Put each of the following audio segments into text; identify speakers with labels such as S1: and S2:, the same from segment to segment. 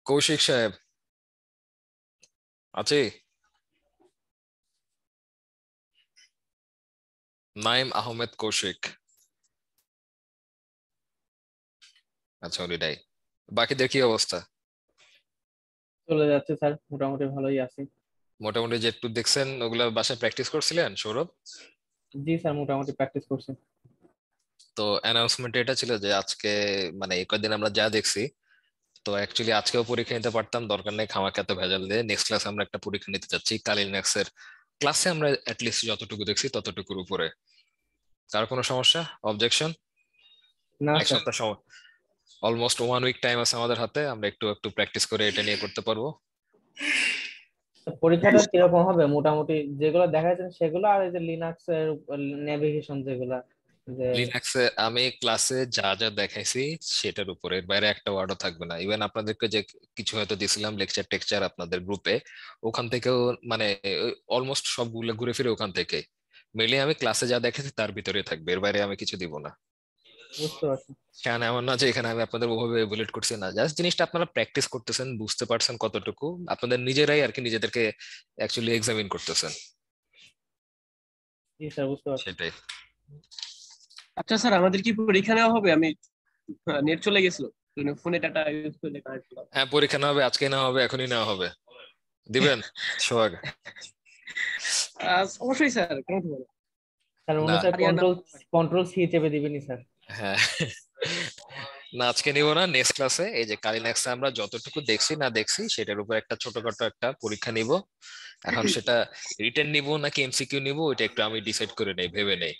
S1: কৌশিক সাহেব আছে? নাইম আহমেদ কৌশিক। আচ্ছা, ওটাই। বাকিদের কি অবস্থা?
S2: চলে যাচ্ছে স্যার, মোটামুটি ভালোই আছি।
S1: মোটামুটি যে একটু দেখছেন ওগুলা বাসায় প্র্যাকটিস করছিলেন সৌরভ?
S2: জি স্যার, মোটামুটি প্র্যাকটিস করছি।
S1: তো অ্যানাউন্সমেন্ট এটা ছিল যে আজকে, মানে এই কয়েকদিন আমরা যা দেখছি, তো অ্যাকচুয়ালি আজকেও পরীক্ষা নিতে পারতাম, দরকার নেই খামাখা এত ভেজাল দিয়ে। নেক্সট ক্লাসে আমরা একটা পরীক্ষা নিতে যাচ্ছি কালিনাক্স এর ক্লাসে, আমরা অ্যাটলিস্ট যতটুকু দেখছি ততটুকুর উপরে। কার কোনো সমস্যা, অবজেকশন?
S2: না
S1: এক
S2: স্যার।
S1: সপ্তাহ সময়, অলমোস্ট 1 উইক টাইম আছে আমাদের হাতে, আমরা একটু একটু প্র্যাকটিস করে এটা নিয়ে করতে পারবো।
S2: তো পরীক্ষাটা কিরকম হবে মোটামুটি? যেগুলো দেখাচ্ছেন সেগুলো, আর এই যে লিনাক্স এর নেভিগেশন যেগুলা, যে
S1: লিনাক্সে আমি ক্লাসে যা যা দেখাইছি সেটার উপরে, এর বাইরে একটা ওয়ার্ডও থাকবে না। ইভেন আপনাদেরকে যে কিছু হয়তো দিছিলাম লেকচার টেকচার আপনাদের গ্রুপে, ওখান থেকেও মানে অলমোস্ট সবগুলো ঘুরে ফিরে ওখান থেকে মিলিয়ে আমি ক্লাসে যা দেখেছি তার ভিতরে থাকবে, এর বাইরে আমি কিছু দিব না।
S2: বুঝতে পারছি।
S1: কারণ এমন না যে এখানে আমি আপনাদের ওভাবে এভুলেট করছি, না, জাস্ট জিনিসটা আপনারা প্র্যাকটিস করতেছেন, বুঝতে পারছেন কতটুকু, আপনাদের নিজেরাই আর কি নিজেদেরকে অ্যাকচুয়ালি এক্সামিন করতেছেন।
S2: জি স্যার, বুঝতে পারছি।
S1: সেটাই।
S3: আচ্ছা স্যার, আমাদের কি পরীক্ষা নেওয়া হবে? আমি নেট চলে গেছিল, ফোনে ডাটা ইউজ করে কানেক্ট করলাম।
S1: হ্যাঁ, পরীক্ষা নেওয়া হবে, আজকে নেওয়া হবে, এখনই নেওয়া হবে। দিবেন সোহাগ?
S3: অবশ্যই স্যার, কেন দিব না?
S2: স্যার মনে
S1: না।
S2: হয় স্যার
S3: পারি আর না
S2: কন্ট্রোল
S3: পারি।
S2: কন্ট্রোল সি চেপে দিবেনি স্যার?
S1: হ্যাঁ। না, আজকে নিব না, নেক্সট ক্লাসে এই যে কালিনেক্সে আমরা যতটুকু দেখছি না দেখছি সেটার উপর একটা ছোটখাটো একটা পরীক্ষা নিব। এখন সেটা রিটেন নিব নাকি এমসিকিউ নিব ওইটা একটু আমি ডিসাইড করে নেই, ভেবে নেই,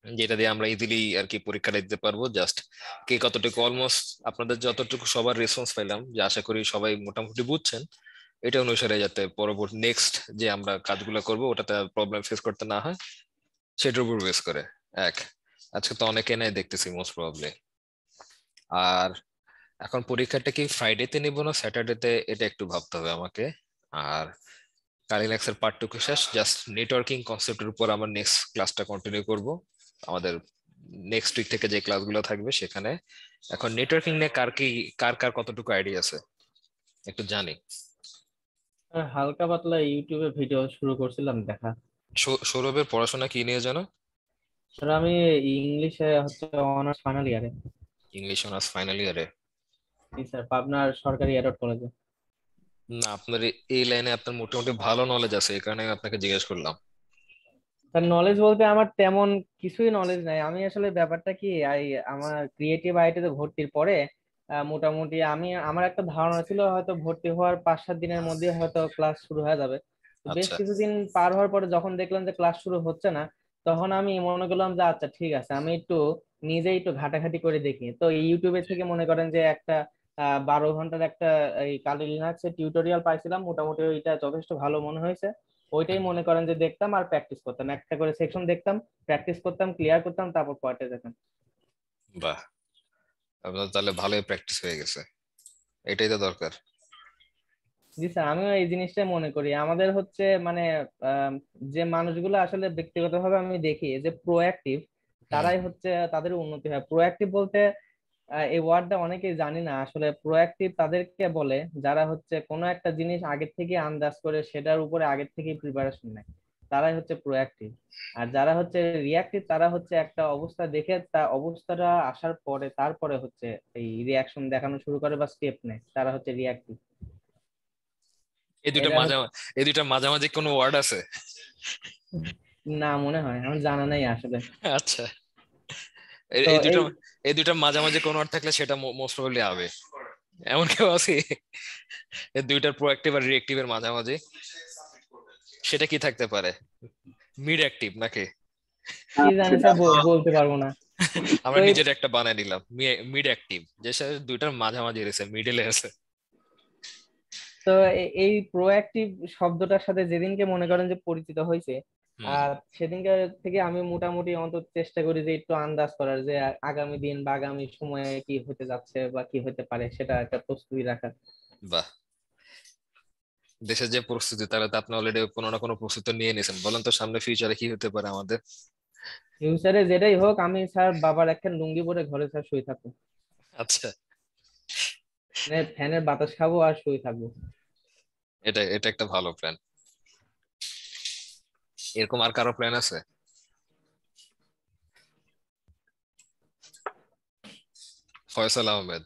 S1: যেটা দিয়ে আমরা ইজিলি আর কি পরীক্ষাটা দিতে পারবো। জাস্ট কে কতটুকু, অলমোস্ট আপনাদের যতটুকু সবার রেসপন্স পাইলাম, যে আশা করি সবাই মোটামুটি বুঝছেন, এটা অনুসারে যাতে পরবর্তী নেক্সট যে আমরা কাজগুলো করব ওটাতে প্রবলেম ফেস করতে না হয়, সেটার উপর বেস করে। এক, আজকে তো অনেকে নাই দেখতেছি মোস্ট প্রবাবলি। আর এখন পরীক্ষাটা কি ফ্রাইডেতে নিব না স্যাটারডেতে, এটা একটু ভাবতে হবে আমাকে। আর কালিনাক্সের পার্টটুকু শেষ, জাস্ট নেটওয়ার্কিং কনসেপ্টের উপর আমরা নেক্সট ক্লাসটা কন্টিনিউ করব আমাদের নেক্সট উইক থেকে যে ক্লাসগুলো থাকবে সেখানে। এখন নেটওয়ার্কিং নিয়ে কার কি, কার কার কতটুকু আইডিয়া আছে একটু জানি।
S2: স্যার, হালকা পাতলা ইউটিউবে ভিডিও শুরু করছিলাম দেখা।
S1: সৌরভের পড়াশোনা কি নিয়ে জানো?
S2: স্যার আমি ইংলিশে হচ্ছে অনার্স ফাইনাল ইয়ারে।
S1: ইংলিশ অনার্স ফাইনাল ইয়ারে?
S2: জি স্যার, পাবনার সরকারি এডট কলেজে।
S1: না, আপনার এই লাইনে আপনার মোটামুটি ভালো নলেজ আছে, এই কারণে আমি আপনাকে জিজ্ঞেস করলাম।
S2: তার নলেজ বলতে আমার তেমন কিছুই নলেজ নাই। আমি আসলে ব্যাপারটা কি, আমার ক্রিয়েটিভ আইটিতে ভর্তির পরে মোটামুটি আমার একটা ধারণা ছিল হয়তো ভর্তি হওয়ার 5-7 দিনের মধ্যে হয়তো ক্লাস শুরু হয়ে যাবে। তো বেশ
S1: আচ্ছা।
S2: কিছুদিন পার হওয়ার পরে যখন দেখলাম যে ক্লাস শুরু হচ্ছে না, তখন আমি মনে করলাম যে আচ্ছা ঠিক আছে, আমি একটু নিজেই একটু ঘাটাঘাটি করে দেখি। তো ইউটিউবে থেকে মনে করেন যে একটা 12 ঘন্টার একটা এই কালি লিনাক্সের টিউটোরিয়াল পাইছিলাম, মোটামুটি ওইটা যথেষ্ট ভালো মনে হয়েছে। ওইটাই
S1: হুম,
S2: মনে করেন যে দেখতাম আর প্র্যাকটিস করতাম, একটা করে সেকশন দেখতাম, প্র্যাকটিস করতাম, ক্লিয়ার করতাম, তারপর পড়াতে যেতাম।
S1: বাহ, আপনার তাহলে ভালোই প্র্যাকটিস হয়ে গেছে, এটাই তো দরকার।
S2: জি স্যার, আমিও এই জিনিসটাই মনে করি। আমাদের হচ্ছে মানে আম, যে মানুষগুলো আসলে ব্যক্তিগতভাবে আমি দেখি যে প্রোঅ্যাক্টিভ,
S1: হুম।
S2: তারাই হচ্ছে তাদের উন্নতি হয়। প্রোঅ্যাক্টিভ বলতে এই ওয়ার্ডটা অনেকেই জানি না আসলে। প্রোঅ্যাক্টিভ তাদেরকে বলে যারা হচ্ছে কোনো একটা জিনিস আগের থেকে আন্দাজ করে সেটার উপরে আগের থেকে প্রিপারেশন নেয়, তারাই হচ্ছে প্রোঅ্যাক্টিভ। আর যারা হচ্ছে রিয়াক্টিভ, তারা হচ্ছে একটা অবস্থা দেখে তা অবস্থাটা আসার পরে তারপরে হচ্ছে এই রিয়াকশন দেখানো শুরু করে বা স্টেপ নেয়, তারা হচ্ছে রিয়াক্টিভ।
S1: এই দুইটা
S2: এটা হচ্ছে,
S1: মাঝামাঝি, এই দুইটা মাঝামাঝি কোনো ওয়ার্ড আছে?
S2: না মনে হয়, আমার জানা নাই আসলে।
S1: আচ্ছা। এই
S2: তো
S1: এই দুইটা,
S2: এই
S1: এই দুইটা মাঝামাঝি কোনো ওয়ার্ড থাকলে সেটা মোস্ট প্রবাবলি হবে। এমন কেউ আছে এই দুইটার প্রোঅ্যাক্টিভ আর রিঅ্যাক্টিভ এর মাঝামাঝি? সেটা কি থাকতে পারে? মিড অ্যাক্টিভ নাকি?
S2: কি জানি স্যার, বলতে পারবো না। তো
S1: আমরা নিজের একটা বানাই নিলাম, মিড অ্যাক্টিভ, যে সে দুইটার মাঝামাঝি রয়েছে, মিডলে আছে।
S2: তো এই প্রোঅ্যাক্টিভ শব্দটার সাথে যেদিনকে মনে করেন যে পরিচিত হয়েছে,
S1: হুম।
S2: আর সেদিনকে থেকে আমি মোটামুটি অন্তত চেষ্টা করি যে একটু আন্দাজ করার যে আগামী দিন বা আগামী সময়ে কি হতে যাচ্ছে বা কি হতে পারে, সেটা একটা প্রস্তুতি রাখার।
S1: বাহ, দেশের যে পরিস্থিতি, তাহলে তো আপনি অলরেডি কোনো না কোনো প্রস্তুতি নিয়ে নিয়েছেন। বলেন তো সামনে ফিউচারে কি হতে পারে আমাদের?
S2: ফিউচারে যেটাই হোক, আমি স্যার বাবার একটা লুঙ্গি পরে ঘরে স্যার শুয়ে থাকবো।
S1: আচ্ছা।
S2: মানে ফ্যানের বাতাস খাবো আর শুয়ে থাকবো।
S1: এটা এটা একটা ভালো প্ল্যান। এরকম আর কারো প্ল্যান আছে? ফয়সাল আহমেদ।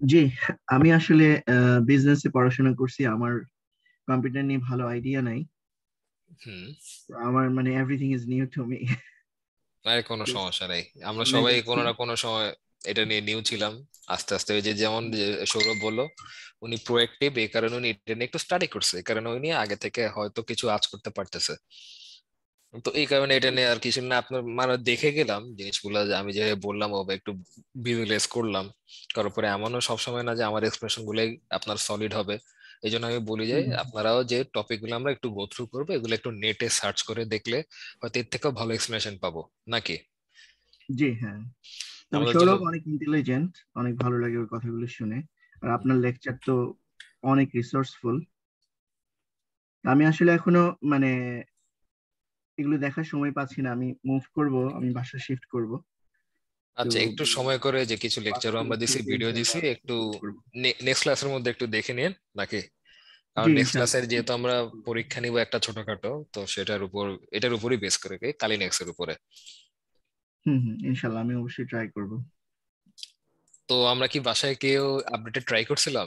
S4: জি, আমি আসলে বিজনেসে পড়াশোনা করছি। আমার কম্পিউটার নিয়ে ভালো আইডিয়া নাই।
S1: হুম।
S4: আমার মানে everything is new to me.
S1: আরে কোনো সমস্যা নেই, আমরা
S4: শুনে
S1: সবাই
S4: যাচ্ছি।
S1: কোনো না কোনো সময় এটা নিয়ে নিউ ছিলাম। আস্তে আস্তে ওই যে যেমন যে সৌরভ বললো, উনি প্রোয়েক্টিভ, এই কারণে উনি এটা নিয়ে একটু স্টাডি করছে, এই কারণে উনি আগে থেকে হয়তো কিছু আজ করতে পারতেছে। তো এই কারণে এটা নিয়ে আর কিছু না, আপনার মানে দেখে গেলাম জিনিসগুলো, যে আমি যে বললাম ও একটু ভিজুয়ালাইজ করলাম। করার পরে এমনও সবসময় না যে আমার এক্সপ্রেশন গুলোই আপনার সলিড হবে। এই জন্য আমি বলি যে
S4: হুম, হুম।
S1: আপনারাও যে টপিক গুলো আমরা একটু গো থ্রু করবো, এগুলো একটু নেটে সার্চ করে দেখলে হয়তো এর থেকেও ভালো এক্সপ্লেনেশন পাবো নাকি।
S4: জি হ্যাঁ, তবে
S1: আমাদের জন্য
S4: সৌরভ অনেক ইন্টেলিজেন্ট, অনেক ভালো লাগে ওর কথাগুলো শুনে। আর আপনার লেকচার তো অনেক রিসোর্সফুল। আমি আসলে এখনো মানে এগুলো দেখার সময় পাচ্ছি না। আমি মুভ করব, আমি বাসা শিফট করব। তো
S1: আচ্ছা, একটু সময় করে যে কিছু লেকচারও
S4: পাঁচটা
S1: আমরা
S4: বছর
S1: দিছি,
S4: পর
S1: ভিডিও দিছি,
S4: ইনশাল্লাহ
S1: একটু
S4: মুভ করব।
S1: নেক্সট ক্লাসের মধ্যে একটু দেখে নিন নাকি। কারণ
S4: জি
S1: নেক্সট
S4: ইনশাল্লাহ।
S1: ক্লাসের যেহেতু আমরা পরীক্ষা নিব একটা ছোটখাটো, তো সেটার উপর, এটার উপরই বেস করে কালিনেক্স এর উপরে।
S4: হুম হুম, ইনশাল্লাহ আমি অবশ্যই ট্রাই করব।
S1: তো আমরা কি বাসায় কেউ আপডেটে ট্রাই করছিলাম?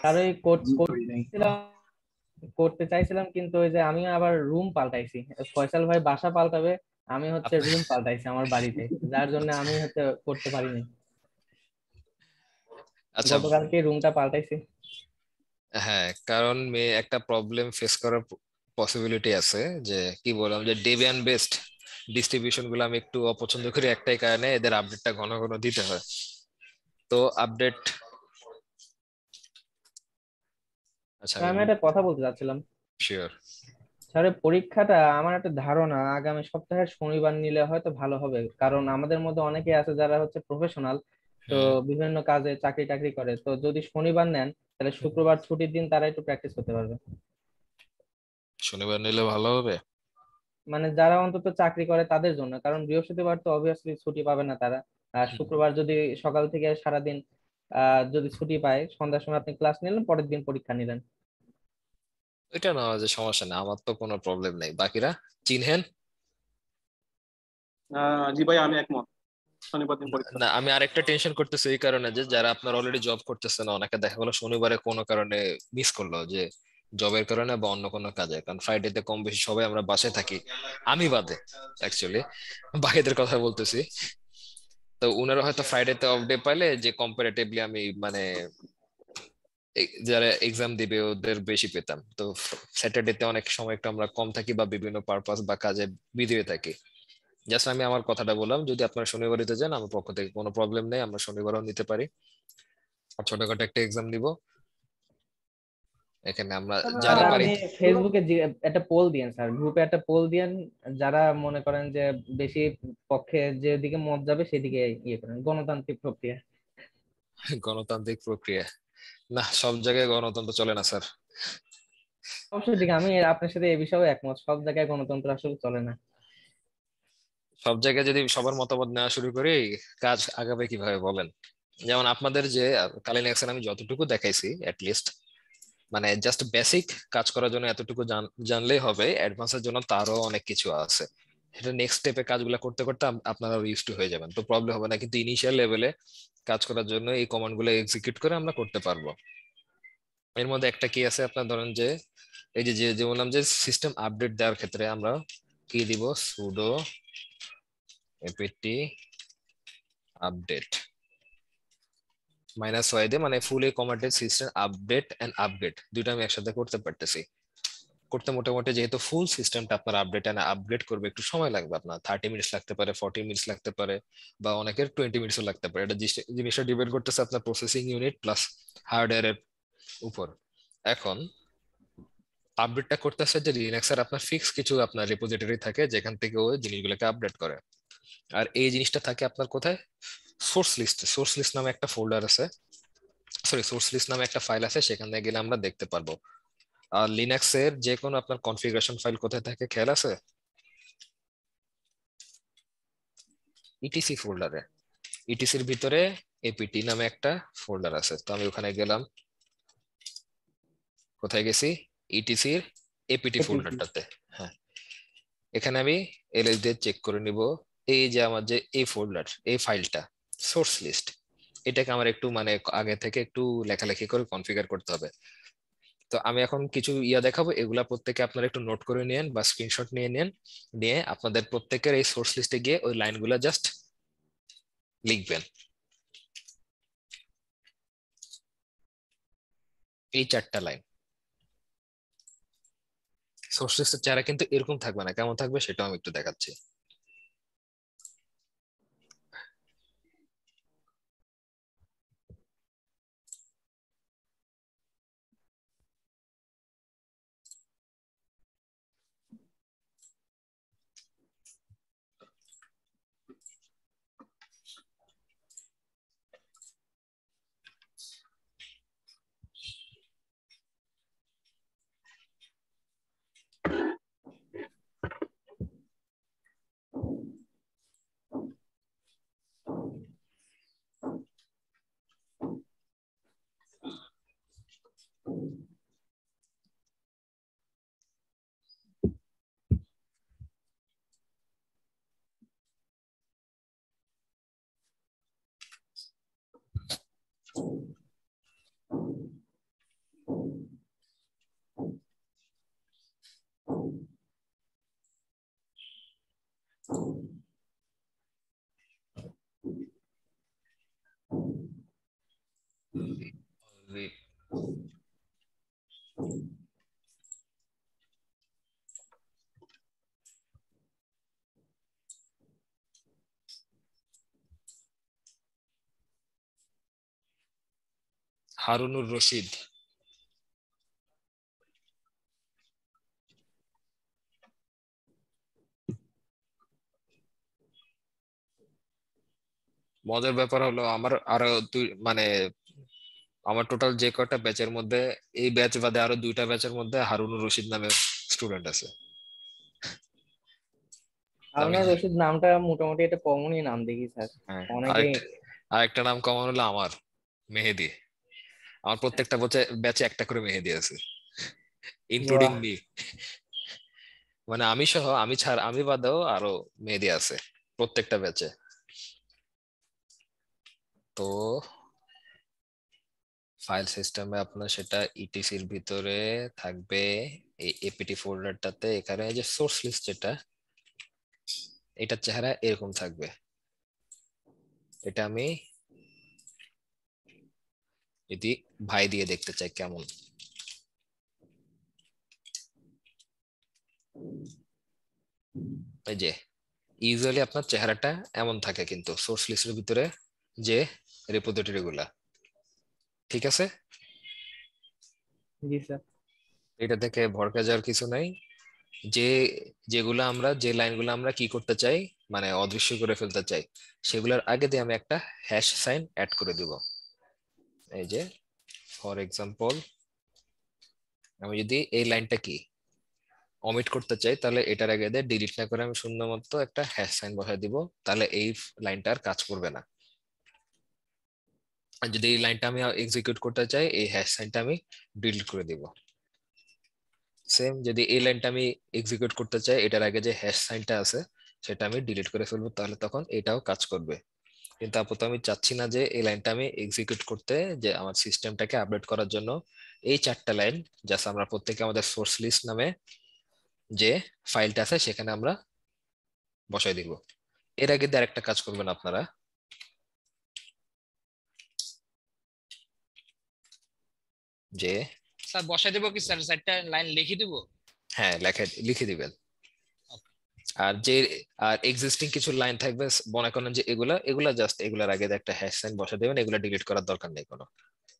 S2: আর ওই কোর্স
S4: আমি করি নাই।
S2: করছিলাম, করতে চাইছিলাম, কিন্তু ওই যে আমি আবার রুম পাল্টাইছি। ফয়সাল ভাই বাসা পাল্টাবে, আমি হচ্ছে
S1: আপনি
S2: রুম পাল্টাইছি আমার বাড়িতে, যার জন্য আমি হচ্ছে করতে পারিনি।
S1: আচ্ছা।
S2: গতকালকে রুমটা পাল্টাইছি।
S1: হ্যাঁ, কারণ মেয়ে একটা প্রবলেম ফেস করার পসিবিলিটি আছে, যে কি বললাম যে ডেবিয়ান বেসড ডিস্ট্রিবিউশন গুলো আমি একটু অপছন্দ করি একটাই কারণে, এদের আপডেটটা ঘন ঘন দিতে হয়। তো আপডেট, আচ্ছা
S2: তো
S1: আমি
S2: আমি একটা কথা বলতে চাচ্ছিলাম।
S1: শিওর।
S2: স্যার পরীক্ষাটা আমার একটা ধারণা আগামী সপ্তাহের শনিবার নিলে হয়তো ভালো হবে, কারণ আমাদের মধ্যে অনেকে আছে যারা হচ্ছে প্রফেশনাল, তো
S1: হুম।
S2: বিভিন্ন কাজে চাকরি টাকরি করে। তো যদি শনিবার নেন তাহলে শুক্রবার ছুটির দিন তারা একটু প্র্যাকটিস করতে পারবে।
S1: শনিবার নিলে ভালো হবে।
S2: মানে যারা অন্তত চাকরি করে তাদের জন্য, কারণ বৃহস্পতিবার তো অবভিয়াসলি ছুটি পাবে না তারা। আর
S1: হুম।
S2: শুক্রবার যদি সকাল থেকে সারাদিন যদি ছুটি পায়, সন্ধ্যার সময় আপনি ক্লাস নিলেন, পরের দিন পরীক্ষা নিলেন।
S1: এটা না যে সমস্যা না, আমার তো কোনো প্রবলেম নেই। বাকিরা চিনহেন?
S3: জি ভাই, আমি একমত, শনিবার দিন পরীক্ষা।
S1: না, আমি আরেকটা টেনশন করতেছি এই কারণে যে যারা আপনার অলরেডি জব করতেছেন, অনেকে দেখা গেলো শনিবারে কোনো কারণে মিস করলো, যে জবের কারণে বা অন্য কোনো কাজে, কারণ ফ্রাইডেতে কম বেশি সবাই আমরা বাসায় থাকি, আমি বাদে অ্যাকচুয়ালি, বাকিদের কথা বলতেছি। তো উনারা হয়তো ফ্রাইডেতে অফ ডে পাইলে, যে কম্পারেটিভলি আমি মানে যারা এক্সাম দিবে ওদের বেশি পেতাম, তো স্যাটারডেতে অনেক সময় একটু আমরা কম থাকি বা বিভিন্ন পারপাস বা কাজে বিজি হয়ে থাকি। জাস্ট আমি আমার কথাটা বললাম, যদি আপনারা শনিবারিতে যান আমার পক্ষ থেকে কোনো প্রবলেম নেই, আমরা শনিবারও নিতে পারি। আর ছোটখাটো একটা এক্সাম দিব এখানে আমরা
S2: আর
S1: যারা পারি।
S2: আপনি ফেসবুকে একটা পোল দিয়েন স্যার, গ্রুপে একটা পোল দিয়েন, যারা মনে করেন যে বেশি পক্ষে যেদিকে মত যাবে সেদিকে ইয়ে করেন, গণতান্ত্রিক প্রক্রিয়া।
S1: গণতান্ত্রিক প্রক্রিয়া? না, সব জায়গায় গণতন্ত্র চলে না স্যার।
S2: অবশ্যই ঠিক, আমি আপনার সাথে এই বিষয়ে একমত, সব জায়গায় গণতন্ত্র আসলে চলে না।
S1: সব জায়গায় যদি সবার মতামত নেওয়া শুরু করি, কাজ আগাবে কিভাবে বলেন? যেমন আপনাদের যে কালিন অ্যাকশন আমি যতটুকু দেখাইছি লিস্ট, মানে জাস্ট বেসিক কাজ করার জন্য এতটুকু জানলেই হবে, অ্যাডভান্সের জন্য তারও অনেক কিছু আছে। সেটা নেক্সট স্টেপে কাজগুলো করতে করতে আপনারা ইউজ টু হয়ে যাবেন, তো প্রবলেম হবে না, কিন্তু ইনিশিয়াল লেভেলে কাজ করার জন্য এই কমান্ড গুলো এক্সিকিউট করে আমরা করতে পারবো। এর মধ্যে একটা কি আছে, আপনার ধরেন যে এই যে যে বললাম যে সিস্টেম আপডেট দেওয়ার ক্ষেত্রে আমরা কি দিব, সুডো এপিটি আপডেট -y দিয়ে, মানে fully commanded system update and upgrade দুইটা আমি একসাথে করতে পারতেছি। করতে মোটামুটি যেহেতু ফুল সিস্টেমটা আপনার আপডেট এন্ড আপগ্রেড করবে একটু সময় লাগবে, আপনার 30 মিনিটস লাগতে পারে, 40 মিনিটস লাগতে পারে, বা অনেকের 20 মিনিটসও লাগতে পারে। এটা জিনিসটা ডিপেন্ড করতেছে আপনার প্রসেসিং ইউনিট প্লাস হার্ডওয়্যারের উপর। এখন আপডেটটা করতেছে যে লিনাক্সের আপনার ফিক্স কিছু আপনার রিপোজিটরি থাকে যেখান থেকে ওই জিনিসগুলোকে আপডেট করে। আর এই জিনিসটা থাকে আপনার কোথায়, সোর্স লিস্ট। সোর্স লিস্ট নামে একটা ফোল্ডার আছে, সরি সোর্স লিস্ট নামে একটা ফাইল আছে, সেখানে গেলে আমরা দেখতে পারবো। আর লিনাক্সের যে কোনো আপনার কনফিগারেশন ফাইল কোথায় থাকে খেয়াল আছে? ইটিসি ফোল্ডারে। ইটিসির ভিতরে এপিটি নামে একটা ফোল্ডার আছে, তো আমি ওখানে গেলাম। কোথায় গেছি? ইটিসির এপিটি ফোল্ডারটাতে। হ্যাঁ, এখানে আমি এলএস দিয়ে চেক করে নিব। এই যে আমার যে এই ফোল্ডার, এই ফাইলটা সোর্স লিস্ট, এটাকে আমার একটু মানে আগে থেকে একটু লেখালেখি করে কনফিগার করতে হবে। তো আমি এখন কিছু দেখাবো, এগুলা প্রত্যেকে আপনারা একটু নোট করে নিন বা স্ক্রিনশট নিয়ে নেন, নিয়ে আপনাদের প্রত্যেকের এই সোর্স লিস্টে গিয়ে ওই লাইনগুলা জাস্ট লিখবেন। এই 4টা লাইন সোর্স লিস্টের চেহারা কিন্তু এরকম থাকবে না, কেমন থাকবে সেটাও আমি একটু দেখাচ্ছি। হারুনুর রশিদ। মজার ব্যাপার হলো আমার আরো দুই মানে আমার টোটাল যে কয়টা ব্যাচের মধ্যে, এই ব্যাচ বাদে আরো 2টা ব্যাচের মধ্যে হারুনুর রশিদ নামে স্টুডেন্ট আছে। তো আমি,
S2: হারুনুর রশিদ নামটা মোটামুটি একটা কমনই নাম দেখি স্যার,
S1: হ্যাঁ,
S2: অনেকেই।
S1: আরেকটা নাম কমন হলো আমার, মেহেদি। আমার প্রত্যেকটা ব্যাচে একটা করে মেহেদি আছে, ইনক্লুডিং
S2: বাহ,
S1: মি। মানে আমি সহ, আমি বাদেও আরো মেহেদি আছে প্রত্যেকটা ব্যাচে। তো ফাইল সিস্টেমে আপনার সেটা ইটিসির ভিতরে থাকবে, এই এপিটি ফোল্ডারটাতে। এখানে যে সোর্স লিস্ট যেটা, এটার চেহারা এরকম থাকবে। এটা আমি যদি ভাই দিয়ে দেখতে চাই কেমন, এই যে ইউজুয়ালি আপনার চেহারাটা এমন থাকে কিন্তু সোর্স লিস্টের ভিতরে যে রেপোজিটরি গুলা, ঠিক আছে?
S2: জি স্যার।
S1: এটা থেকে ভরকা যাওয়ার কিছু নাই। যে যে লাইনগুলো আমরা কি করতে চাই, মানে অদৃশ্য করে ফেলতে চাই, সেগুলোর আগে দিয়ে আমি একটা হ্যাশ সাইন অ্যাড করে দিব। এই যে ফর এক্সাম্পল, আমি যদি এই লাইনটা কি অমিট করতে চাই, তাহলে এটার আগে দিয়ে ডিলিট না করে আমি শূন্য মতো একটা হ্যাশ সাইন বসাই দিব, তাহলে এই লাইনটা আর কাজ করবে না। আর যদি এই লাইনটা আমি এক্সিকিউট করতে চাই, এই হ্যাশ সাইনটা আমি ডিলিট করে দিব। সেম, যদি এই লাইনটা আমি এক্সিকিউট করতে চাই, এটার আগে যে হ্যাশ সাইনটা আছে সেটা আমি ডিলিট করে ফেলবো, তাহলে তখন এটাও কাজ করবে। কিন্তু আপাতত আমি চাচ্ছি না যে এই লাইনটা আমি এক্সিকিউট করতে, যে আমার সিস্টেমটাকে আপডেট করার জন্য এই 4টা লাইন জাস্ট আমরা প্রত্যেকে আমাদের সোর্স লিস্ট নামে যে ফাইলটা আছে সেখানে আমরা বসাই দিব। এর আগে দিয়ে আরেকটা কাজ করবেন আপনারা, যে
S5: স্যার বসাই দেবো কি স্যার, 4টা লাইন লিখে দিব?
S1: হ্যাঁ, লিখে দিবেন। আর যে আর এক্সিস্টিং কিছু লাইন থাকবে, মনে করেন যে এগুলা এগুলা জাস্ট এগুলার আগে দিয়ে একটা হ্যাশ সাইন বসা দেবেন, এগুলা ডিলিট করার দরকার নেই কোনো।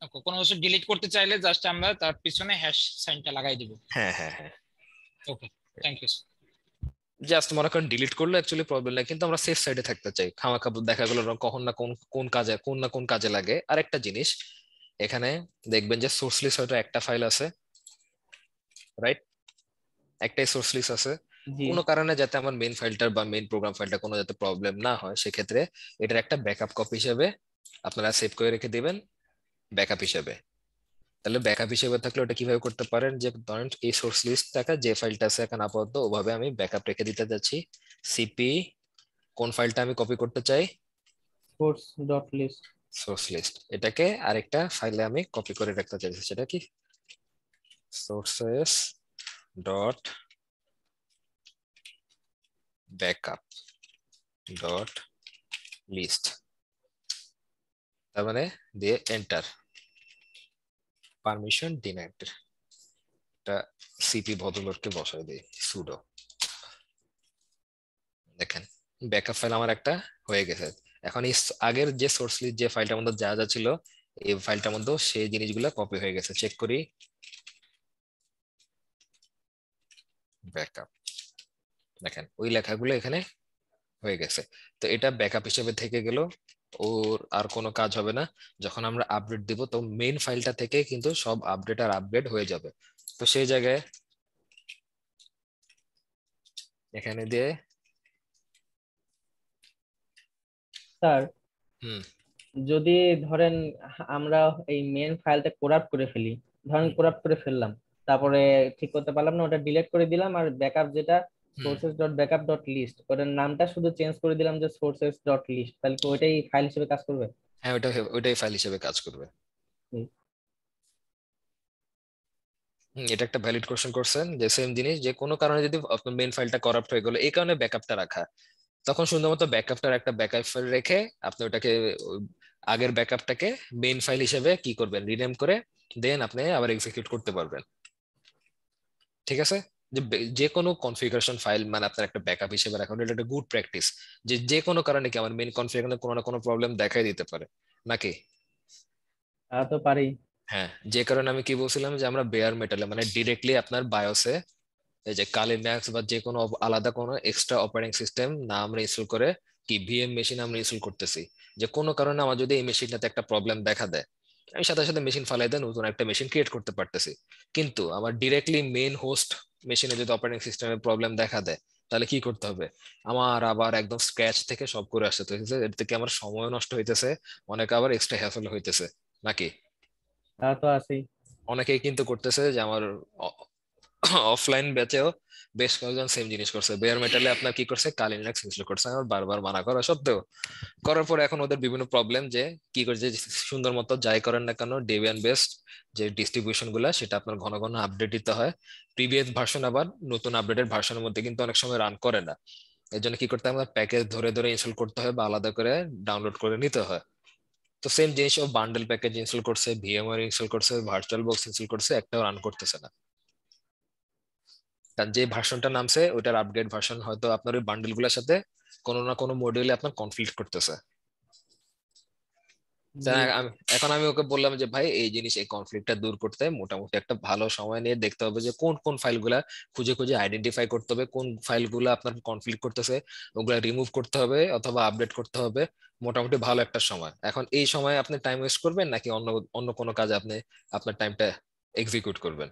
S5: ওকে, কোনো কিছু ডিলিট করতে চাইলে জাস্ট আমরা তার পিছনে হ্যাশ সাইনটা লাগাই দিব।
S1: হ্যাঁ হ্যাঁ হ্যাঁ,
S5: ওকে, থ্যাংক ইউ।
S1: জাস্ট মনে করেন ডিলিট করলে অ্যাকচুয়ালি প্রবলেম নাই, কিন্তু আমরা সেফ সাইডে থাকতে চাই। খামাখা দেখা গেল কখন না কোন না কোন কাজে লাগে। আরেকটা জিনিস, এখানে দেখবেন যে সোর্স লিস্ট হয়তো একটা ফাইল আছে, রাইট? একটাই সোর্স লিস্ট আছে।
S2: জি
S1: কোনো কারণে যাতে আমার মেইন ফাইলটার বা মেইন প্রোগ্রাম ফাইলটা কোনো যাতে প্রবলেম না হয়, সেক্ষেত্রে এটার একটা ব্যাকআপ কপি হিসেবে আপনারা সেভ করে রেখে দিবেন ব্যাকআপ হিসেবে। তাহলে ব্যাকআপ হিসেবে থাকলে ওটা কিভাবে করতে পারেন, যে ধরেন এই সোর্স লিস্ট থাকা যে ফাইলটা আছে এখন আপাতত ওভাবে আমি ব্যাকআপ রেখে দিতে যাচ্ছি। সিপি কোন ফাইলটা আমি কপি করতে চাই,
S2: source dot list.
S1: Source list, এটাকে আরেকটা ফাইলে আমি কপি করে রাখতে চাইছি, সেটা কি sources dot backup dot list, তার মানে দিয়ে এন্টার, পারমিশন ডিনাইড, এটা সিপি ভদ্রলোককে বসাই দিই সুডো। দেখেন ব্যাকআপ ফাইল আমার একটা হয়ে গেছে। এখন এই আগের যে সোর্স লিস্ট যে ফাইলটার মধ্যে যা যা ছিল এই ফাইলটার মধ্যে সেই জিনিসগুলো কপি হয়ে গেছে। চেক করি, ব্যাকআপ, দেখেন ওই লেখাগুলো এখানে হয়ে গেছে। তো এটা ব্যাকআপ হিসেবে থেকে গেল, ওর আর কোনো কাজ হবে না। যখন আমরা আপডেট দিব তো মেইন ফাইলটা থেকে কিন্তু সব আপডেট আর আপগ্রেড হয়ে যাবে। তো সেই জায়গায় এখানে দিয়ে
S2: স্যার
S1: হুম
S2: যদি ধরেন আমরা এই মেন ফাইলটা কোরাপ্ট করে ফেলি, ধরেন কোরাপ্ট করে ফেললাম, তারপরে ঠিক করতে পারলাম না, ওটা ডিলিট করে দিলাম, আর ব্যাকআপ যেটা
S1: hmm
S2: sources dot backup dot list, ওটার নামটা শুধু চেঞ্জ করে দিলাম যে সোর্সেস ডট লিস্ট, তাহলে কি ওইটাই ফাইল হিসেবে কাজ করবে?
S1: হ্যাঁ, ওইটাই ফাইল হিসেবে কাজ করবে।
S2: হুম।
S1: এটা একটা ভ্যালিড কোশ্চেন করছেন, যে সেম জিনিস, যে কোনো কারণে যদি আপনার মেইন ফাইলটা করাপ্ট হয়ে গেল এই কারণে ব্যাকআপটা রাখা, তখন শুধুমাত্র ব্যাকআপটার একটা ব্যাকআপ ফাইল রেখে আপনি ওটাকে ওই আগের ব্যাকআপটাকে মেইন ফাইল হিসেবে কি করবেন, রিনেম করে দেন আপনি আবার এক্সিকিউট করতে পারবেন। ঠিক আছে, যে যে কোনো কনফিগারেশন ফাইল মানে আপনার একটা ব্যাকআপ হিসেবে রাখা এটা একটা গুড প্র্যাকটিস, যে যে কোনো কারণে কি আমার মেইন কনফিগারেশনে কোনো না কোনো প্রবলেম দেখাই দিতে পারে নাকি।
S2: তা তো পারি।
S1: হ্যাঁ, যে কারণে আমি কি বলছিলাম যে আমরা বেয়ার মেটালে মানে ডিরেক্টলি আপনার বায়োসে এই যে কালি ম্যাক্স বা যে কোনো আলাদা কোনো এক্সট্রা অপারেটিং সিস্টেম না আমরা ইনস্টল করে কি ভিএম মেশিন আমরা ইনস্টল করতেছি, যে কোনো কারণে আমার যদি এই মেশিনটাতে একটা প্রবলেম দেখা দেয় আমি সাথে সাথে মেশিন ফালাই দিয়ে নতুন একটা মেশিন ক্রিয়েট করতে পারতেছি। কিন্তু আমার ডিরেক্টলি মেইন হোস্ট মেশিনে যদি অপারেটিং সিস্টেমের প্রবলেম দেখা দেয় তাহলে কি করতে হবে, আমার আবার একদম স্ক্র্যাচ থেকে সব করে আসতে হইতেছে, এর থেকে আমার সময় নষ্ট হইতেছে, অনেক আবার এক্সট্রা হ্যাসল হইতেছে নাকি।
S2: তা তো আছেই।
S1: অনেকেই কিন্তু করতেছে যে আমার অফলাইন ব্যাচেও বেশ কয়েকজন সেম জিনিস করছে, বেয়ার মেটালে আপনার কি করছে কালি লিনাক্স ইনস্টল করছে আমার বারবার মানা করা সত্ত্বেও, করার পরে এখন ওদের বিভিন্ন প্রবলেম যে কি করছে, যে সুন্দর মতো যাই করেন না কেন ডেবিয়ান বেসড যে ডিস্ট্রিবিউশন গুলা সেটা আপনার ঘন ঘন আপডেট দিতে হয়, প্রিভিয়াস ভার্সন আবার নতুন আপডেটের ভার্সনের মধ্যে কিন্তু অনেক সময় রান করে না। এর জন্য কি করতে হয়, আমরা প্যাকেজ ধরে ধরে ইনস্টল করতে হয় বা আলাদা করে ডাউনলোড করে নিতে হয়। তো সেম জিনিস ও বান্ডেল প্যাকেজ ইনস্টল করছে, ভিএমওয়ার ইনস্টল করছে, ভার্চুয়াল বক্স ইনস্টল করছে, একটাও রান করতেছে না। কারণ যে ভার্সনটা নামছে ওইটার আপডেট ভার্সন হয়তো আপনার ওই বান্ডেল গুলোর সাথে কোনো না কোনো মডিউলে আপনার কনফ্লিক্ট করতেছে।
S2: জি
S1: এখন আমি ওকে বললাম যে ভাই এই জিনিস এই কনফ্লিক্টটা দূর করতে মোটামুটি একটা ভালো সময় নিয়ে দেখতে হবে যে কোন কোন ফাইলগুলা খুঁজে খুঁজে আইডেন্টিফাই করতে হবে, কোন ফাইলগুলো আপনার কনফ্লিক্ট করতেছে ওগুলা রিমুভ করতে হবে অথবা আপডেট করতে হবে। মোটামুটি ভালো একটা সময়। এখন এই সময় আপনি টাইম ওয়েস্ট করবেন নাকি অন্য অন্য কোনো কাজে আপনি আপনার টাইমটা এক্সিকিউট করবেন?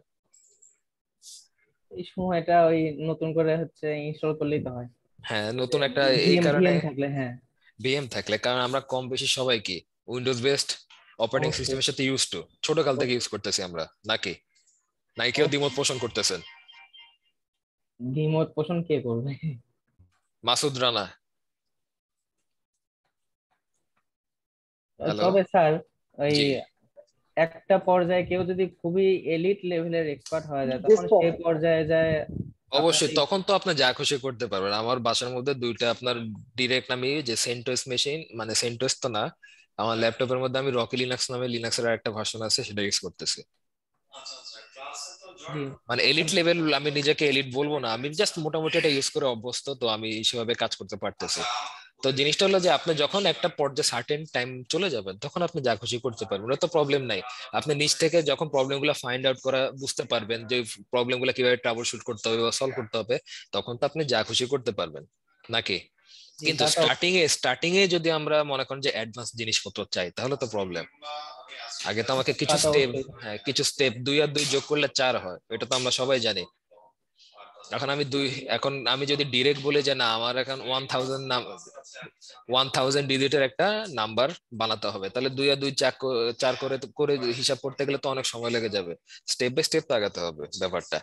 S2: এই সময়টা ওই নতুন করে হচ্ছে ইনস্টল করলেই তো হয়।
S1: হ্যাঁ, নতুন একটা এই
S2: ভিএম
S1: কারণে
S2: ভিএম থাকলে, হ্যাঁ
S1: ভিএম থাকলে, কারণ আমরা কম বেশি সবাই কি উইন্ডোজ বেসড অপারেটিং
S2: অবশ্যই
S1: সিস্টেমের সাথে ইউজ টু ছোট কাল থেকে ইউজ করতেছি আমরা নাকি, নাই কেউ দ্বিমত পোষণ করতেছেন?
S2: দ্বিমত পোষণ কে করবে?
S1: মাসুদ রানা, হ্যালো।
S2: তবে স্যার ওই
S1: জি,
S2: একটা পর্যায়ে কেউ যদি খুবই এলিট লেভেলের এক্সপার্ট হয়ে যায় তখন সেই পর্যায়ে যায় আপনার
S1: অবশ্যই
S2: এই
S1: তখন তো আপনি যা খুশি করতে পারবেন। আমার বাসার মধ্যে দুইটা আপনার ডিরেক্ট আমি যে সেন্টোস মেশিন মানে সেন্টোস তো না, আমার ল্যাপটপের মধ্যে আমি রকি লিনাক্স নামে লিনাক্সের একটা ভার্সন আছে সেটা ইউজ করতেছি।
S2: জি
S1: মানে এলিট লেভেল আমি নিজেকে এলিট বলবো না, আমি জাস্ট মোটামুটি এটা ইউজ করে অভ্যস্ত, তো আমি সেভাবে কাজ করতে পারতেছি। তো জিনিসটা হলো যে আপনি যখন একটা পর্যায়ে সার্টেন টাইম চলে যাবেন তখন আপনি যা খুশি করতে পারবেন, ওটা তো প্রবলেম নাই। আপনি নিজ থেকে যখন প্রবলেম গুলো ফাইন্ড আউট করা বুঝতে পারবেন যে প্রবলেম গুলো কিভাবে ট্রাবল শুট করতে হবে বা সলভ করতে হবে, তখন তো আপনি যা খুশি করতে পারবেন নাকি।
S2: জি
S1: কিন্তু
S2: তা তো
S1: স্টার্টিং এ যদি আমরা মনে করেন যে অ্যাডভান্স জিনিসপত্র চাই তাহলে তো প্রবলেম। আগে তো আমাকে
S2: অবশ্যই।
S1: কিছু স্টেপ 2 আর 2 যোগ করলে 4 হয়, এটা তো আমরা সবাই জানি। এখন আমি এখন আমি যদি ডিরেক্ট বলি যে না আমার এখন 1000 ডিজিটের একটা নাম্বার বানাতে হবে, তাহলে 2 আর 2 4 করে করে হিসাব করতে গেলে তো অনেক সময় লেগে যাবে। স্টেপ বাই স্টেপ তো আগাতে হবে ব্যাপারটা।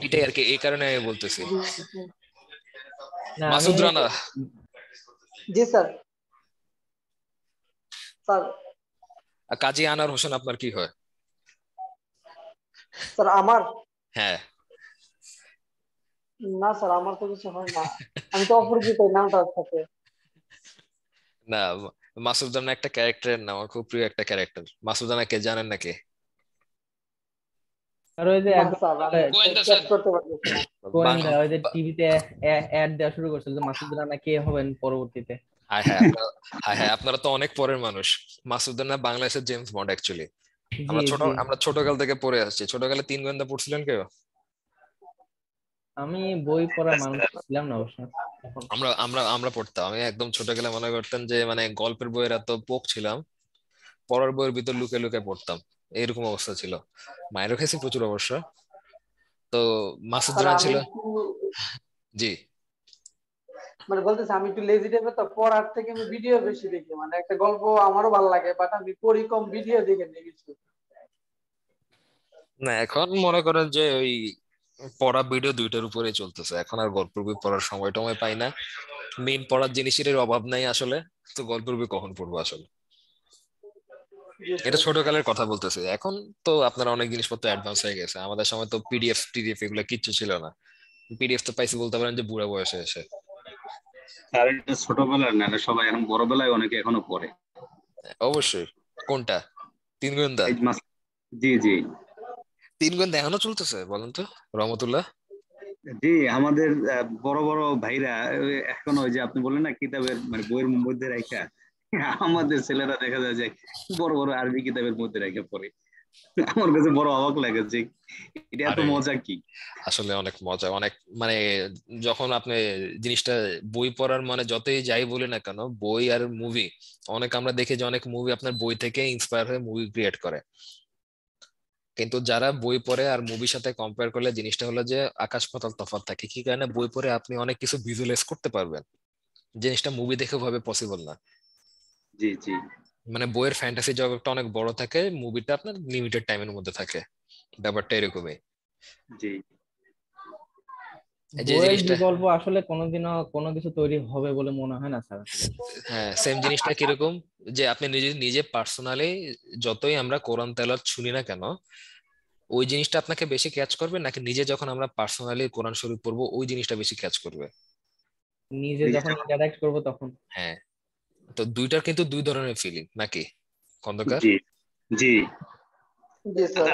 S1: এটাই আর কি, এই কারণে আমি বলতেছি। মাসুদ রানা।
S6: জি স্যার। স্যার
S1: কাজী আনার হোসেন আপনার কি হয়?
S6: স্যার আমার
S1: হ্যাঁ।
S6: না স্যার, আমার তো কিছু হয় না, আমি তো অপরিচিত নামটার সাথে।
S1: না, মাসুদ রানা একটা ক্যারেক্টারের নাম, আমার খুব প্রিয় একটা ক্যারেক্টার। মাসুদ রানা কে জানেন নাকি?
S2: আর ওই যে
S6: না
S2: একদম
S6: স্যার, আমি
S5: গোয়েন্দা
S6: ক্যাচ
S5: স্যার।
S6: করতে পারতেছি না।
S2: গোয়েন্দা, ওই যে টিভিতে অ্যাড দেওয়া শুরু করছিল যে মাসুদ রানা কে হবেন পরবর্তীতে।
S1: হ্যাঁ হ্যাঁ হ্যাঁ হ্যাঁ, আপনারা তো অনেক পরের মানুষ। মাসুদ রানা বাংলাদেশের জেমস বন্ড অ্যাকচুয়ালি।
S2: জি জি।
S1: আমরা ছোটকাল থেকে পড়ে আসছি। ছোটকালে 3 গোয়েন্দা পড়ছিলেন কেউ?
S2: আমি বই পড়া মানুষ ছিলাম না অবশ্য এখন।
S1: আমরা আমরা আমরা পড়তাম। আমি একদম ছোটকালে মনে করতাম যে মানে গল্পের বইয়ের এত পোক ছিলাম, পড়ার বইয়ের ভিতর লুকে লুকে পড়তাম। এরকম অবস্থা ছিল। মায়েরও খেয়েছি প্রচুর অবশ্য। তো মাসুদ
S6: স্যার
S1: রানা
S6: আমি
S1: ছিল।
S6: একটু
S1: জি।
S6: মানে বলতেছি, আমি একটু লেজি টাইপের, তো পড়ার থেকে আমি ভিডিও বেশি দেখি। মানে একটা গল্প আমারও ভালো লাগে, বাট আমি পড়ি কম, ভিডিও দেখে দেখেছি।
S1: না এখন মনে করেন যে ওই পড়া ভিডিও দুইটার উপরে চলতেছে। এখন আর গল্পের বই পড়ার সময় টময় পাই না। মেইন পড়ার জিনিসের অভাব নাই আসলে। তো গল্পের বই কখন পড়বো আসলে?
S6: জি
S1: এটা
S6: স্যার।
S1: ছোটকালের কথা বলতেছে। এখন তো আপনারা অনেক জিনিসপত্র অ্যাডভান্স হয়ে গেছে। আমাদের সময় তো পিডিএফ টিডিএফ এগুলো কিচ্ছু ছিল না। পিডিএফ তো পাইছি বলতে পারেন যে বুড়া বয়সে এসে।
S7: আর এটা ছোটবেলার না, এটা সবাই এখন বড় বেলায় অনেকে এখনো পড়ে।
S1: অবশ্যই। কোনটা? 3 গোয়েন্দা?
S7: এই মাস, জি জি
S1: 3 গোয়েন্দা এখনো চলতেছে বলেন তো রহমতুল্লাহ?
S7: জি। আমাদের বড় বড় ভাইরা এখন ওই যে আপনি বললেন না কিতাবের মানে বইয়ের মধ্যে রাখা, আমাদের ছেলেরা দেখা যায় যে বড় বড় আরবি কিতাবের মধ্যে রেখে পড়ে। আমার কাছে বড় অবাক লাগে যে এটা এত
S1: আরে
S7: মজা কি।
S1: আসলে অনেক মজা, অনেক মানে যখন আপনি জিনিসটা বই পড়ার মানে যতই যাই বলি না কেন, বই আর মুভি, অনেক আমরা দেখি যে অনেক মুভি আপনার বই থেকে ইন্সপায়ার হয়ে মুভি ক্রিয়েট করে। কিন্তু যারা বই পড়ে আর মুভির সাথে কম্পেয়ার করলে জিনিসটা হলো যে আকাশ পাতাল তফাৎ থাকে। কি কারণে? বই পড়ে আপনি অনেক কিছু ভিজুয়ালাইজ করতে পারবেন, জিনিসটা মুভি দেখে ভাবে পসিবল না।
S7: জি জি
S1: মানে বইয়ের ফ্যান্টাসি জগৎটা অনেক বড় থাকে, মুভিটা আপনার লিমিটেড টাইমের মধ্যে থাকে। ব্যাপারটা এরকমই।
S7: জি।
S1: এই যে
S2: বইয়ের
S1: জিনিসটা,
S2: বিকল্প আসলে কোনোদিনও কোনো কিছু তৈরি হবে বলে মনে হয় না স্যার আসলে।
S1: হ্যাঁ সেম জিনিসটা কিরকম, যে আপনি নিজে নিজে পার্সোনালি যতই আমরা কোরআন তেলাওয়াত শুনি না কেন, ওই জিনিসটা আপনাকে বেশি ক্যাচ করবে নাকি নিজে যখন আমরা পার্সোনালি কোরআন শরীফ পড়বো ওই জিনিসটা বেশি ক্যাচ করবে?
S2: নিজে যখন ইন্টারঅ্যাক্ট করবো তখন।
S1: হ্যাঁ। তো দুইটার কিন্তু দুই ধরনের ফিলিং নাকি খন্দকার?
S7: জি জি।
S6: জি স্যার।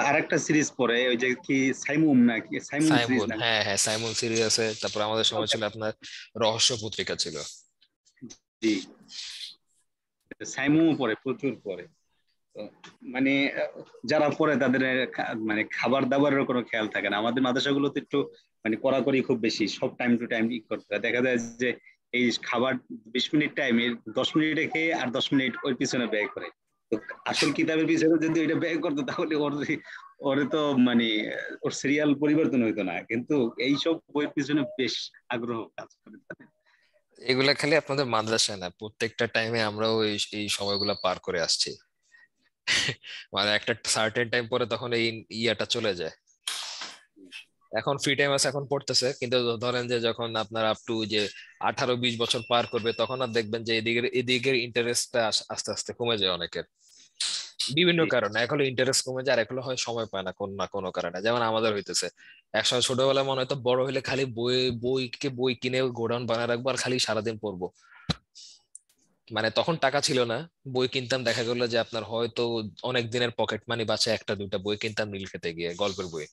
S7: আরেকটা সিরিজ পরে ওই যে কি সাইমুম না কি, সাইমুম সিরিজ
S1: সাইমন,
S7: না?
S1: হ্যাঁ হ্যাঁ সাইমন সিরিজ আছে। তারপর আমাদের সময় ছিল আপনার রহস্য পত্রিকা ছিল।
S7: জি, সাইমুম পরে প্রচুর পরে। তো মানে যারা পড়ে তাদের মানে খাবার দাবারের কোনো খেয়াল থাকে না। আমাদের মাদ্রাসাগুলোতে একটু মানে কড়াকড়ি খুব বেশি, সব টাইম টু টাইম ই করতে হয়। দেখা যায় যে এই খাবার 20 মিনিট টাইম, 10 মিনিটে খেয়ে আর 10 মিনিট ওই পিছনে ব্যয় করে। তো আসল কিতাবের পিছনে যদি ওইটা ব্যয় করতো তাহলে ওরে তো মানে ওর সিরিয়াল পরিবর্তন হইতো না। কিন্তু এইসব বইয়ের পিছনে বেশ আগ্রহ কাজ করে তাদের।
S1: এগুলা খালি আপনাদের মাদ্রাসায় না, প্রত্যেকটা টাইমে আমরাও এই এই সময়গুলা পার করে আসছি। মানে একটা সার্টেন টাইম পরে তখন এই ইয়াটা চলে যায়। এখন ফ্রি টাইম আছে এখন পড়তেছে, কিন্তু ধরেন যে যখন আপনার আপ টু যে 18-20 বছর পার করবে তখন আর দেখবেন যে এদিকের ইন্টারেস্টটা আস্তে আস্তে কমে যায় অনেকের, বিভিন্ন
S7: জি
S1: কারণে। এক হলো ইন্টারেস্ট কমে যায়, আর এক হলো হয় সময় পায় না কোনো না কোনো কারণে। যেমন আমাদের হইতেছে, একসময় ছোটবেলায় মনে হয়তো বড় হলে খালি বই কিনে গোডাউন বানায় রাখবো আর খালি সারাদিন পড়বো। মানে তখন টাকা ছিল না, বই কিনতাম, দেখা গেলো যে আপনার হয়তো অনেক দিনের পকেট মানি বাঁচে একটা দুইটা বই কিনতাম নীল খেতে গিয়ে, গল্পের বই।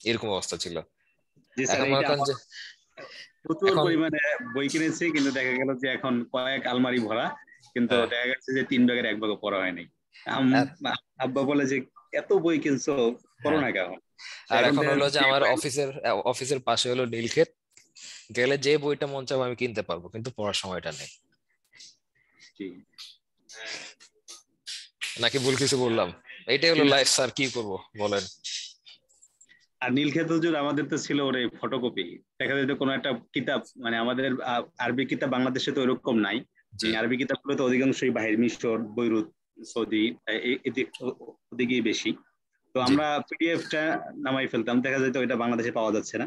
S1: এরকম অবস্থা ছিল।
S7: জি স্যার,
S1: এখন মনে
S7: এইটা
S1: করেন
S7: আমার
S1: যে
S7: প্রচুর
S1: এখন
S7: পরিমাণে বই কিনেছি, কিন্তু দেখা গেল যে এখন কয়েক আলমারি ভরা, কিন্তু
S1: আহ,
S7: দেখা গেছে যে 3 ভাগের 1 ভাগও পড়া হয়নি। আব্বা বলে যে এত বই কিনছো, পড়ো
S1: হ্যাঁ,
S7: না কেন?
S1: আর
S7: এখন
S1: এখন
S7: দেখা
S1: হলো যে
S7: যাচ্ছে
S1: আমার অফিসের পাশে হলো নীলক্ষেত, গেলে যে বইটা মন চাবে আমি কিনতে পারবো, কিন্তু পড়ার সময়টা নেই।
S7: জি।
S1: নাকি ভুল কিছু বললাম? এইটাই
S7: জি
S1: হলো
S7: না,
S1: লাইফ স্যার, কি করব বলেন।
S7: আর নীলক্ষেত হুজুর আমাদের তো ছিল ওর ফটোকপি, দেখা যেত কোনো একটা কিতাব, মানে আমাদের আরবি কিতাব বাংলাদেশে তো এরকম নাই। আরবি কিতাবগুলো তো অধিকাংশই বাহির, মিশর, বৈরুত, সৌদি ওদিকেই বেশি। তো আমরা পিডিএফটা নামাই ফেলতাম, দেখা যেত এটা বাংলাদেশে পাওয়া যাচ্ছে না,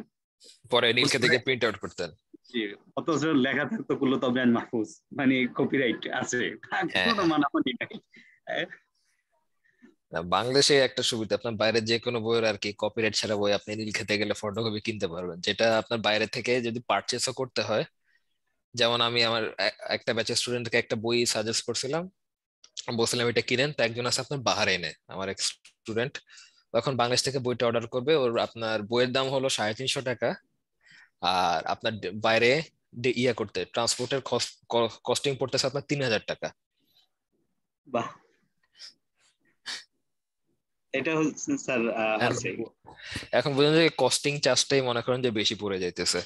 S1: পরে নীলকে থেকে প্রিন্ট আউট করতেন।
S7: অথচ লেখা থাকতো কুল্লু তবলান মাহফুজ, মানে কপিরাইট আছে, কোনো মানামানি নাই।
S1: বাংলাদেশে একটা সুবিধা, আপনার বাইরে যে কোনো বইয়ের আর কি কপিরাইট ছাড়া বই আপনি নীল খেতে গেলে ফটোকপি কিনতে পারবেন, যেটা আপনার বাইরে থেকে যদি পারচেসও করতে হয়। যেমন আমি আমার একটা ব্যাচের স্টুডেন্টকে একটা বই সাজেস্ট করছিলাম, বলছিলাম এটা কিনেন, তো একজন আছে আপনার বাহারাইনে, আমার এক স্টুডেন্ট, এখন বাংলাদেশ থেকে বইটা অর্ডার করবে, ওর আপনার বইয়ের দাম হলো 350 টাকা, আর আপনার বাইরে ইয়া করতে ট্রান্সপোর্টের কস্টিং পড়তেছে আপনার 3000 টাকা।
S7: বাহ, এটা হচ্ছে স্যার আছে।
S1: এখন বুঝুন যে কস্টিং চার্জটাই মনে করেন যে বেশি পড়ে যাইতেছে,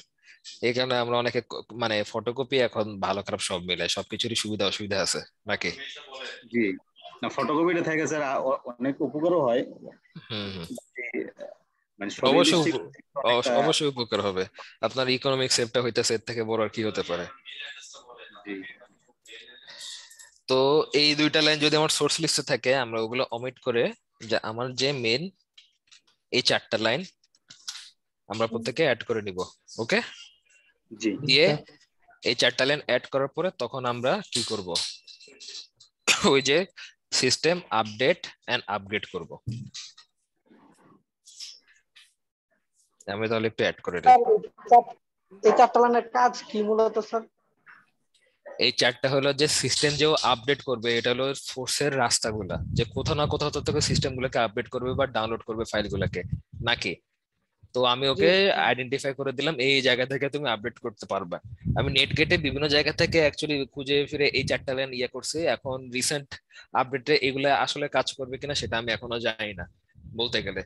S1: এই কারণে আমরা অনেকে মানে ফটোকপি এখন ভালো খারাপ সব মিলে সবকিছুরই সুবিধা অসুবিধা আছে নাকি?
S7: জি, না ফটোকপিটা থাকে স্যার অনেক উপকারও হয়। মানে
S1: অবশ্যই উপকার হবে, আপনার ইকোনমিক সেভটা হইতেছে, এর থেকে বড় আর কি হতে পারে। তো এই দুইটা লাইন যদি আমার সোর্স লিস্টে থাকে, আমরা ওগুলো অমিট করে যে আমার যে মেন এই 4টা লাইন আমরা প্রত্যেকে অ্যাড করে নিব। ওকে, দিয়ে এই 4টা লাইন অ্যাড করার পরে তখন আমরা কি করব, ওই যে সিস্টেম আপডেট এন্ড আপগ্রেড করব। আমি তাহলে একটু অ্যাড করে দিই।
S6: এই 4টা লাইনের কাজ কি মূলত স্যার?
S1: এই 4টা হলো যে সিস্টেম যে আপডেট করবে, এটা হলো সোর্সের রাস্তাগুলা, যে কোথাও না কোথাও থেকে সিস্টেম গুলোকে আপডেট করবে বা ডাউনলোড করবে ফাইলগুলোকে নাকি। তো আমি ওকে আইডেন্টিফাই করে দিলাম এই জায়গা থেকে তুমি আপডেট করতে পারবা। আমি নেট গেটে বিভিন্ন জায়গা থেকে অ্যাকচুয়ালি খুঁজে ফিরে এই 4টা লাইন ইয়ে করছি, এখন রিসেন্ট আপডেটে এগুলা আসলে কাজ করবে কিনা সেটা আমি এখনো জানি না বলতে গেলে,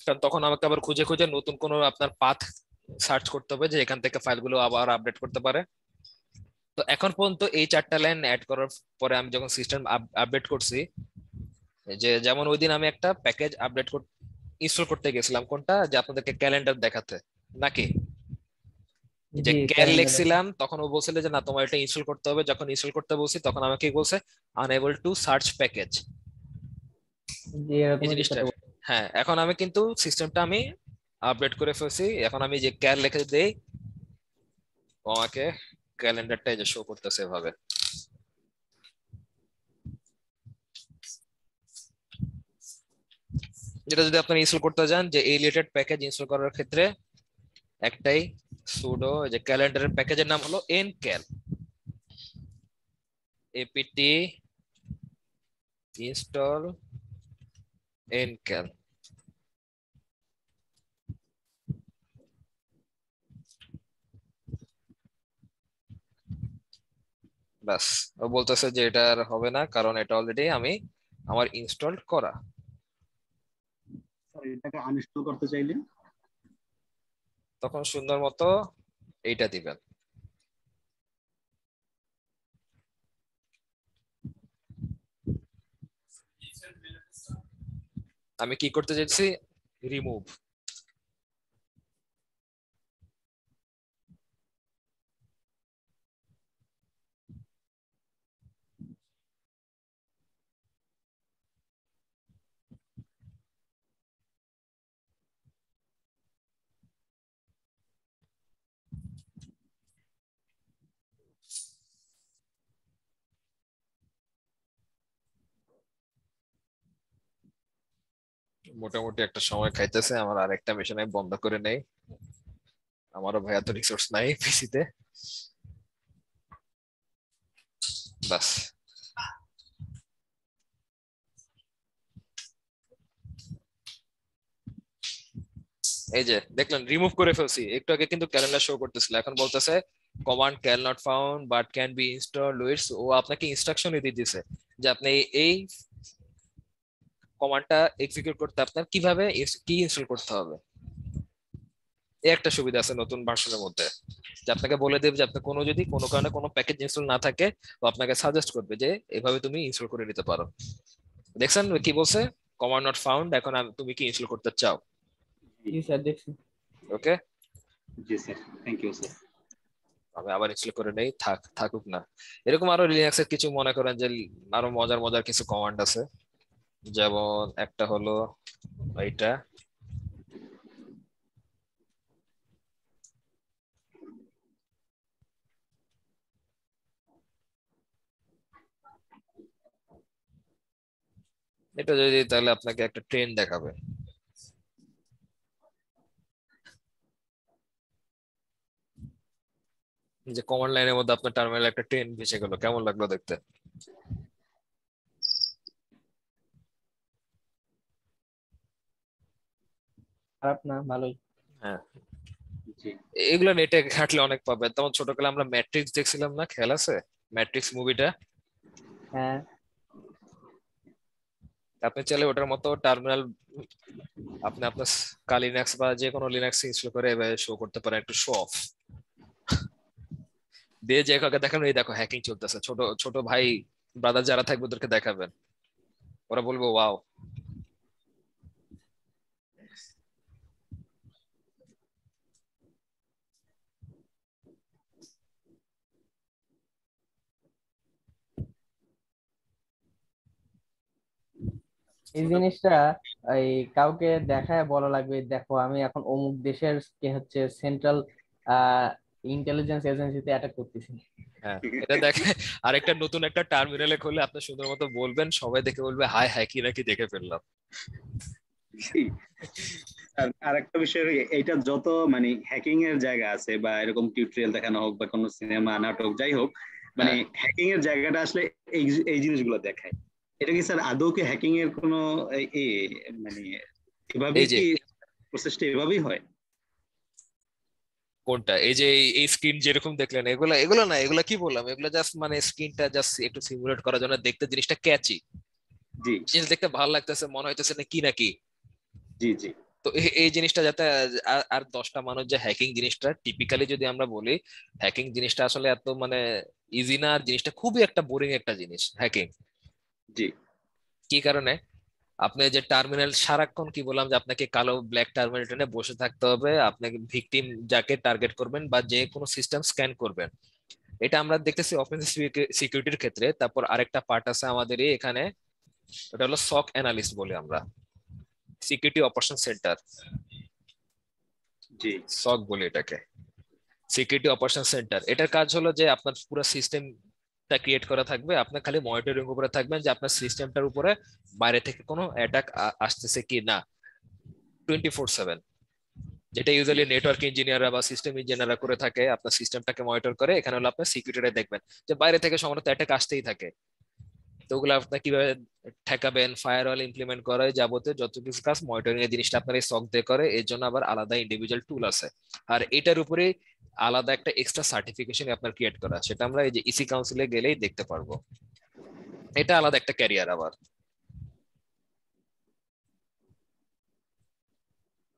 S1: কারণ তখন আমাকে আবার খুঁজে খুঁজে নতুন কোনো আপনার পাথ সার্চ করতে হবে যে এখান থেকে ফাইলগুলো আবার আপডেট করতে পারে। তো এখন পর্যন্ত এই 4টা লাইন অ্যাড করার পরে আমি যখন সিস্টেম আপডেট করছি, যে যেমন ওই দিন আমি একটা প্যাকেজ আপডেট ইনস্টল করতে গেছিলাম, কোনটা যে আপনাদেরকে ক্যালেন্ডার দেখাতে নাকি, যে ক্যাল লিখছিলাম, তখন ও বলছিল যে না তোমার এটা ইনস্টল করতে হবে। যখন ইনস্টল করতে বলছি তখন আমাকে কি বলছে, আনএবল টু সার্চ প্যাকেজ। হ্যাঁ, এখন আমি কিন্তু সিস্টেমটা আমি আপডেট করে ফেলছি, এখন আমি যে ক্যাল লিখে দেই আমাকে ক্যালেন্ডারটা এই যে শো করতেছে এভাবে। যেটা যদি আপনি ইনস্টল করতে যান, যে এই রিলেটেড প্যাকেজ ইনস্টল করার ক্ষেত্রে একটাই সুডো, যে ক্যালেন্ডারের প্যাকেজের নাম হলো ncal apt install ncal। বাস, ও বলতেছে যে এটা আর হবে না, কারণ এটা অলরেডি আমি আমার ইনস্টল করা।
S7: এটাকে আনইনস্টল করতে চাইলে
S1: তখন সুন্দর মতো এইটা দিবেন। আমি কি করতে চাইছি, রিমুভ। মোটামুটি একটা সময় খাইতেছে, আমার আরেকটা মেশিন আমি বন্ধ করে নেই, আমারও ভাই এত রিসোর্স নাই পিসিতে। বাস, এই যে দেখলেন রিমুভ করে ফেলছি। একটু আগে কিন্তু ক্যালেন্ডার শো করতেছিল, এখন বলতেছে command can not found but can be install with. ও আপনাকে ইনস্ট্রাকশন দিয়ে দিয়েছে যে আপনি এই কমান্ডটা এক্সিকিউট করতে আপনার কিভাবে কি ইনস্টল করতে হবে। এই একটা সুবিধা আছে নতুন ভার্সনের মধ্যে, যে আপনাকে বলে দেবে যে আপনি যদি কোনো কারণে কোনো প্যাকেজ ইনস্টল না থাকে, তো আপনাকে সাজেস্ট করবে যে এভাবে তুমি ইনস্টল করে নিতে পারো। দেখছেন কি বলছে, কমান্ড নট ফাউন্ড, এখন তুমি কি ইনস্টল করতে চাও?
S2: জি স্যার দেখছি।
S1: ওকে,
S7: জি স্যার, থ্যাংক ইউ স্যার।
S1: আমি আবার ইনস্টল করে নেই, থাকুক না। এরকম আরো লিনাক্স এর কিছু মনে করেন যে আরো মজার মজার কিছু কমান্ড আছে, যেমন একটা হলো এইটা, এটা যদি তাহলে আপনাকে একটা ট্রেন দেখাবে। যে কমান্ড লাইনের মধ্যে আপনার টার্মিনালে একটা ট্রেন ভেসে গেল, কেমন লাগলো দেখতে?
S2: খারাপ না, ভালোই।
S1: হ্যাঁ,
S7: জি
S1: এগুলো নেটে ঘাটলে অনেক পাবে। তেমন ছোটকালে আমরা ম্যাট্রিক্স দেখছিলাম না, খেয়াল আছে ম্যাট্রিক্স মুভিটা?
S2: হ্যাঁ
S1: আপনি চাইলে ওটার মতো টার্মিনাল আপনি আপনার লিনাক্স বা যে কোনো লিনাক্স ইনস্টল করে এভাবে শো করতে পারেন, একটু শো অফ দিয়ে যে কাউকে দেখানো, এই দেখো হ্যাকিং চলতেছে, ছোট ছোট ভাই ব্রাদার যারা থাকবে ওদেরকে দেখাবেন, ওরা বলবো ওয়াও।
S2: এই জিনিসটা এই কাউকে দেখায় বলা লাগবে, দেখো আমি এখন অমুক দেশের কে হচ্ছে সেন্ট্রাল ইন্টেলিজেন্স এজেন্সিতে অ্যাটাক করতেছি।
S1: হ্যাঁ, এটা দেখে আরেকটা নতুন একটা টার্মিনালে খুলে আপনি সুন্দর মতো বলবেন, সবাই দেখে বলবে হাই হাই কি নাকি দেখে ফেললাম।
S7: জি। আর একটা বিষয়, এইটা যত মানে হ্যাকিং এর জায়গা আছে বা এরকম টিউটোরিয়াল দেখানো হোক বা কোনো সিনেমা নাটক যাই হোক, মানে হ্যাকিং এর জায়গাটা আসলে এই জিনিসগুলো দেখায়। এটা কি স্যার আদৌ কি হ্যাকিং এর কোনো মানে এভাবে
S1: এই যে
S7: কি প্রসেসটা এভাবেই হয়?
S1: কোনটা? এই যে এই স্ক্রিন যেরকম দেখলেন, এগুলা এগুলো না, এগুলা কি বললাম, এগুলা জাস্ট মানে স্ক্রিনটা জাস্ট একটু সিমুলেট করার জন্য, দেখতে জিনিসটা ক্যাচি,
S7: জি
S1: জিনিস দেখতে ভালো লাগতেছে, মনে হইতেছে না কি নাকি।
S7: জি জি
S1: তো এই জিনিসটা যাতে আর 10টা মানুষ যে হ্যাকিং জিনিসটা টিপিক্যালি যদি আমরা বলি, হ্যাকিং জিনিসটা আসলে এত মানে ইজি না, আর জিনিসটা খুবই একটা বোরিং একটা জিনিস হ্যাকিং।
S7: জি
S1: কি কারণে? আপনি যে টার্মিনাল সারাক্ষণ কি বললাম যে আপনাকে কালো ব্ল্যাক টার্মিনাল টেনে বসে থাকতে হবে, আপনাকে ভিকটিম যাকে টার্গেট করবেন বা যে কোনো সিস্টেম স্ক্যান করবেন, এটা আমরা দেখতেছি অফেন্সিভ সিকিউরিটির ক্ষেত্রে। তারপর আরেকটা পার্ট আছে আমাদের এখানে, ওটা হলো সক অ্যানালিস্ট বলি আমরা, সিকিউরিটি অপারেশন সেন্টার,
S7: জি
S1: সক বলি এটাকে, সিকিউরিটি অপারেশন সেন্টার। এটার কাজ হলো যে আপনার পুরো সিস্টেমটা ক্রিয়েট করা থাকবে, আপনার খালি মনিটরিং উপরে থাকবেন যে আপনার সিস্টেমটার উপরে বাইরে থেকে কোনো অ্যাটাক আসতেছে কি না 24/7, যেটা ইউজুয়ালি নেটওয়ার্ক ইঞ্জিনিয়াররা বা সিস্টেম ইঞ্জিনিয়াররা করে থাকে, আপনার সিস্টেমটাকে মনিটর করে। এখানে হলো আপনার সিকিউরিটিটা দেখবেন যে বাইরে থেকে সম্ভবত অ্যাটাক আসতেই থাকে, তো ওগুলো আপনার কিভাবে ঠেকাবেন, ফায়ারওয়াল ইমপ্লিমেন্ট করে যাবতীয় যত কিছু কাজ মনিটরিং এর জিনিসটা আপনার এই সক দিয়ে করে। এর জন্য আবার আলাদা ইন্ডিভিজুয়াল টুল আছে, আর এটার উপরে আলাদা একটা এক্সট্রা সার্টিফিকেশন আপনার ক্রিয়েট করা, সেটা আমরা এই যে ইসি কাউন্সিলে গেলেই দেখতে পারবো। এটা আলাদা একটা ক্যারিয়ার আবার।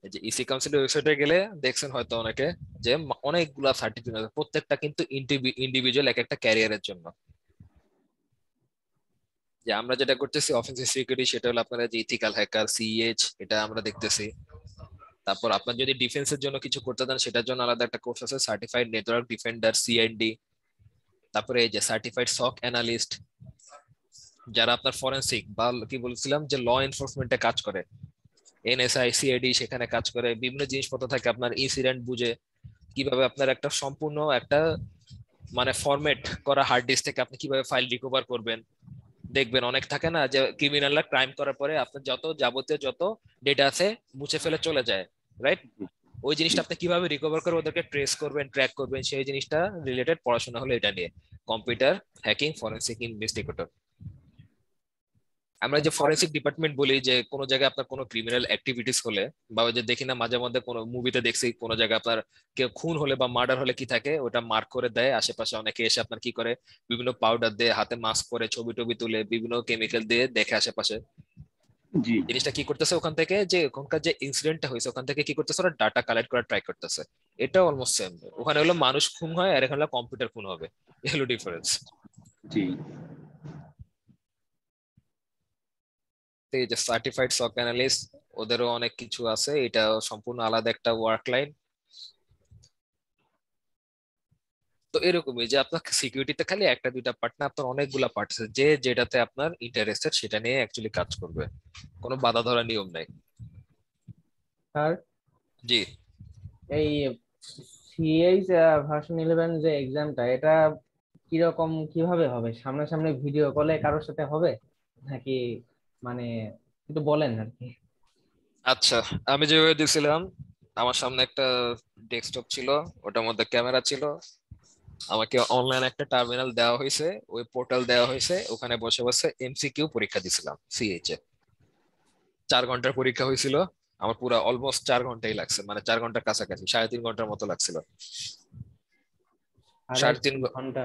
S1: এই যে ইসি কাউন্সিলের ওয়েবসাইটে গেলে দেখছেন হয়তো অনেকে যে অনেকগুলা সার্টিফিকেট, প্রত্যেকটা কিন্তু ইন্ডিভিজুয়াল এক একটা ক্যারিয়ারের জন্য। যে আমরা যেটা করতেছি অফেন্সিভ সিকিউরিটি, সেটা হলো আপনারা যে ইথিক্যাল হ্যাকার সিএইচ, এটা আমরা দেখতেছি। তারপর আপনার যদি ডিফেন্সের জন্য কিছু করতে চান, সেটার জন্য আলাদা একটা কোর্স আছে, সার্টিফাইড নেটওয়ার্ক ডিফেন্ডার সিএনডি। তারপরে এই যে সার্টিফাইড সক অ্যানালিস্ট, যারা আপনার ফরেনসিক বা কি বলছিলাম যে ল এনফোর্সমেন্টে কাজ করে, এনএসআই সিআইডি সেখানে কাজ করে, বিভিন্ন জিনিসপত্র থাকে আপনার ইনসিডেন্ট বুঝে কিভাবে আপনার একটা সম্পূর্ণ একটা মানে ফরম্যাট করা হার্ড ডিস্ক থেকে আপনি কিভাবে ফাইল রিকভার করবেন। দেখবেন অনেক থাকে না যে ক্রিমিনালরা ক্রাইম করার পরে আপনার যত যাবতীয় যত ডেটা আছে মুছে ফেলে চলে যায়, রাইট? ওই জিনিসটা আপনি কিভাবে রিকভার করে ওদেরকে ট্রেস করবেন, ট্র্যাক করবেন, সেই জিনিসটা রিলেটেড পড়াশোনা হলো এটা নিয়ে, কম্পিউটার হ্যাকিং ফরেনসিক ইনভেস্টিগেটর। আমরা যে ফরেনসিক ডিপার্টমেন্ট বলি, যে কোনো জায়গায় আপনার কোনো ক্রিমিনাল অ্যাক্টিভিটিস হলে, বা ওই যে দেখি না মাঝে মধ্যে কোনো মুভিতে দেখছি কোনো জায়গায় আপনার কেউ খুন হলে বা মার্ডার হলে কি থাকে, ওটা মার্ক করে দেয় আশেপাশে, অনেকে এসে আপনার কি করে বিভিন্ন পাউডার দিয়ে হাতে মাস্ক পরে ছবি টবি তুলে বিভিন্ন কেমিক্যাল দিয়ে দেখে আশেপাশে।
S7: জি
S1: জিনিসটা কি করতেছে ওখান থেকে, যে ওখানকার যে ইনসিডেন্টটা হয়েছে ওখান থেকে কি করতেছে, ওরা ডাটা কালেক্ট করার ট্রাই করতেছে। এটা অলমোস্ট সেম, ওখানে হলো মানুষ খুন হয় আর এখানে হলো কম্পিউটার খুন হবে, এই হলো ডিফারেন্স।
S7: জি
S1: তো এই যে সার্টিফাইড সক অ্যানালিস্ট, ওদেরও অনেক কিছু আছে, এটা সম্পূর্ণ আলাদা একটা ওয়ার্ক লাইন। তো এরকমই যে আপনার সিকিউরিটিতে খালি একটা দুইটা পার্ট না, আপনার অনেকগুলা পার্ট আছে, যে যেটাতে আপনার ইন্টারেস্টেড সেটা নিয়ে অ্যাকচুয়ালি কাজ করবে, কোনো বাধা ধরা নিয়ম নাই।
S2: স্যার,
S1: জি।
S2: এই সিএইচ ভার্সন 11 যে এক্সামটা, এটা কিরকম কিভাবে হবে? সামনাসামনি ভিডিও কলে কারোর সাথে হবে নাকি, মানে একটু বলেন আর কি।
S1: আচ্ছা, আমি যেভাবে দিছিলাম, আমার সামনে একটা ডেস্কটপ ছিল, ওটার মধ্যে ক্যামেরা ছিল, আমাকে অনলাইন একটা টার্মিনাল দেওয়া হয়েছে, ওই পোর্টাল দেওয়া হয়েছে, ওখানে বসে বসে এমসিকিউ পরীক্ষা দিছিলাম সিএইচ এ। 4 ঘন্টার পরীক্ষা হয়েছিল, আমার পুরো অলমোস্ট 4 ঘন্টাই লাগছে, মানে 4 ঘন্টার কাছাকাছি, 3.5 ঘন্টার মতো লাগছিল।
S2: আড়াই
S1: 3.5
S2: ঘন্টা?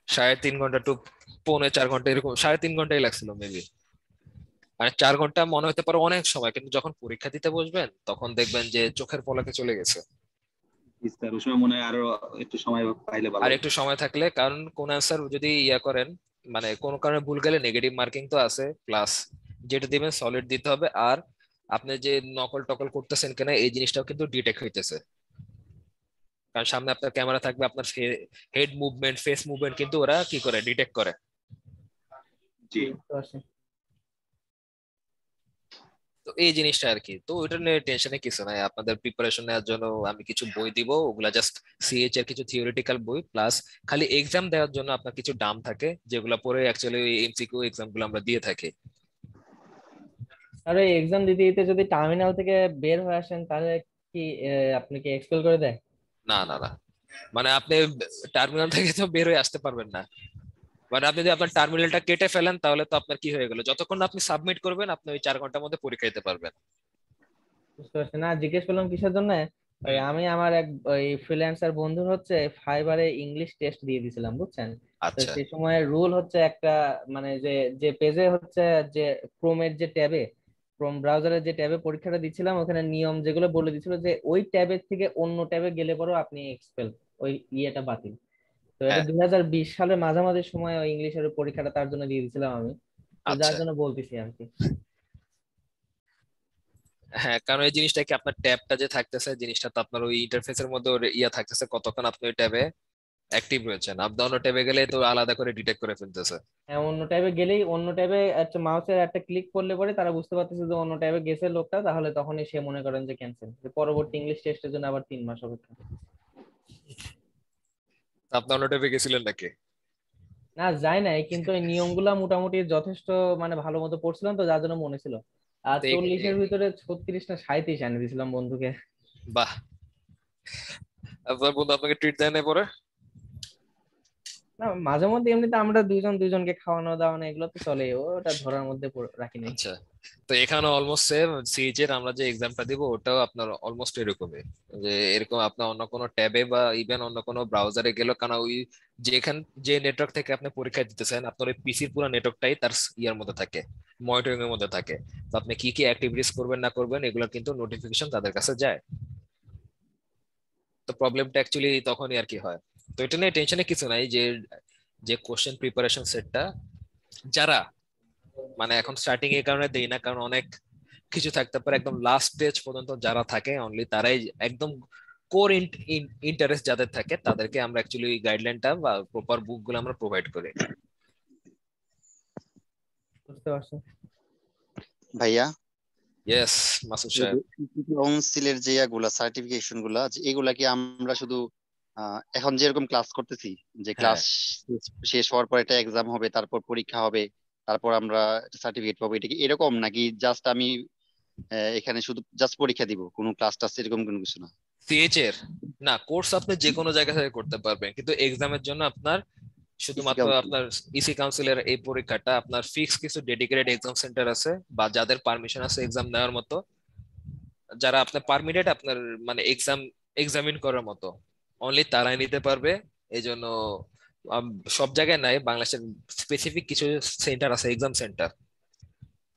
S1: 3.5 ঘন্টা টু 4.25 ঘন্টা, এরকম 3.5 ঘন্টাই লাগছিল মেবি। মানে 4 ঘন্টা মনে হতে পারে অনেক সময়, কিন্তু যখন পরীক্ষা দিতে বসবেন তখন দেখবেন যে চোখের পলকে চলে গেছে।
S7: স্যার ওই সময় মনে হয় আরো একটু সময় পাইলে ভালো
S1: আর
S7: হতো।
S1: একটু সময় থাকলে, কারণ কোন অ্যান্সার যদি ইয়া করেন, মানে কোনো কারণে ভুল গেলে নেগেটিভ মার্কিং তো আছে, প্লাস যেটা দিবেন সলিড দিতে হবে। আর আপনি যে নকল টকল করতেছেন কিনা এই জিনিসটাও কিন্তু ডিটেক্ট হইতেছে, কারণ সামনে আপনার ক্যামেরা থাকবে, আপনার হেড মুভমেন্ট, ফেস মুভমেন্ট কিন্তু ওরা কি করে ডিটেক্ট করে।
S7: জি।
S2: বুঝতে পারছি।
S1: তো এই জিনিসটা আর কি, তো ওইটা নিয়ে টেনশনে কিছু নাই। আপনাদের প্রিপারেশন নেওয়ার জন্য আমি কিছু বই দিব, ওগুলা জাস্ট সিএইচ এর কিছু থিওরিটিক্যাল বই, প্লাস খালি এক্সাম দেওয়ার জন্য আপনার কিছু ডাম থাকে, যেগুলো পরে অ্যাকচুয়ালি এমসিকিউ এক্সাম গুলো আমরা দিয়ে থাকি।
S2: আর এই এক্সাম দিতে দিতে যদি টার্মিনাল থেকে বের হয়ে আসেন, তাহলে কি আপনি কি এক্সপেল করে দেয়?
S1: না না না, মানে আপনি টার্মিনাল থেকে তো বের হয়ে আসতে পারবেন না। মানে আপনি যদি আপনার টার্মিনালটা কেটে ফেলেন তাহলে তো আপনার কি হয়ে গেল, যতক্ষণ না আপনি সাবমিট করবেন আপনি ওই 4 ঘন্টার মধ্যে পরীক্ষা দিতে পারবেন।
S2: বুঝতে পারছি না, জিজ্ঞেস করলাম কিসের জন্য। ওই আমি আমার এক ওই ফ্রিল্যান্সার বন্ধুর হচ্ছে ফাইবারে ইংলিশ টেস্ট দিয়ে দিয়েছিলাম, বুঝছেন? তো
S1: আচ্ছা।
S2: সেই সময় রুল হচ্ছে একটা, মানে যে যে পেজে হচ্ছে, যে ক্রোমের যে ট্যাবে, ক্রোম ব্রাউজারের যে ট্যাবে পরীক্ষাটা দিচ্ছিলাম, ওখানে নিয়ম যেগুলো বলে দিচ্ছিল যে ওই ট্যাবের থেকে অন্য ট্যাবে গেলে পরেও আপনি এক্সপেল, ওই ইয়েটা বাতিল। তো এটা
S1: হ্যাঁ।
S2: 2020 সালের মাঝামাঝি সময় ওই ইংলিশের পরীক্ষাটা তার জন্য দিয়ে দিয়েছিলাম আমি। তো যার
S1: আচ্ছা।
S2: জন্য বলতেছি আর কি।
S1: হ্যাঁ, কারণ এই জিনিসটা কি, আপনার ট্যাবটা যে থাকতেছে জিনিসটা তো আপনার ওই ইন্টারফেসের মধ্যে ওর ইয়া থাকতেছে, কতক্ষণ আপনি ওই ট্যাবে অ্যাক্টিভ রয়েছেন। আপনি অন্য ট্যাবে গেলে তো আলাদা করে ডিটেক্ট করে ফেলতেছে।
S2: হ্যাঁ, অন্য ট্যাবে গেলেই, অন্য ট্যাবে একটা মাউসের একটা ক্লিক করলে পরে তারা বুঝতে পারতেছে যে অন্য ট্যাবে গেছে লোকটা, তাহলে তখনই সে মনে করেন যে ক্যান্সেল, যে পরবর্তী ইংলিশ টেস্টের জন্য আবার 3 মাস অপেক্ষা।
S1: তা আপনি অন্য ট্যাবে গেছিলেন নাকি?
S2: না, যাই নাই, কিন্তু এই নিয়মগুলা মোটামুটি যথেষ্ট মানে ভালো মতো পড়ছিলাম তো, যার জন্য মনে ছিল। আর
S1: তো
S2: 40-এর ভিতরে 36 না 37 এনে দিয়েছিলাম বন্ধুকে।
S1: বাহ, আপনার বন্ধু আপনাকে ট্রিট দেয় না পরে?
S2: না, মাঝে মধ্যে এমনিতে আমরা দুইজন দুইজনকে খাওয়ানো দাওয়ানো এগুলো তো চলে, ওটা ধরার মধ্যে রাখি নাই।
S1: আচ্ছা, তো এখানে অলমোস্ট সেম সিএইচ এর আমরা যে এক্সামটা দিব ওটাও আপনার অলমোস্ট এরকমই, যে এরকম আপনার অন্য কোনো ট্যাবে বা ইভেন অন্য কোনো ব্রাউজারে গেল, কারণ ওই যেখান যে নেটওয়ার্ক থেকে আপনি পরীক্ষা দিতেছেন আপনার ওই পিসির পুরো নেটওয়ার্কটাই তার ইয়ার মধ্যে থাকে, মনিটরিং এর মধ্যে থাকে। তো আপনি কি কি অ্যাক্টিভিটিস করবেন না করবেন এগুলো কিন্তু নোটিফিকেশন তাদের কাছে যায়। তো প্রবলেমটা অ্যাকচুয়ালি তখনই আর কি হয়। তো এটা নিয়ে টেনশনে কিছু নাই, যে যে কোশ্চেন প্রিপারেশন সেটটা যারা, মানে এখন স্টার্টিং এর কারণে দেই না, কারণ অনেক কিছু থাকতে পারে, একদম লাস্ট স্টেজ পর্যন্ত যারা থাকে অনলি তারাই একদম কোর ইন্টারেস্ট যাদের থাকে তাদেরকে আমরা অ্যাকচুয়ালি গাইডলাইনটা বা প্রপার বুক গুলো আমরা প্রোভাইড করি।
S2: বুঝতে পারছো?
S8: ভাইয়া,
S1: ইয়েস মাসুদ সাহেব।
S8: কাউন্সিলের যে ইয়াগুলা সার্টিফিকেশন গুলা, যে এগুলা কি আমরা শুধু এখন যেরকম ক্লাস করতেছি, যে
S1: হ্যাঁ
S8: ক্লাস শেষ হওয়ার পর একটা এক্সাম হবে, তারপর পরীক্ষা হবে, তারপর আমরা সার্টিফিকেট পাবো, এটা কি এরকম নাকি জাস্ট আমি এখানে শুধু জাস্ট পরীক্ষা দিব, কোনো ক্লাস টাস এরকম কোনো কিছু না?
S1: সিএইচ এর না, কোর্স আপনি যে কোনো জায়গা থেকে করতে পারবেন, কিন্তু এক্সামের জন্য আপনার শুধুমাত্র
S8: কাউন্সিল?
S1: আপনার ইসি কাউন্সিলের এই পরীক্ষাটা আপনার ফিক্স কিছু ডেডিকেটেড এক্সাম সেন্টার আছে, বা যাদের পারমিশন আছে এক্সাম নেওয়ার মতো, যারা আপনার পারমিটেড আপনার মানে এক্সামিন করার মতো, অনলি তারাই নিতে পারবে। এই জন্য সব জায়গায় নাই, বাংলাদেশের স্পেসিফিক কিছু সেন্টার আছে, এক্সাম সেন্টার।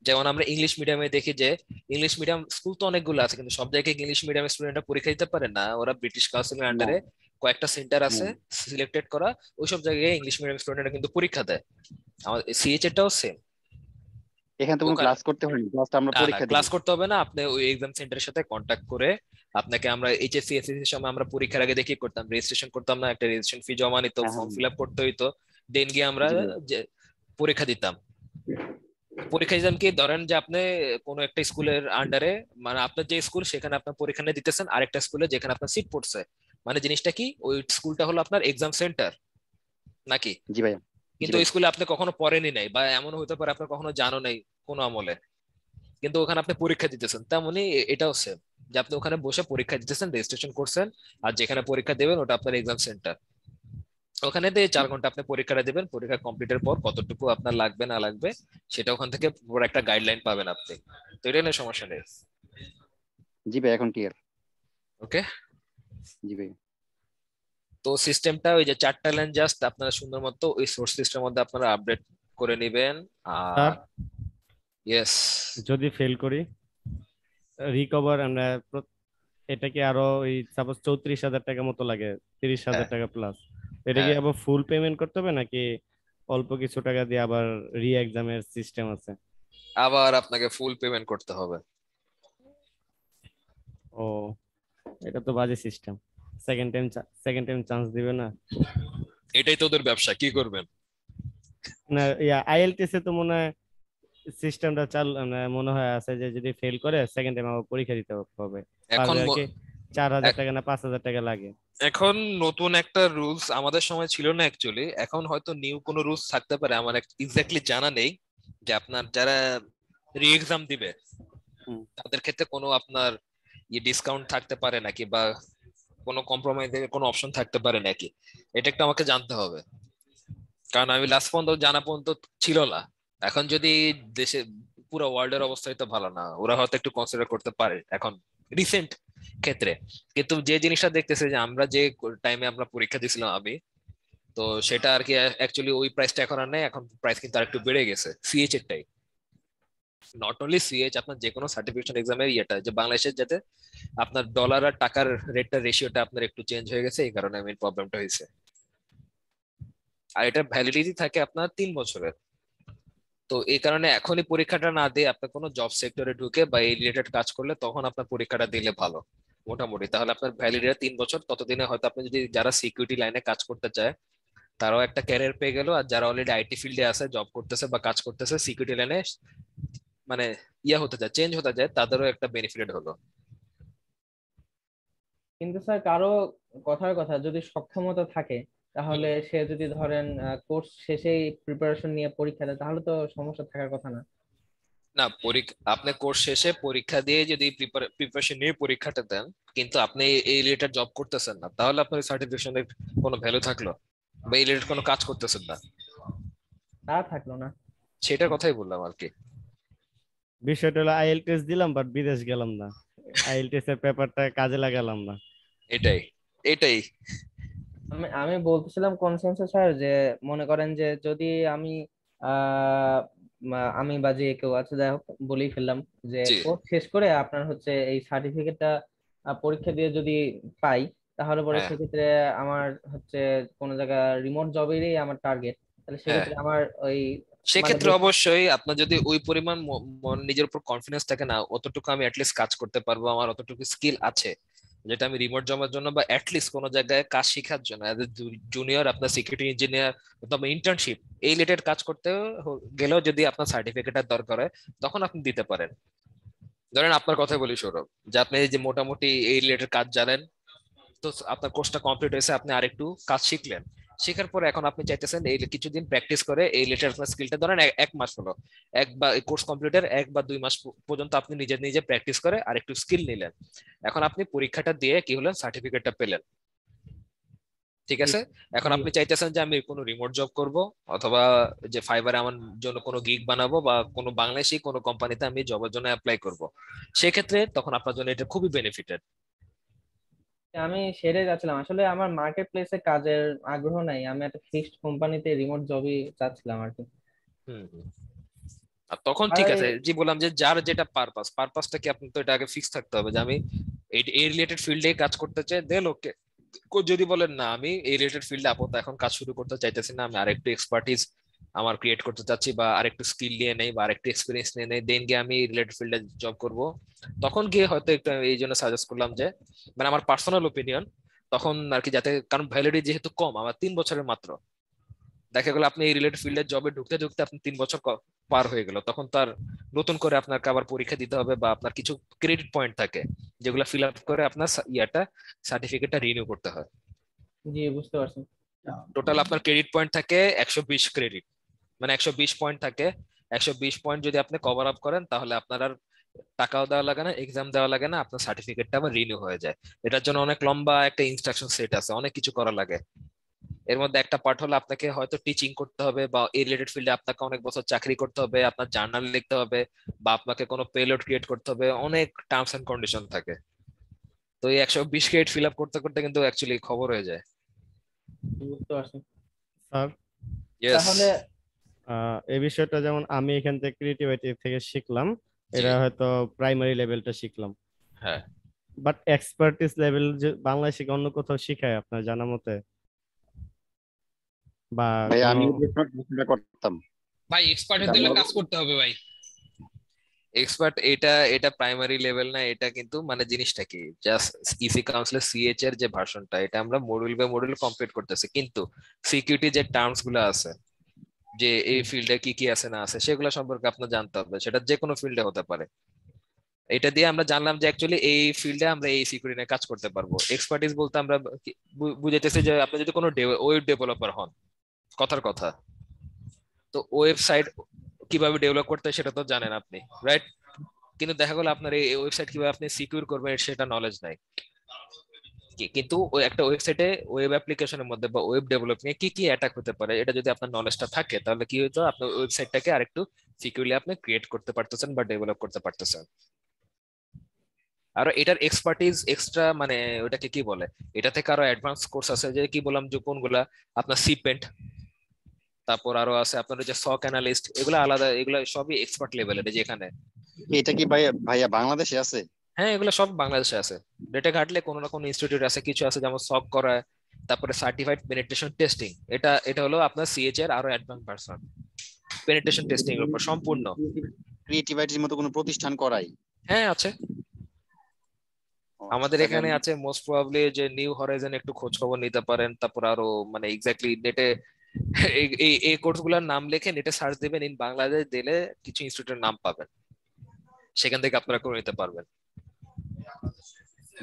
S1: যেমন আমরা ইংলিশ মিডিয়ামে দেখি যে ইংলিশ মিডিয়াম স্কুল তো অনেকগুলো আছে, কিন্তু সব জায়গায় ইংলিশ মিডিয়ামের স্টুডেন্টরা পরীক্ষা দিতে পারে না, ওরা ব্রিটিশ কাউন্সিলের
S8: না।
S1: আন্ডারে কয়েকটা সেন্টার আছে
S8: হুম।
S1: সিলেক্টেড করা, ওইসব জায়গায় ইংলিশ মিডিয়াম স্টুডেন্টরা কিন্তু পরীক্ষা দেয়। আমাদের সিএইচ এটাও সেম।
S8: এখানে তো কোনো
S1: ওখানে
S8: ক্লাস করতে হয়নি, জাস্ট আমরা
S1: না না
S8: পরীক্ষা দিব।
S1: ক্লাস করতে হবে না, আপনি ওই এক্সাম সেন্টারের সাথে কন্ট্যাক্ট করে আপনাকে আমরা এইচএসসি এসএসসি এর সময় আমরা পরীক্ষার আগে দেখি করতাম, রেজিস্ট্রেশন করতাম না, একটা রেজিস্ট্রেশন ফি জমা নিত,
S8: হ্যাঁ হ্যাঁ
S1: ফর্ম ফিল আপ করতে হইতো, দেন গিয়ে আমরা
S8: জি ভাইয়া।
S1: যে পরীক্ষা দিতাম। পরীক্ষা দিতাম কি, ধরেন যে আপনি কোনো একটা স্কুলের আন্ডারে, মানে আপনার যে স্কুল সেখানে আপনার পরীক্ষা নিয়ে দিতেছেন আরেকটা স্কুলে যেখানে আপনার সিট পড়ছে, মানে জিনিসটা কি ওই স্কুলটা হলো আপনার এক্সাম সেন্টার নাকি,
S8: জি ভাইয়া। জি
S1: কিন্তু ওই
S8: ভাইয়া।
S1: স্কুলে আপনি কখনো পড়েনি নাই, বা এমন হতে পারে আপনি কখনো জানো নাই কোনো আমলে, কিন্তু ওখানে আপনি পরীক্ষা দিতেছেন। তেমনি এটাও সেম, যে আপনি ওখানে বসে পরীক্ষা দিতেছেন, রেজিস্ট্রেশন করছেন, আর যেখানে পরীক্ষা দেবেন ওটা আপনার এক্সাম সেন্টার। ওখানে দিয়ে 4 ঘন্টা আপনি পরীক্ষাটা দেবেন, পরীক্ষা কমপ্লিটের পর কতটুকু আপনার লাগবে না লাগবে সেটা ওখান থেকে পুরো একটা গাইডলাইন পাবেন আপনি। তো এটা নিয়ে সমস্যা নেই।
S8: জি ভাই, এখন ক্লিয়ার।
S1: ওকে,
S8: জি ভাই।
S1: তো সিস্টেমটা ওই যে 4টা লাইন জাস্ট আপনারা সুন্দর মতো ওই সোর্স সিস্টেমের মধ্যে আপনারা আপডেট করে নেবেন। আর
S9: স্যার
S1: ইয়েস,
S9: যদি ফেল করি রিকভার আমরা এটা কি আরো ওই সাপোজ 34,000 টাকা মতো লাগে, 30,000 টাকা প্লাস, এটা কি
S1: হ্যাঁ
S9: আবার ফুল পেমেন্ট করতে হবে নাকি অল্প কিছু টাকা দিয়ে আবার রি এক্সামের সিস্টেম আছে?
S1: আবার আপনাকে ফুল পেমেন্ট করতে হবে।
S9: ও, এটা তো বাজে সিস্টেম। সেকেন্ড টাইম চান্স দিবে না?
S1: এটাই তোদের ব্যবসা, কি করবেন?
S9: না আইএলটিএস এ তো মনে হয় সিস্টেমটা মনে হয় আছে যে যদি ফেল করে সেকেন্ড টাইম আবার পরীক্ষা দিতে হবে,
S1: এখন
S9: পারবে কি 4,000 টাকা না 5,000 টাকা লাগে?
S1: এখন নতুন একটা রুলস, আমাদের সময় ছিল না অ্যাকচুয়ালি, এখন হয়তো নিউ কোনো রুলস থাকতে পারে, আমার এক্স্যাক্টলি জানা নেই, যে আপনার যারা রি এক্সাম দিবে তাদের ক্ষেত্রে কোনো আপনার ডিসকাউন্ট থাকতে পারে নাকি, বা কোনো কম্প্রোমাইজের কোনো অপশন থাকতে পারে নাকি, এটা একটু আমাকে জানতে হবে, কারণ আমি লাস্ট পর্যন্ত জানা পর্যন্ত ছিল না। এখন যদি দেশে পুরো ওয়ার্ল্ডের অবস্থাই তো ভালো না, ওরা হয়তো একটু কনসিডার করতে পারে এখন রিসেন্ট ক্ষেত্রে। কিন্তু যে জিনিসটা দেখতেছে যে আমরা যে টাইমে আমরা পরীক্ষা দিয়েছিলাম আমি, তো সেটা আর কি অ্যাকচুয়ালি ওই প্রাইসটা এখন আর নেই, এখন প্রাইস কিন্তু আর একটু বেড়ে গেছে সিএইচ এরটাই। নট অনলি সিএইচ, আপনার যে কোনো সার্টিফিকেশন এক্সামের ইয়েটা, যে বাংলাদেশের যাতে আপনার ডলার আর টাকার রেটটা রেশিওটা আপনার একটু চেঞ্জ হয়ে গেছে, এই কারণে মেইন প্রবলেমটা হয়েছে। আর এটা ভ্যালিডিটি থাকে আপনার 3 বছরের। তো এই কারণে এখনই পরীক্ষাটা না দিয়ে আপনার কোনো জব সেক্টরে ঢুকে বা এই রিলেটেড কাজ করলে তখন আপনার পরীক্ষাটা দিলে ভালো মোটামুটি, তাহলে আপনার ভ্যালিডিটি 3 বছর, ততদিনে হয়তো আপনি যদি যারা সিকিউরিটি লাইনে কাজ করতে চায় তারাও একটা ক্যারিয়ার পেয়ে গেল, আর যারা অলরেডি আইটি ফিল্ডে আছে, জব করতেছে বা কাজ করতেছে সিকিউরিটি লাইনে, মানে হতে যায়, চেঞ্জ হতে যায়, তাদেরও একটা বেনিফিট হলো।
S2: কিন্তু স্যার কারো কথার কথা যদি সক্ষমতা থাকে, তাহলে সে যদি ধরেন কোর্স শেষেই প্রিপারেশন নিয়ে পরীক্ষা দেয়, তাহলে তো সমস্যা থাকার কথা না।
S1: না, আপনি কোর্স শেষে পরীক্ষা দিয়ে যদি প্রিপারেশন নিয়ে পরীক্ষাটা দেন, কিন্তু আপনি এই রিলেটেড জব করতেছেন না, তাহলে আপনার সার্টিফিকেশনের কোনো ভ্যালু থাকলো, বা এই রিলেটেড কোনো কাজ করতেছেন না,
S2: তা থাকলো না।
S1: সেটার কথাই বললাম আর কি।
S9: বিষয়টা হলো আইএলটিএস দিলাম বাট বিদেশ গেলাম না, আইএলটিএস এর পেপারটা কাজে লাগালাম না।
S1: এটাই এটাই
S2: আমি আমি বলতেছিলাম কনসেনসাস স্যার, যে মনে করেন যে যদি আমি আহ আমি বা যে কেউ আছে, যাই হোক বলেই ফেললাম, যে
S1: জি
S2: কোর্স শেষ করে আপনার হচ্ছে এই সার্টিফিকেটটা পরীক্ষা দিয়ে যদি পাই, তাহলে পরে
S1: হ্যাঁ
S2: সেক্ষেত্রে আমার হচ্ছে কোন জায়গায় রিমোট জবেরই আমার টার্গেট, তাহলে
S1: হ্যাঁ,
S2: সেক্ষেত্রে আমার ওই মানে
S1: সেক্ষেত্রে অবশ্যই আপনার যদি ওই পরিমাণ নিজের উপর কনফিডেন্স থাকে না, অতটুকু আমি অ্যাটলিস্ট কাজ করতে পারবো, আমার অতটুকু স্কিল আছে যেটা আমি রিমোট জমের জন্য বা অ্যাটলিস্ট কোনো জায়গায় কাজ শেখার জন্য অ্যাজ এ জুনিয়র আপনার সিকিউরিটি ইঞ্জিনিয়ার অথবা ইন্টার্নশিপ এই রিলেটেড কাজ করতে গেলেও যদি আপনার সার্টিফিকেটের দরকার হয়, তখন আপনি দিতে পারেন। ধরেন আপনার কথা বলি সৌরভ, যে আপনি এই যে মোটামুটি এই রিলেটেড কাজ জানেন, তো আপনার কোর্সটা কমপ্লিট হয়েছে, আপনি আরেকটু কাজ শিখলেন, শেখার পরে এখন আপনি চাইতেছেন এই কিছুদিন প্র্যাকটিস করে এই রিলেটেড আপনার স্কিলটা, ধরেন 1 মাস হলো, বা কোর্স কমপ্লিটের 1 বা 2 মাস পর্যন্ত আপনি নিজে নিজে প্র্যাকটিস করে আরেকটু স্কিল নিলেন, এখন আপনি পরীক্ষাটা দিয়ে কি হলেন, সার্টিফিকেটটা পেলেন, ঠিক আছে। এখন আপনি চাইতেছেন যে আমি কোনো রিমোট জব করব, অথবা যে ফাইবারে আমার জন্য কোনো গিগ বানাবো, বা কোনো বাংলাদেশি কোনো কোম্পানিতে আমি জবের জন্য অ্যাপ্লাই করব, সেক্ষেত্রে তখন আপনার জন্য এটা খুবই বেনিফিটেড।
S2: আমি সেটাই যাচ্ছিলাম, আসলে আমার মার্কেট প্লেসে কাজের আগ্রহ নাই, আমি একটা ফিক্সড কোম্পানিতে রিমোট জবই চাচ্ছিলাম আর কি।
S1: হুম হুম। আর তখন ঠিক
S2: আর
S1: আছে, জি বললাম যে যার যেটা পারপাসটা কি, আপনি তো এটা আগে ফিক্স থাকতে হবে যে আমি এই রিলেটেড ফিল্ডে কাজ করতে চাই, দেন ওকে। যদি বলেন না আমি এই রিলেটেড ফিল্ডে আপাতত এখন কাজ শুরু করতে চাইতেছি না, আমি আরেকটু এক্সপার্টিজ আমার ক্রিয়েট করতে চাচ্ছি বা আরেকটু স্কিল নিয়ে নেই বা আরেকটু এক্সপিরিয়েন্স নিয়ে নেই, দেন গিয়ে আমি রিলেটেড ফিল্ডে জব করব। তখন গিয়ে হয়তো একটু এই জন্য সাজেস্ট করলাম যে মানে আমার পার্সোনাল ওপিনিয়ন তখন আর কি, যাতে কারণ ভ্যালিডিটি যেহেতু কম, আমার 3 বছরের মাত্র, দেখা গেল আপনি এই রিলেটেড ফিল্ডে জবে ঢুকতে ঢুকতে আপনি 3 বছর পার হয়ে গেল, তখন তার নতুন করে আপনাকে আবার পরীক্ষা দিতে হবে বা আপনার কিছু ক্রেডিট পয়েন্ট থাকে যেগুলো ফিল আপ করে আপনার সার্টিফিকেটটা রিনিউ করতে হয়।
S2: জি, বুঝতে পারছি।
S1: টোটাল আপনার ক্রেডিট পয়েন্ট থাকে 120 ক্রেডিট, মানে 120 পয়েন্ট থাকে। 120 পয়েন্ট যদি আপনি কভার আপ করেন তাহলে আপনার আর টাকাও দেওয়া লাগে না, এক্সাম দেওয়া লাগে না, আপনার সার্টিফিকেটটা আবার রিনিউ হয়ে যায়। এটার জন্য অনেক লম্বা একটা ইনস্ট্রাকশন সেট আছে, অনেক কিছু করা লাগে। এর মধ্যে একটা পার্ট হলো আপনাকে হয়তো টিচিং করতে হবে বা এই রিলেটেড ফিল্ডে আপনাকে অনেক বছর চাকরি করতে হবে, আপনার জার্নাল লিখতে হবে বা আপনাকে কোনো পেলোড ক্রিয়েট করতে হবে, অনেক টার্মস এন্ড কন্ডিশন থাকে। তো এই 120 ক্রেডিট ফিল আপ করতে করতে কিন্তু অ্যাকচুয়ালি খবর হয়ে যায়।
S2: বুঝতে পারছি
S9: স্যার
S1: Yes.
S2: তাহলে
S9: এই বিষয়টা যেমন আমি এখান থেকে ক্রিয়েটিভিটি থেকে শিখলাম,
S1: জি।
S9: এটা হয়তো প্রাইমারি লেভেলটা শিখলাম,
S1: হ্যাঁ,
S9: বাট এক্সপার্টিস লেভেল যে বাংলাদেশে কি অন্য কোথাও শিখায় আপনার জানা মতে? বা
S8: ভাই
S9: কোনো
S8: আমি প্রশ্নটা করতাম,
S5: ভাই এক্সপার্ট হতে হলে কাজ করতে হবে ভাই।
S1: এক্সপার্ট এটা এটা প্রাইমারি লেভেল না, এটা কিন্তু মানে জিনিসটা কি, জাস্ট ইসি কাউন্সিলের সিএইচ এর যে ভার্সনটা, এটা আমরা মডিউল বাই মডিউল কমপ্লিট করতেছি, কিন্তু সিকিউরিটি যে টার্মস গুলো আছে, যে এই ফিল্ডে কি কি আছে না আছে সেগুলো সম্পর্কে আপনার জানতে হবে, সেটা যে কোনো ফিল্ডে হতে পারে। এটা দিয়ে আমরা জানলাম যে অ্যাকচুয়ালি এই ফিল্ডে আমরা এই সিকিউরিটি নিয়ে কাজ করতে পারবো। এক্সপার্টিস বলতে আমরা বুঝাইতেছি যে আপনি যদি কোনো ওয়েব ডেভেলপার হন, কথার কথা, তো ওয়েবসাইট কিভাবে ডেভেলপ করতে হয় সেটা তো জানেন আপনি, রাইট? কিন্তু দেখা গেল আপনার এই ওয়েবসাইট কিভাবে আপনি সিকিউর করবেন সেটা নলেজ নাই। কিন্তু ওই একটা ওয়েবসাইটে ওয়েব অ্যাপ্লিকেশনের মধ্যে বা ওয়েব ডেভেলপিং এ কি কি অ্যাটাক হতে পারে এটা যদি আপনার নলেজটা থাকে, তাহলে কি হতো, আপনার ওয়েবসাইটটাকে আরেকটু সিকিউরলি আপনি ক্রিয়েট করতে পারতেছেন বা ডেভেলপ করতে পারতেছেন। আর এটার এক্সপার্টিজ এক্সট্রা, মানে ওটাকে কি বলে, এটা থেকে আরো অ্যাডভান্স কোর্স আছে, যে কি বললাম যে কোনগুলা, আপনার সিপেন্ট, তারপর আরো আছে আপনার যে সক অ্যানালিস্ট, এগুলো আলাদা, এগুলো সবই এক্সপার্ট লেভেলের যেখানে।
S8: এটা কি ভাইয়া ভাইয়া বাংলাদেশে আছে?
S1: হ্যাঁ, এগুলো সব বাংলাদেশে আছে। ডেটা ঘাটলে কোনো না কোনো ইনস্টিটিউট আছে, কিছু আছে যেমন সক করা, তারপরে সার্টিফাইড পেনিট্রেশন টেস্টিং, এটা হলো আপনার সিএইচ এর আরো অ্যাডভান্স ভার্সন, পেনিট্রেশন টেস্টিং এর উপর সম্পূর্ণ।
S8: ক্রিয়েটিভিটির মতো কোনো প্রতিষ্ঠান করাই?
S1: হ্যাঁ আছে, আমাদের
S8: তাহলে
S1: এখানে আছে। মোস্ট প্রবাবলি যে নিউ হরাইজন একটু খোঁজ খবর নিতে পারেন, তারপর আরো মানে এক্স্যাক্টলি নেটে এই কোর্স গুলার নাম লিখে নেটে সার্চ দিবেন, ইন বাংলাদেশ দিলে কিছু ইনস্টিটিউটের নাম পাবেন, সেখান থেকে আপনারা করে নিতে পারবেন।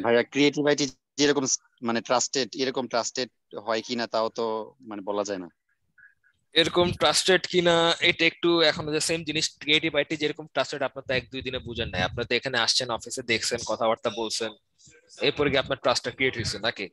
S8: ভাইয়া ক্রিয়েটিভিটি যেরকম মানে ট্রাস্টেড, এরকম ট্রাস্টেড হয় কিনা তাও তো মানে বলা যায় না।
S1: এরকম ট্রাস্টেড কিনা এটা একটু এখন যে সেম জিনিস, ক্রিয়েটিভ আইটি যেরকম ট্রাস্টেড আপনার তো 1-2 দিনে বুঝেন নাই, আপনার তো এখানে আসছেন, অফিসে দেখছেন, কথাবার্তা বলছেন, এরপরে কি আপনার ট্রাস্টটা ক্রিয়েট হয়েছে নাকি?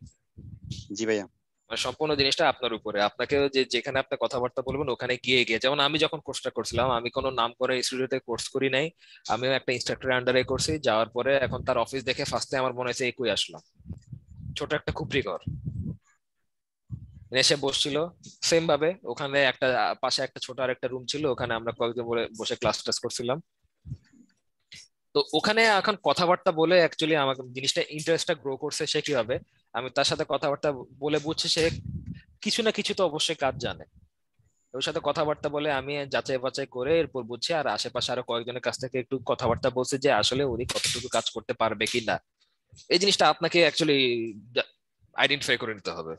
S8: জি ভাইয়া।
S1: মানে সম্পূর্ণ জিনিসটা আপনার উপরে, আপনাকে যে যেখানে আপনি কথাবার্তা বলবেন ওখানে গিয়ে গিয়ে, যেমন আমি যখন কোর্সটা করছিলাম, আমি কোনো নাম করে ইনস্টিটিউটে কোর্স করি নাই, আমিও একটা ইনস্ট্রাক্টরের আন্ডারে করছি। যাওয়ার পরে এখন তার অফিস দেখে ফার্স্টে আমার মনে হয়েছে একই আসলাম, ছোট একটা খুপড়ি ঘর, এসে বসছিল সেম ভাবে, ওখানে একটা পাশে একটা ছোট আর একটা রুম ছিল, ওখানে আমরা কয়েকজন বসে ক্লাস টাস করছিলাম। তো ওখানে এখন কথাবার্তা বলে অ্যাকচুয়ালি আমাকে জিনিসটা ইন্টারেস্টটা গ্রো করছে, সে কিভাবে, আমি তার সাথে কথাবার্তা বলে বুঝছি সে কিছু না কিছু তো অবশ্যই কাজ জানে। ওর সাথে কথাবার্তা বলে আমি যাচাই বাছাই করে এরপর বুঝছি, আর আশেপাশে আরো কয়েকজনের কাছ থেকে একটু কথাবার্তা বলছে যে আসলে উনি কতটুকু কাজ করতে পারবে কিনা, এই জিনিসটা আপনাকে অ্যাকচুয়ালি আইডেন্টিফাই করে নিতে হবে।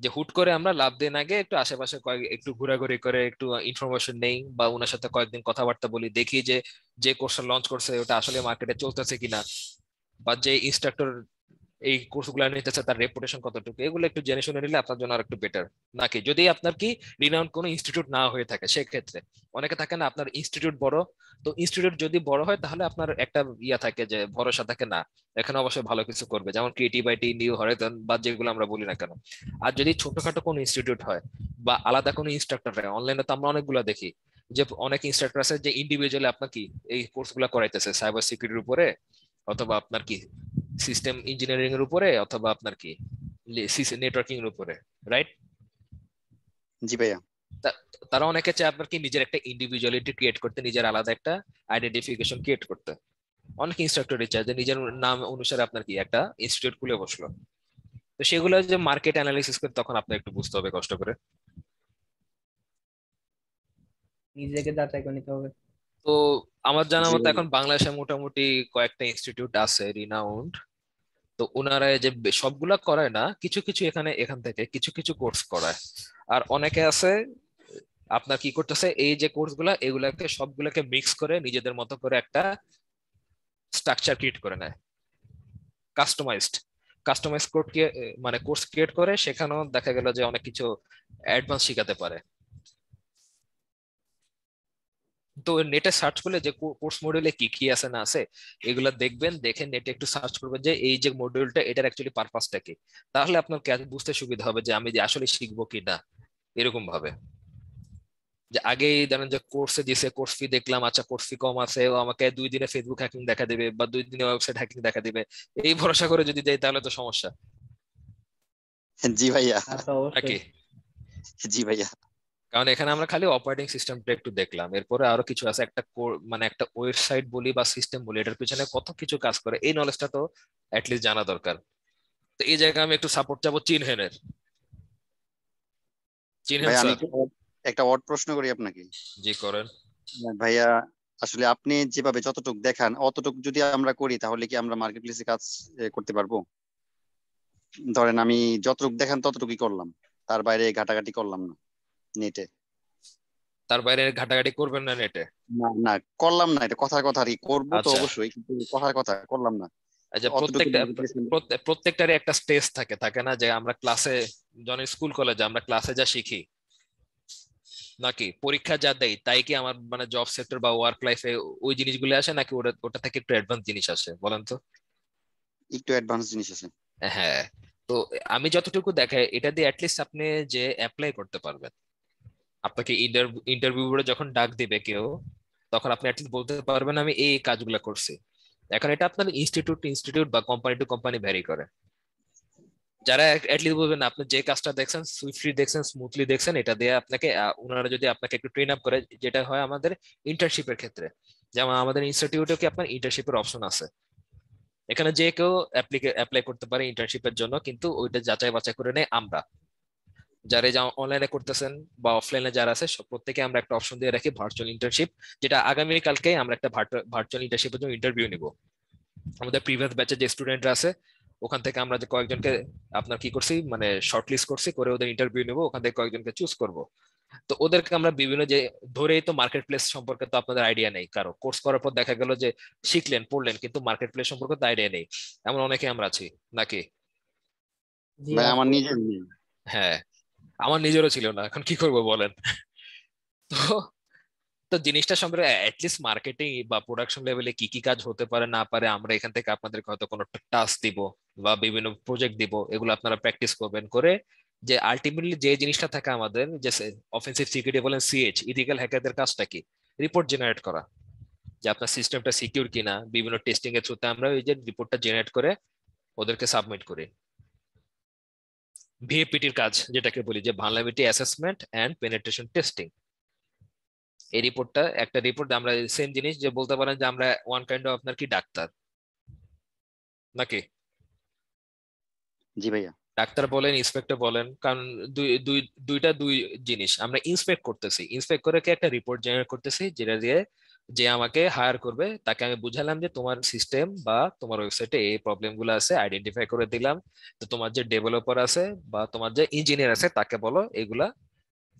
S1: যে হুট করে আমরা লাভ দিন আগে একটু আশেপাশে একটু ঘোরাঘুরি করে একটু ইনফরমেশন নেই, বা ওনার সাথে কয়েকদিন কথাবার্তা বলি, দেখি যে যে কোর্সটা লঞ্চ করছে ওটা আসলে মার্কেটে চলতেছে কিনা, বা যে ইনস্ট্রাক্টর এই কোর্সগুলো নিতেছে তার রেপুটেশন কতটুকু, এগুলো একটু জেনে শুনে নিলে আপনার জন্য আর একটু বেটার। নাকি যদি আপনার কি রিনাউন্ড কোনো ইনস্টিটিউট না হয়ে থাকে, সেক্ষেত্রে অনেকে থাকে না আপনার ইনস্টিটিউট বড়, তো ইনস্টিটিউট যদি বড় হয় তাহলে আপনার একটা ইয়া থাকে যে ভরসা থাকে না এখানে অবশ্যই ভালো কিছু করবে, যেমন ক্রিয়েটিভ আইটি, নিউ হরাইজন বা যেগুলো আমরা বলি না কেন। আর যদি ছোটখাটো কোনো ইনস্টিটিউট হয় বা আলাদা কোনো ইনস্ট্রাক্টর হয়, অনলাইনে তো আমরা অনেকগুলো দেখি যে অনেক ইনস্ট্রাক্টর আছে যে ইন্ডিভিজুয়ালি আপনার কি এই কোর্সগুলো করাইতেছে সাইবার সিকিউরিটির উপরে, অথবা আপনার কি সিস্টেম ইঞ্জিনিয়ারিং এর উপরে, অথবা আপনার কি নেটওয়ার্কিং এর উপরে, রাইট?
S8: জি ভাইয়া।
S1: তারা অনেকে চায় আপনার কি নিজের একটা ইন্ডিভিজুয়ালিটি ক্রিয়েট করতে, নিজের আলাদা একটা আইডেন্টিফিকেশন ক্রিয়েট করতে। অনেক ইনস্ট্রাক্টরই চায় যে নিজের নাম অনুসারে আপনার কি একটা ইনস্টিটিউট খুলে বসলো, তো সেগুলো যে মার্কেট অ্যানালিসিস করে তখন আপনার একটু বুঝতে হবে কষ্ট করে।
S2: নিজেকে যাচাই করে নিতে হবে।
S1: তো আমার জানা
S8: জি
S1: মতো
S8: ভাইয়া।
S1: এখন বাংলাদেশে মোটামুটি কয়েকটা ইনস্টিটিউট আছে রিনাউন্ড। তো ওনারা এই যে সবগুলা করায় না, কিছু কিছু এখান থেকে কিছু কিছু কোর্স করায়। আর অনেকে আছে আপনার কি করতেছে, এই যে কোর্স গুলা এগুলাকে সবগুলাকে মিক্স করে নিজেদের মতো করে একটা স্ট্রাকচার ক্রিয়েট করে নেয়, কাস্টমাইজড কাস্টমাইজ মানে কোর্স ক্রিয়েট করে। সেখানেও দেখা গেল যে অনেক কিছু অ্যাডভান্স শিখাতে পারে। তো নেটে সার্চ করলে যে কোর্স মডিউলে কি কি আছে না আছে এগুলা দেখবেন, দেখে নেটে একটু সার্চ করবেন যে এই যে মডিউলটা এটার অ্যাকচুয়ালি পারপাসটা কি। তাহলে আপনার বুঝতে সুবিধা হবে যে আমি যে আসলে শিখবো কি না। এরকম ভাবে যে আগেই জানেন যে কোর্সে দিছে, কোর্স ফি দেখলাম, আচ্ছা কোর্স ফি কম আছে, ও আমাকে 2 দিনে ফেসবুক হ্যাকিং দেখা দিবে বা 2 দিনে ওয়েবসাইট হ্যাকিং দেখা দিবে, এই ভরসা করে যদি দেয় তাহলে তো সমস্যা
S8: জি ভাইয়া।
S2: তা তো
S1: নাকি।
S2: অবশ্যই।
S8: জি ভাইয়া।
S1: কারণ এখানে আমরা খালি অপারেটিং সিস্টেমটা একটু দেখলাম, এরপরে আরো কিছু আছে, একটা মানে একটা ওয়েবসাইট বলি বা সিস্টেম বলি এটার পিছনে কত কিছু কাজ করে, এই নলেজটা তো অ্যাটলিস্ট জানা দরকার। তো এই জায়গায় আমি একটু সাপোর্ট চাবো চিনহেনের। চিনহেন
S8: ভাইয়া আমি
S1: স্যার।
S8: একটা odd প্রশ্ন করি আপনাকে।
S1: জি করেন।
S8: ভাইয়া আসলে আপনি যেভাবে যতটুক দেখান অতটুক যদি আমরা করি তাহলে কি আমরা মার্কেট প্লেসে কাজ করতে পারবো? ধরেন আমি যতটুক দেখান ততটুকুই করলাম, তার বাইরে ঘাটাঘাটি করলাম না নেটে।
S1: তার বাইরে ঘাটাঘাটি করবেন না নেটে?
S8: না না, করলাম না, এটা কথার কথা আর কি, করবো তো
S1: আচ্ছা,
S8: অবশ্যই, কিন্তু কথার কথা করলাম না।
S1: এই যে
S8: অতটুকু market place
S1: প্রত্যেকটারই একটা স্টেজ থাকে থাকে না, যে আমরা ক্লাসে যখন স্কুল কলেজে আমরা ক্লাসে যা শিখি নাকি পরীক্ষা যা দেই তাই কি আমার মানে জব সেক্টর বা ওয়ার্ক লাইফে ওই জিনিসগুলো আসে, নাকি ওটা ওটা থেকে একটু অ্যাডভান্স জিনিস আসে বলেন তো?
S8: একটু অ্যাডভান্স জিনিস আছে।
S1: হ্যাঁ। তো আমি যতটুকু দেখাই এটা দিয়ে অ্যাটলিস্ট আপনি যে অ্যাপ্লাই করতে পারবেন। আপনাকে ইন্টারভিউ বোর্ডে যখন ডাক দিবে কেউ, তখন আপনি অ্যাটলিস্ট বলতে পারবেন আমি এই কাজগুলো করছি। এখন এটা আপনার ইনস্টিটিউট ইনস্টিটিউট বা কোম্পানি টু কোম্পানি ভ্যারি করে। যারা অ্যাটলিস্ট বলবেন আপনি যে কাজটা দেখছেন সুইফটলি দেখছেন স্মুথলি দেখছেন, এটা দিয়ে আপনাকে ওনারা যদি আপনাকে একটু ট্রেন আপ করে, যেটা হয় আমাদের ইন্টার্নশিপের ক্ষেত্রে, যেমন আমাদের ইনস্টিটিউটে কি আপনার ইন্টার্নশিপের অপশন আছে, এখানে যে কেউ অ্যাপ্লাই করতে পারে ইন্টার্নশিপের জন্য, কিন্তু ওইটা যাচাই বাছাই করে নেই আমরা। যারা যা অনলাইনে করতেছেন বা অফলাইনে যারা আছে সব প্রত্যেকে আমরা একটা অপশন দিয়ে রাখি ভার্চুয়াল ইন্টার্নশিপ, যেটা আগামী কালকে আমরা একটা ভার্চুয়াল ইন্টার্নশিপের জন্য ইন্টারভিউ নিব। আমাদের প্রিভিয়াস ব্যাচে যে স্টুডেন্টরা আছে ওখান থেকে আমরা যে কয়েকজনকে আপনার কি করছি মানে শর্টলিস্ট করছি করে ওদের ইন্টারভিউ নেবো, ওখান থেকে কয়েকজনকে চুজ করব। তো ওদেরকে আমরা বিভিন্ন যে ধরেই তো মার্কেট প্লেস সম্পর্কে তো আপনাদের আইডিয়া নেই কারো, কোর্স করার পর দেখা গেল যে শিখলেন পড়লেন কিন্তু মার্কেট প্লেস সম্পর্কে তো আইডিয়া নেই, এমন অনেকে আমরা আছি নাকি।
S2: জি
S8: ভাই আমার
S2: আছে।
S8: নিজের নেই।
S1: হ্যাঁ, আমার নিজেরও ছিল না, এখন কি করব বলেন। তো তো জিনিসটা সম্পর্কে অ্যাটলিস্ট মার্কেটিং বা প্রোডাকশন লেভেলে কি কি কাজ হতে পারে না পারে আমরা এখান থেকে আপনাদের হয়তো কোনো টাস্ক দিব বা বিভিন্ন প্রজেক্ট দিব, এগুলো আপনারা প্র্যাকটিস করবেন করে, যে আলটিমেটলি যে জিনিসটা থাকে আমাদের যে অফেন্সিভ সিকিউরিটি বলেন সিএইচ ইথিক্যাল হ্যাকারদের কাজটা কি, রিপোর্ট জেনারেট করা, যে আপনার সিস্টেমটা সিকিউর কিনা বিভিন্ন টেস্টিং এর থ্রুতে আমরা ওই যে রিপোর্টটা জেনারেট করে ওদেরকে সাবমিট করি। ভিএপিটির কাজ যেটাকে বলি যে vulnerability assessment and penetration testing, এই রিপোর্টটা একটা রিপোর্ট আমরা সেম জিনিস যে বলতে পারেন যে আমরা ওয়ান কাইন্ড অফ আপনার কি ডাক্তার নাকি।
S8: জি ভাইয়া।
S1: ডাক্তার বলেন ইন্সপেক্টর বলেন, কারণ দুই জিনিস আমরা ইন্সপেক্ট করতেছি, ইন্সপেক্ট করে কি একটা রিপোর্ট জেনারেট করতেছি যেটা দিয়ে যে আমাকে হায়ার করবে তাকে আমি বুঝালাম যে তোমার সিস্টেম বা তোমার ওয়েবসাইটে এই প্রবলেম গুলো আছে আইডেন্টিফাই করে দিলাম। তো তোমার যে ডেভেলপার আছে বা তোমার যে ইঞ্জিনিয়ার আছে তাকে বলো এগুলা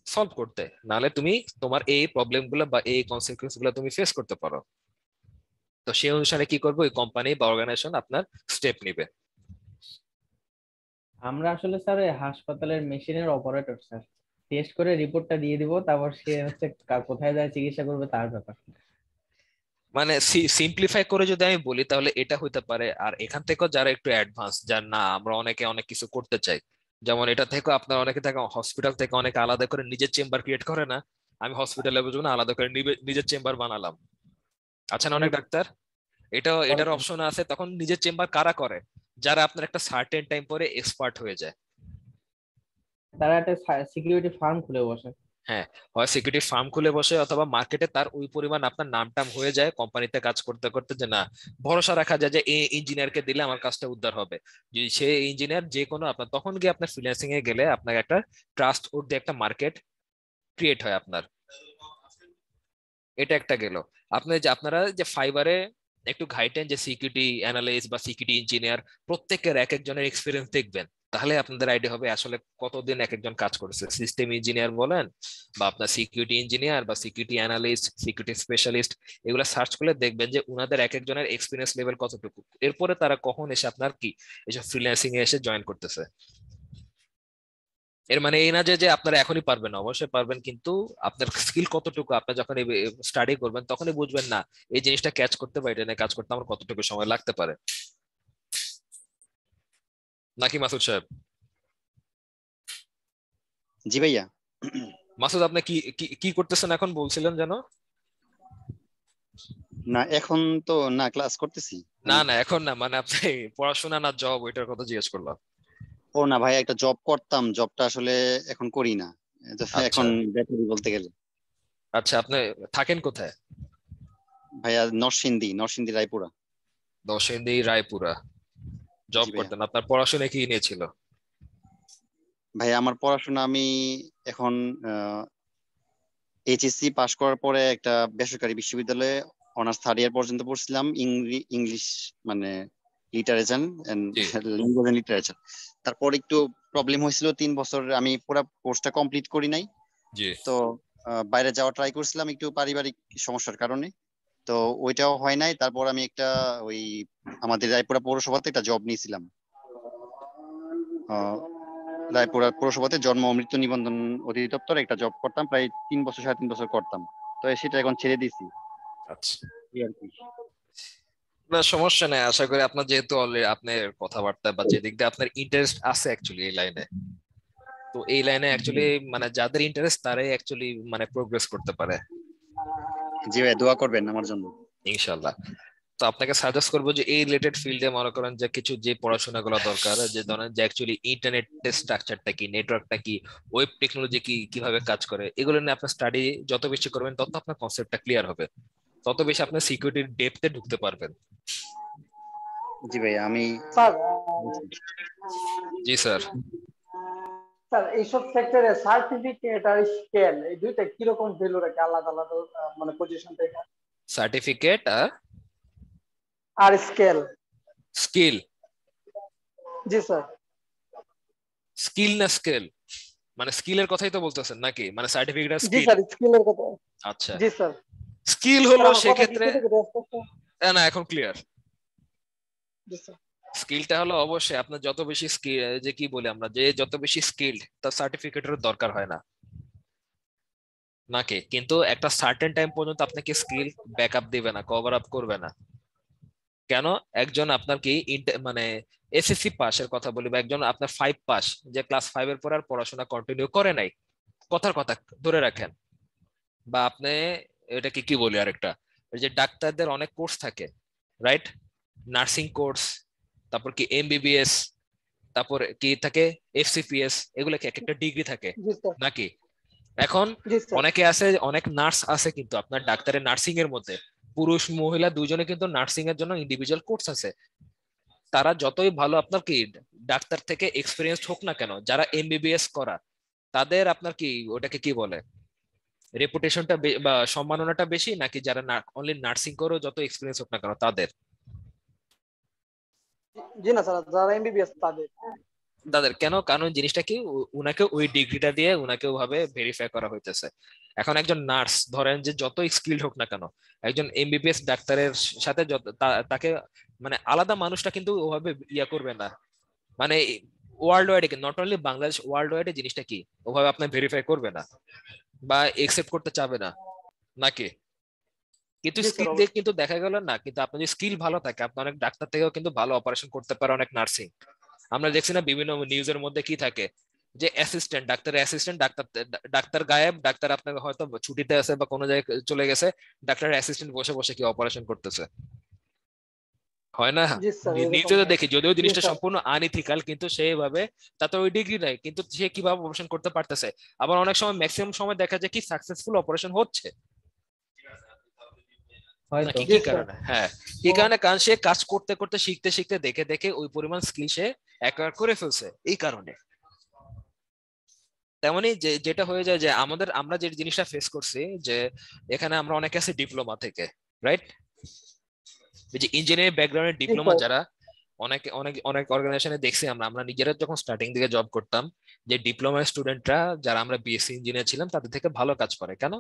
S1: সলভ করতে, নাহলে তুমি তোমার এই প্রবলেম গুলো বা এই কনসিকুয়েন্স গুলো তুমি ফেস করতে পারো। তো সেই অনুসারে কি করবে ওই কোম্পানি বা অর্গানাইজেশন আপনার স্টেপ নিবে।
S2: আমরা আসলে স্যার হাসপাতালের মেশিনের অপারেটর স্যার, টেস্ট করে রিপোর্টটা দিয়ে দিব, তারপর সে হচ্ছে কোথায় যায় চিকিৎসা করবে তার ব্যাপার।
S1: মানে সিম্পলিফাই করে যদি আমি বলি তাহলে এটা হইতে পারে। আর এখান থেকেও যারা একটু অ্যাডভান্স, যার না আমরা অনেকে অনেক কিছু করতে চাই, যেমন এটা থেকে আপনার অনেকে থাকে হসপিটাল থেকে অনেকে আলাদা করে নিজের চেম্বার ক্রিয়েট করে না, আমি হসপিটালের জন্য আলাদা করে নিজের চেম্বার বানালাম। আচ্ছা না, অনেক ডাক্তার এটার অপশন আছে, তখন নিজের চেম্বার কারা করে, যারা আপনার একটা সার্টেন টাইম পরে এক্সপার্ট হয়ে যায়।
S2: তারা একটা সিকিউরিটি ফার্ম খুলে বসে।
S1: হ্যাঁ, হয় সিকিউরিটি ফার্ম খুলে বসে অথবা মার্কেটে তার ওই পরিমাণ আপনার নাম টাম হয়ে যায় কোম্পানিতে কাজ করতে করতে, যে না ভরসা রাখা যায় যে এই ইঞ্জিনিয়ারকে দিলে আমার কাজটা উদ্ধার হবে। যদি সে ইঞ্জিনিয়ার যে কোনো আপনার তখন গিয়ে আপনার ফ্রিল্যান্সিং এ গেলে আপনার একটা ট্রাস্ট ওর দিয়ে একটা মার্কেট ক্রিয়েট হয় আপনার। এটা একটা গেল। আপনারা যে ফাইবারে একটু ঘাইটেন যে সিকিউরিটি অ্যানালিস্ট বা সিকিউরিটি ইঞ্জিনিয়ার প্রত্যেকের এক একজনের এক্সপিরিয়েন্স দেখবেন, তাহলে আপনাদের আইডিয়া হবে আসলে কতদিন এক একজন কাজ করেছে। সিস্টেম ইঞ্জিনিয়ার বলেন বা আপনার সিকিউরিটি ইঞ্জিনিয়ার বা সিকিউরিটি অ্যানালিস্ট, সিকিউরিটি স্পেশালিস্ট, এগুলো সার্চ করলে দেখবেন যে উনাদের এক একজনের এক্সপিরিয়েন্স লেভেল কতটুকু। এরপরে তারা কখন এসে আপনার কি এসব ফ্রিল্যান্সিং এ এসে জয়েন করতেছে। এর মানে এই না যে আপনারা এখনই পারবেন, অবশ্যই পারবেন, কিন্তু আপনার স্কিল কতটুকু আপনি যখন স্টাডি করবেন তখনই বুঝবেন না এই জিনিসটা ক্যাচ করতে বা এটা নিয়ে কাজ করতে আমার কতটুকু সময় লাগতে পারে। নাকি মাসুদ সাহেব?
S8: জি ভাইয়া।
S1: মাসুদ আপনি কি কি কি করতেছেন এখন বলছিলেন যেন?
S8: না এখন তো না, ক্লাস করতেছি।
S1: না না এখন না, মানে আপনি পড়াশোনা না জব, ওইটার কথা জিজ্ঞেস করলাম।
S8: ও না ভাই, একটা জব করতাম, জবটা আসলে এখন করি না।
S1: আচ্ছা
S8: এখন বেতন বলতে গেলে।
S1: আচ্ছা, আপনি থাকেন কোথায়?
S8: ভাইয়া নরসিংদী রায়পুরা।
S1: নরসিংদী রায়পুরা জব
S8: জি ভাইয়া।
S1: করতেন। আপনার পড়াশোনা কি নিয়েছিল?
S8: ভাইয়া আমার পড়াশোনা, আমি এখন এইচএসসি পাশ করার পরে একটা বেসরকারি বিশ্ববিদ্যালয়ে অনার্স 3rd ইয়ার পর্যন্ত পড়ছিলাম, ইংলিশ মানে literature and
S1: the
S8: language and literature. তারপর একটু প্রবলেম হয়েছিল, 3 বছর আমি পুরো কোর্সটা কমপ্লিট করি নাই।
S1: জি
S8: তো বাইরে যাওয়া ট্রাই করছিলাম একটু পারিবারিক সমস্যার কারণে, তো ওইটাও হয় নাই। তারপর আমি একটা ওই আমাদের রায়পুরা পৌরসভাতে একটা জব নিয়েছিলাম। রায়পুরা পৌরসভাতে জন্ম ও মৃত্যু নিবন্ধন অধিদপ্তর একটা জব করতাম, প্রায় 3 বছর 3.5 বছর করতাম। তো সেটা এখন ছেড়ে দিছি
S1: আচ্ছা,
S8: এই আর কি।
S1: না সমস্যা নেই। আশা করি আপনার যেহেতু অলরেডি আপনার কথাবার্তা বা যেদিক দিয়ে আপনার ইন্টারেস্ট আছে অ্যাকচুয়ালি এই লাইনে, তো এই লাইনে অ্যাকচুয়ালি মানে যাদের ইন্টারেস্ট তারাই অ্যাকচুয়ালি মানে প্রোগ্রেস করতে পারে।
S8: জি ভাই, দোয়া করবেন আমার জন্য।
S1: ইনশাল্লাহ। তো আপনাকে সাজেস্ট করবো যে এই রিলেটেড ফিল্ডে মনে করেন যে কিছু যে পড়াশোনা গুলো দরকার, যে ধরেন যে অ্যাকচুয়ালি ইন্টারনেট স্ট্রাকচারটা কি, নেটওয়ার্কটা কি, ওয়েব টেকনোলজি কি, কিভাবে কাজ করে, এগুলো নিয়ে আপনার স্টাডি যত বেশি করবেন তত আপনার কনসেপ্টটা ক্লিয়ার হবে, তত বেশি আপনি সিকিউরিটির ডেপথে ঢুকতে পারবেন।
S8: জি ভাই আমি
S6: স্যার
S1: জি স্যার।
S6: স্যার এইসব সেক্টরে সার্টিফিকেট আর স্কেল এই দুইটা কিরকম ভ্যালু রাখে আলাদা আলাদা মানে পজিশন থেকে?
S1: সার্টিফিকেট
S6: আর স্কেল?
S1: স্কিল?
S6: জি স্যার।
S1: স্কিল না স্কেল? মানে স্কিলের কথাই তো বলতেছেন নাকি, মানে সার্টিফিকেট আর
S6: জি
S1: স্কিল?
S6: স্যার, স্কিলের কথা।
S1: আচ্ছা,
S6: জি স্যার।
S1: স্কিল
S6: স্যার
S1: হলো
S6: আমার কথা কি
S1: সেক্ষেত্রে
S6: কেটে কেটে আসতেছে?
S1: না এখন ক্লিয়ার।
S6: জি স্যার।
S1: স্কিলটা হলো অবশ্যই আপনার যত বেশি স্কিল, যে কি বলি আমরা, যে যত বেশি স্কিল্ড তার সার্টিফিকেটের দরকার হয় না নাকি, কিন্তু একটা সার্টেন টাইম পর্যন্ত আপনাকে স্কিল ব্যাকআপ দিবে না, কভার আপ করবে না। কেন? একজন আপনার কি মানে এসএসসি পাসের কথা বলি, বা একজন আপনার 5 পাস, যে ক্লাস 5 এর পর আর পড়াশোনা কন্টিনিউ করে নাই, কথার কথা ধরে রাখেন, বা আপনি এটাকে কি বলি আরেকটা, ওই যে ডাক্তারদের অনেক কোর্স থাকে, রাইট? নার্সিং কোর্স, তারপর কি এমবিবিএস, তারপর কি থাকে এফসিপিএস, এগুলো কি এক একটা ডিগ্রি থাকে
S6: জি স্যার।
S1: নাকি? এখন
S6: জি স্যার।
S1: অনেকে আছে, অনেক নার্স আছে কিন্তু আপনার ডাক্তারের নার্সিং এর মধ্যে পুরুষ মহিলা দুজনে কিন্তু নার্সিং এর জন্য ইন্ডিভিজুয়াল কোর্স আছে। তারা যতই ভালো আপনার কি ডাক্তার থেকে এক্সপিরিয়েন্স হোক না কেন, যারা এমবিবিএস করা তাদের আপনার কি ওটাকে কি বলে রেপুটেশনটা বা সম্মাননাটা বেশি, নাকি যারা অনলি নার্সিং করেও যত এক্সপিরিয়েন্স হোক না কেন তাদের?
S6: জি না স্যার, যারা এমবিবিএস তাদের।
S1: তাদের কেন? কারণ জিনিসটা কি, উনাকে ওই ডিগ্রিটা দিয়ে উনাকে ওভাবে ভেরিফাই করা হইতেছে। এখন একজন নার্স ধরেন যে যত স্কিল্ড হোক না কেন, একজন এমবিবিএস ডাক্তারের সাথে তাকে মানে আলাদা মানুষটা কিন্তু ওভাবে ইয়া করবে না, মানে world wide, not only Bangladesh, world wide জিনিসটা কি ওভাবে আপনার ভেরিফাই করবে না বা একসেপ্ট করতে চাবে না নাকি। কিন্তু স্কিল দিয়ে কিন্তু দেখা গেল না, কিন্তু আপনার যদি স্কিল ভালো থাকে আপনি অনেক ডাক্তার থেকেও কিন্তু ভালো অপারেশন করতে পারে, অনেক নার্সিং। আমরা দেখছি না বিভিন্ন নিউজের মধ্যে কি থাকে, যে অ্যাসিস্ট্যান্ট ডাক্তারের অ্যাসিস্ট্যান্ট, ডাক্তার গায়েব, ডাক্তার আপনার হয়তো ছুটিতে আছে বা কোনো জায়গায় চলে গেছে, ডাক্তারের অ্যাসিস্ট্যান্ট বসে বসে কি অপারেশন করতেছে, হয় না? নিউজে তো দেখি, যদিও জিনিসটা সম্পূর্ণ আনইথিক্যাল, কিন্তু সেইভাবে তাতে ওই ডিগ্রি নাই, কিন্তু সে কিভাবে অপারেশন করতে পারতেছে। আবার অনেক সময় ম্যাক্সিমাম সময় দেখা যায় কি সাকসেসফুল অপারেশন হচ্ছে নাকি, কি কারণে? হ্যাঁ, কি কারণে? কারণ সে কাজ করতে করতে শিখতে শিখতে দেখে দেখে ওই পরিমাণ স্কিল সে অ্যাকোয়ার করে ফেলছে, এই কারণে। তেমনি যেটা হয়ে যায় যে আমরা যে জিনিসটা ফেস করছি যে এখানে আমরা অনেকে আছি ডিপ্লোমা থেকে, রাইট? যে ইঞ্জিনিয়ারিং ব্যাকগ্রাউন্ডের
S6: জি
S1: ডিপ্লোমা
S6: স্যার।
S1: যারা, অনেক অনেক অনেক অর্গানাইজেশনে দেখছি আমরা নিজেরা যখন স্টার্টিং দিকে জব করতাম, যে ডিপ্লোমা স্টুডেন্টরা যারা আমরা বিএসসি ইঞ্জিনিয়ার ছিলাম তাদের থেকে ভালো কাজ করে। কেন?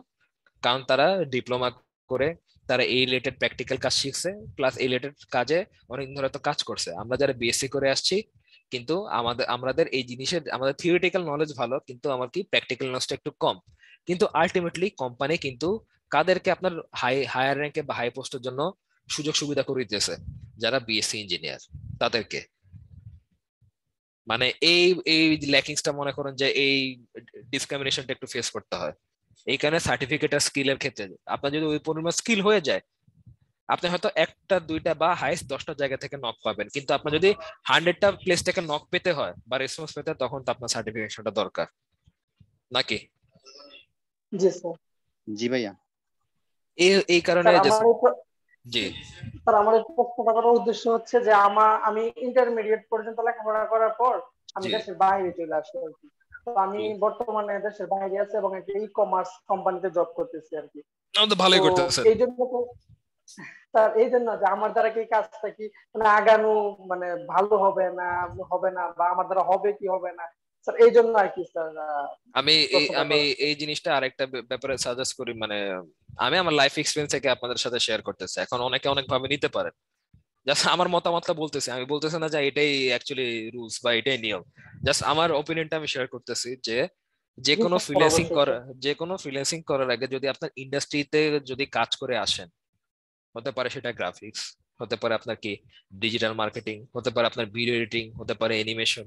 S1: কারণ তারা ডিপ্লোমা করে তারা এই রিলেটেড প্র্যাকটিক্যাল কাজ শিখছে, প্লাস এই রিলেটেড কাজে অনেকদিন ধরে তো কাজ করছে। আমরা যারা বিএসসি করে আসছি, কিন্তু আমাদের এই জিনিসের আমাদের থিওরিটিক্যাল নলেজ ভালো, কিন্তু আমার কি প্র্যাকটিক্যাল নলেজটা একটু কম। কিন্তু আলটিমেটলি কোম্পানি কিন্তু কাদেরকে আপনার হায়ার র্যাঙ্কে বা হাই পোস্টের জন্য সুযোগ সুবিধা করে দিতেছে? যারা বিএসসি ইঞ্জিনিয়ার তাদেরকে। মানে এই এই ল্যাকিংসটা মনে করেন যে এই ডিসক্রিমিনেশনটা একটু ফেস করতে হয়। এইখানে সার্টিফিকেট আর স্কিলের ক্ষেত্রে আপনার যদি ওই পরিমাণ স্কিল হয়ে যায়, আপনি হয়তো একটা দুইটা বা হাইস্ট 10টা জায়গা থেকে নক পাবেন, কিন্তু আপনার যদি 100টা প্লেস থেকে নক পেতে হয় বা রেসপন্স পেতে হয়, তখন তো আপনার সার্টিফিকেশনটা দরকার, নাকি?
S6: জি স্যার।
S8: জি ভাইয়া।
S1: এই কারণে
S6: স্যার
S1: যে
S6: আমার
S1: জি
S6: স্যার আমার এই প্রশ্নটা করার উদ্দেশ্য হচ্ছে যে আমি ইন্টারমিডিয়েট পর্যন্ত লেখাপড়া করার পর আমি
S1: জি
S6: দেশের বাইরে চলে আসি আর কি। তো আমি বর্তমানে দেশের বাইরে আছি এবং একটা ই কমার্স কোম্পানিতে জব করতেছি আর কি।
S1: তো ভালোই করতেছেন।
S6: এই জন্য স্যার, এই জন্য যে আমার দ্বারা কি কাজটা কি মানে আগানো মানে ভালো হবে না বা আমার দ্বারা হবে কি হবে না স্যার, এই জন্য আর কি স্যার
S1: আমি এই জিনিসটা আরেকটা ব্যাপারে সাজেস্ট করি। মানে আমি আমার লাইফ এক্সপিরিয়েন্স থেকে আপনাদের সাথে শেয়ার করতেছি। এখন অনেকে অনেক ভাবে নিতে পারেন, জাস্ট আমার মতামতটা বলতেছি, আমি বলতেছি না যে এটাই অ্যাকচুয়ালি রুলস বা এটাই নিয়ম। জাস্ট আমার ওপিনিয়নটা আমি শেয়ার করতেছি যে যে কোনো ফ্রিল্যান্সিং করার আগে যদি আপনার ইন্ডাস্ট্রিতে যদি কাজ করে আসেন, হতে পারে সেটা গ্রাফিক্স, হতে পারে আপনার কি ডিজিটাল মার্কেটিং, হতে পারে আপনার ভিডিও এডিটিং, হতে পারে অ্যানিমেশন,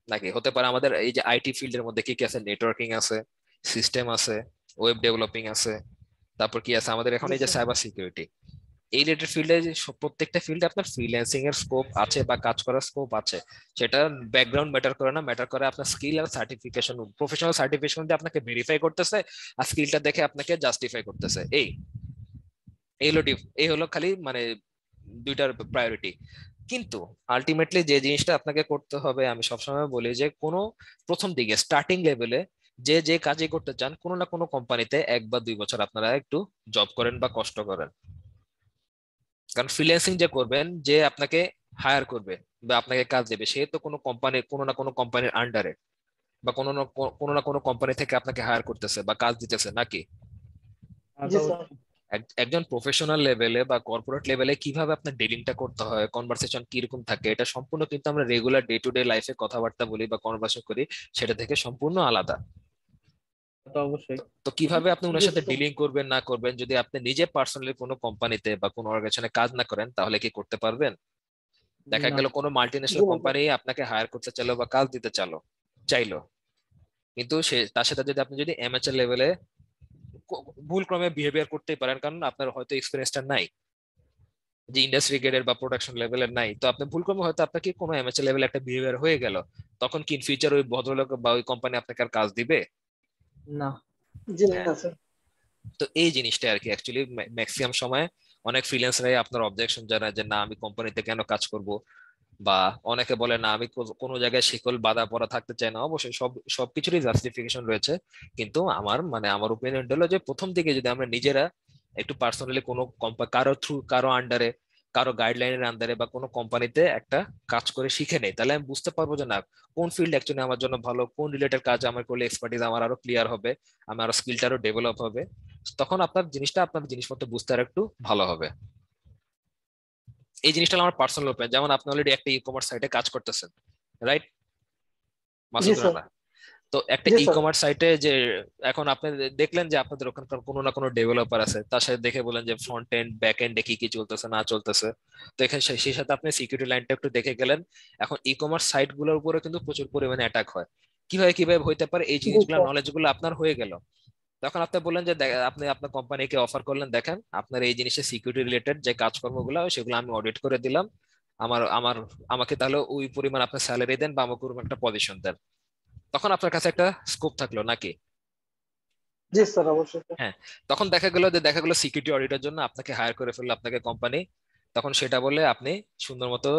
S1: নাকি হতে পারে আমাদের এই যে আইটি ফিল্ডের মধ্যে কি কি আছে, নেটওয়ার্কিং আছে, সিস্টেম আছে, ওয়েব ডেভেলপিং আছে, তারপর কি আছে আমাদের এখন এই যে সাইবার সিকিউরিটি। এই রিলেটেড ফিল্ডে প্রত্যেকটা ফিল্ডে আপনার ফ্রিল্যান্সিং এর স্কোপ আছে বা কাজ করার স্কোপ আছে। সেটা ব্যাকগ্রাউন্ড ম্যাটার করে না, ম্যাটার করে আপনার স্কিল আর সার্টিফিকেশন। প্রফেশনাল সার্টিফিকেশন দিয়ে আপনাকে ভেরিফাই করতেছে, আর স্কিলটা দেখে আপনাকে জাস্টিফাই করতেছে। এই হলো খালি মানে দুইটার প্রায়োরিটি। কিন্তু আলটিমেটলি যে জিনিসটা আপনাকে করতে হবে, আমি সবসময় বলি যে কোনো প্রথম দিকে স্টার্টিং লেভেলে যে কাজই করতে চান, কোনো না কোনো কোম্পানিতে 1 বা 2 বছর আপনারা একটু জব করেন বা কষ্ট করেন। কারণ ফ্রিল্যান্সিং যে করবেন, যে আপনাকে হায়ার করবে বা আপনাকে কাজ দেবে, সে তো কোনো না কোনো কোম্পানির আন্ডারে বা কোনো না কোনো কোম্পানি থেকে আপনাকে হায়ার করতেছে বা কাজ দিতেছে, নাকি? একজন প্রফেশনাল লেভেলে বা কর্পোরেট লেভেলে কিভাবে আপনার ডিলিংটা করতে হয়, কনভারসেশন কিরকম থাকে, এটা সম্পূর্ণ কিন্তু আমরা রেগুলার ডে টু ডে লাইফে কথাবার্তা বলি বা কনভারসেশন করি, সেটা থেকে সম্পূর্ণ আলাদা।
S2: অবশ্যই।
S1: তো কিভাবে আপনি ওনার সাথে ডিলিং করবেন না করবেন, যদি আপনি নিজে পার্সোনালি কোনো কোম্পানিতে বা কোনো অর্গানাইজেশনে কাজ না করেন, তাহলে কি করতে পারবেন? দেখা গেল কোনো মাল্টিন্যাশনাল কোম্পানি আপনাকে হায়ার করতে চাইলো বা কাজ দিতে চাইলো, কিন্তু তার সাথে যদি আপনি যদি অ্যামেচার লেভেলে ভুল ক্রমে বিহেভিয়ার করতেই পারেন, কারণ আপনার হয়তো এক্সপিরিয়েন্সটা নাই, যে ইন্ডাস্ট্রি গ্রেডের বা প্রোডাকশন লেভেলের নাই, তো আপনি ভুল ক্রমে হয়তো আপনাকে কোনো অ্যামেচার লেভেলে একটা বিহেভিয়ার হয়ে গেল, তখন কি ইন ফিউচার ওই ভদ্রলোক বা ওই কোম্পানি আপনাকে আর কাজ দিবে?
S2: না।
S1: তো এই জিনিসটা আর কি অ্যাকচুয়ালি ম্যাক্সিমাম সময় অনেক ফ্রিল্যান্সারই আপনার অবজেকশন জানায় যে না আমি কোম্পানিতে কেন কাজ করব, বা অনেকে বলে না আমি কোনো জায়গায় শিকল বাঁধা পড়া থাকতে চাই না। অবশ্যই সবকিছুরই জাস্টিফিকেশন রয়েছে, কিন্তু আমার ওপিনিয়ন হলো যে প্রথম দিকে যদি আমরা নিজেরা একটু পার্সোনালি কোনো কারো আন্ডারে, কারো গাইডলাইনের আন্ডারে বা কোনো কোম্পানিতে একটা কাজ করে শিখে নেই, তাহলে আমি বুঝতে পারবো যে না কোন ফিল্ড অ্যাকচুয়ালি আমার জন্য ভালো, কোন রিলেটেড কাজ আমার করলে এক্সপার্টিস আমার আরো ক্লিয়ার হবে, আমার আরো স্কিলটা আরো ডেভেলপ হবে। তখন আপনার জিনিসপত্র বুঝতে আর একটু ভালো হবে। এই জিনিসটা আমার পার্সোনাল ওপিনিয়ন। যেমন আপনি অলরেডি একটা ই কমার্স সাইটে কাজ করতেছেন, রাইট মাসুদ রানা? তো একটা ই কমার্স সাইটে যে এখন আপনি দেখলেন যে আপনাদের ওখানকার কোনো না কোনো ডেভেলপার আছে, তার সাথে দেখে বলেন যে ফ্রন্ট এন্ড ব্যাক এন্ডে কি কি চলতেছে না চলতেছে, তো এখানে সেই সাথে আপনি সিকিউরিটি লাইনটা একটু দেখে গেলেন। এখন ই কমার্স সাইট গুলোর উপরে কিন্তু প্রচুর পরিমাণে অ্যাটাক হয়, কিভাবে হইতে পারে এই জিনিসগুলো নলেজ গুলো আপনার হয়ে গেল। তখন আপনি বললেন যে আপনি আপনার কোম্পানিকে অফার করলেন, দেখেন আপনার এই জিনিসের সিকিউরিটি রিলেটেড যে কাজকর্মগুলো সেগুলো আমি অডিট করে দিলাম, আমার আমার আমাকে তাহলে ওই পরিমাণ আপনার স্যালারি দেন বা আমাকে ওরকম একটা পজিশন দেন। তখন আপনার কাছে একটা স্কোপ থাকলো, নাকি?
S6: জি স্যার, অবশ্যই।
S1: হ্যাঁ, তখন দেখা গেল সিকিউরিটি অডিটের জন্য আপনাকে হায়ার করে ফেললো আপনাকে কোম্পানি, তখন সেটা বলে আপনি সুন্দর মতো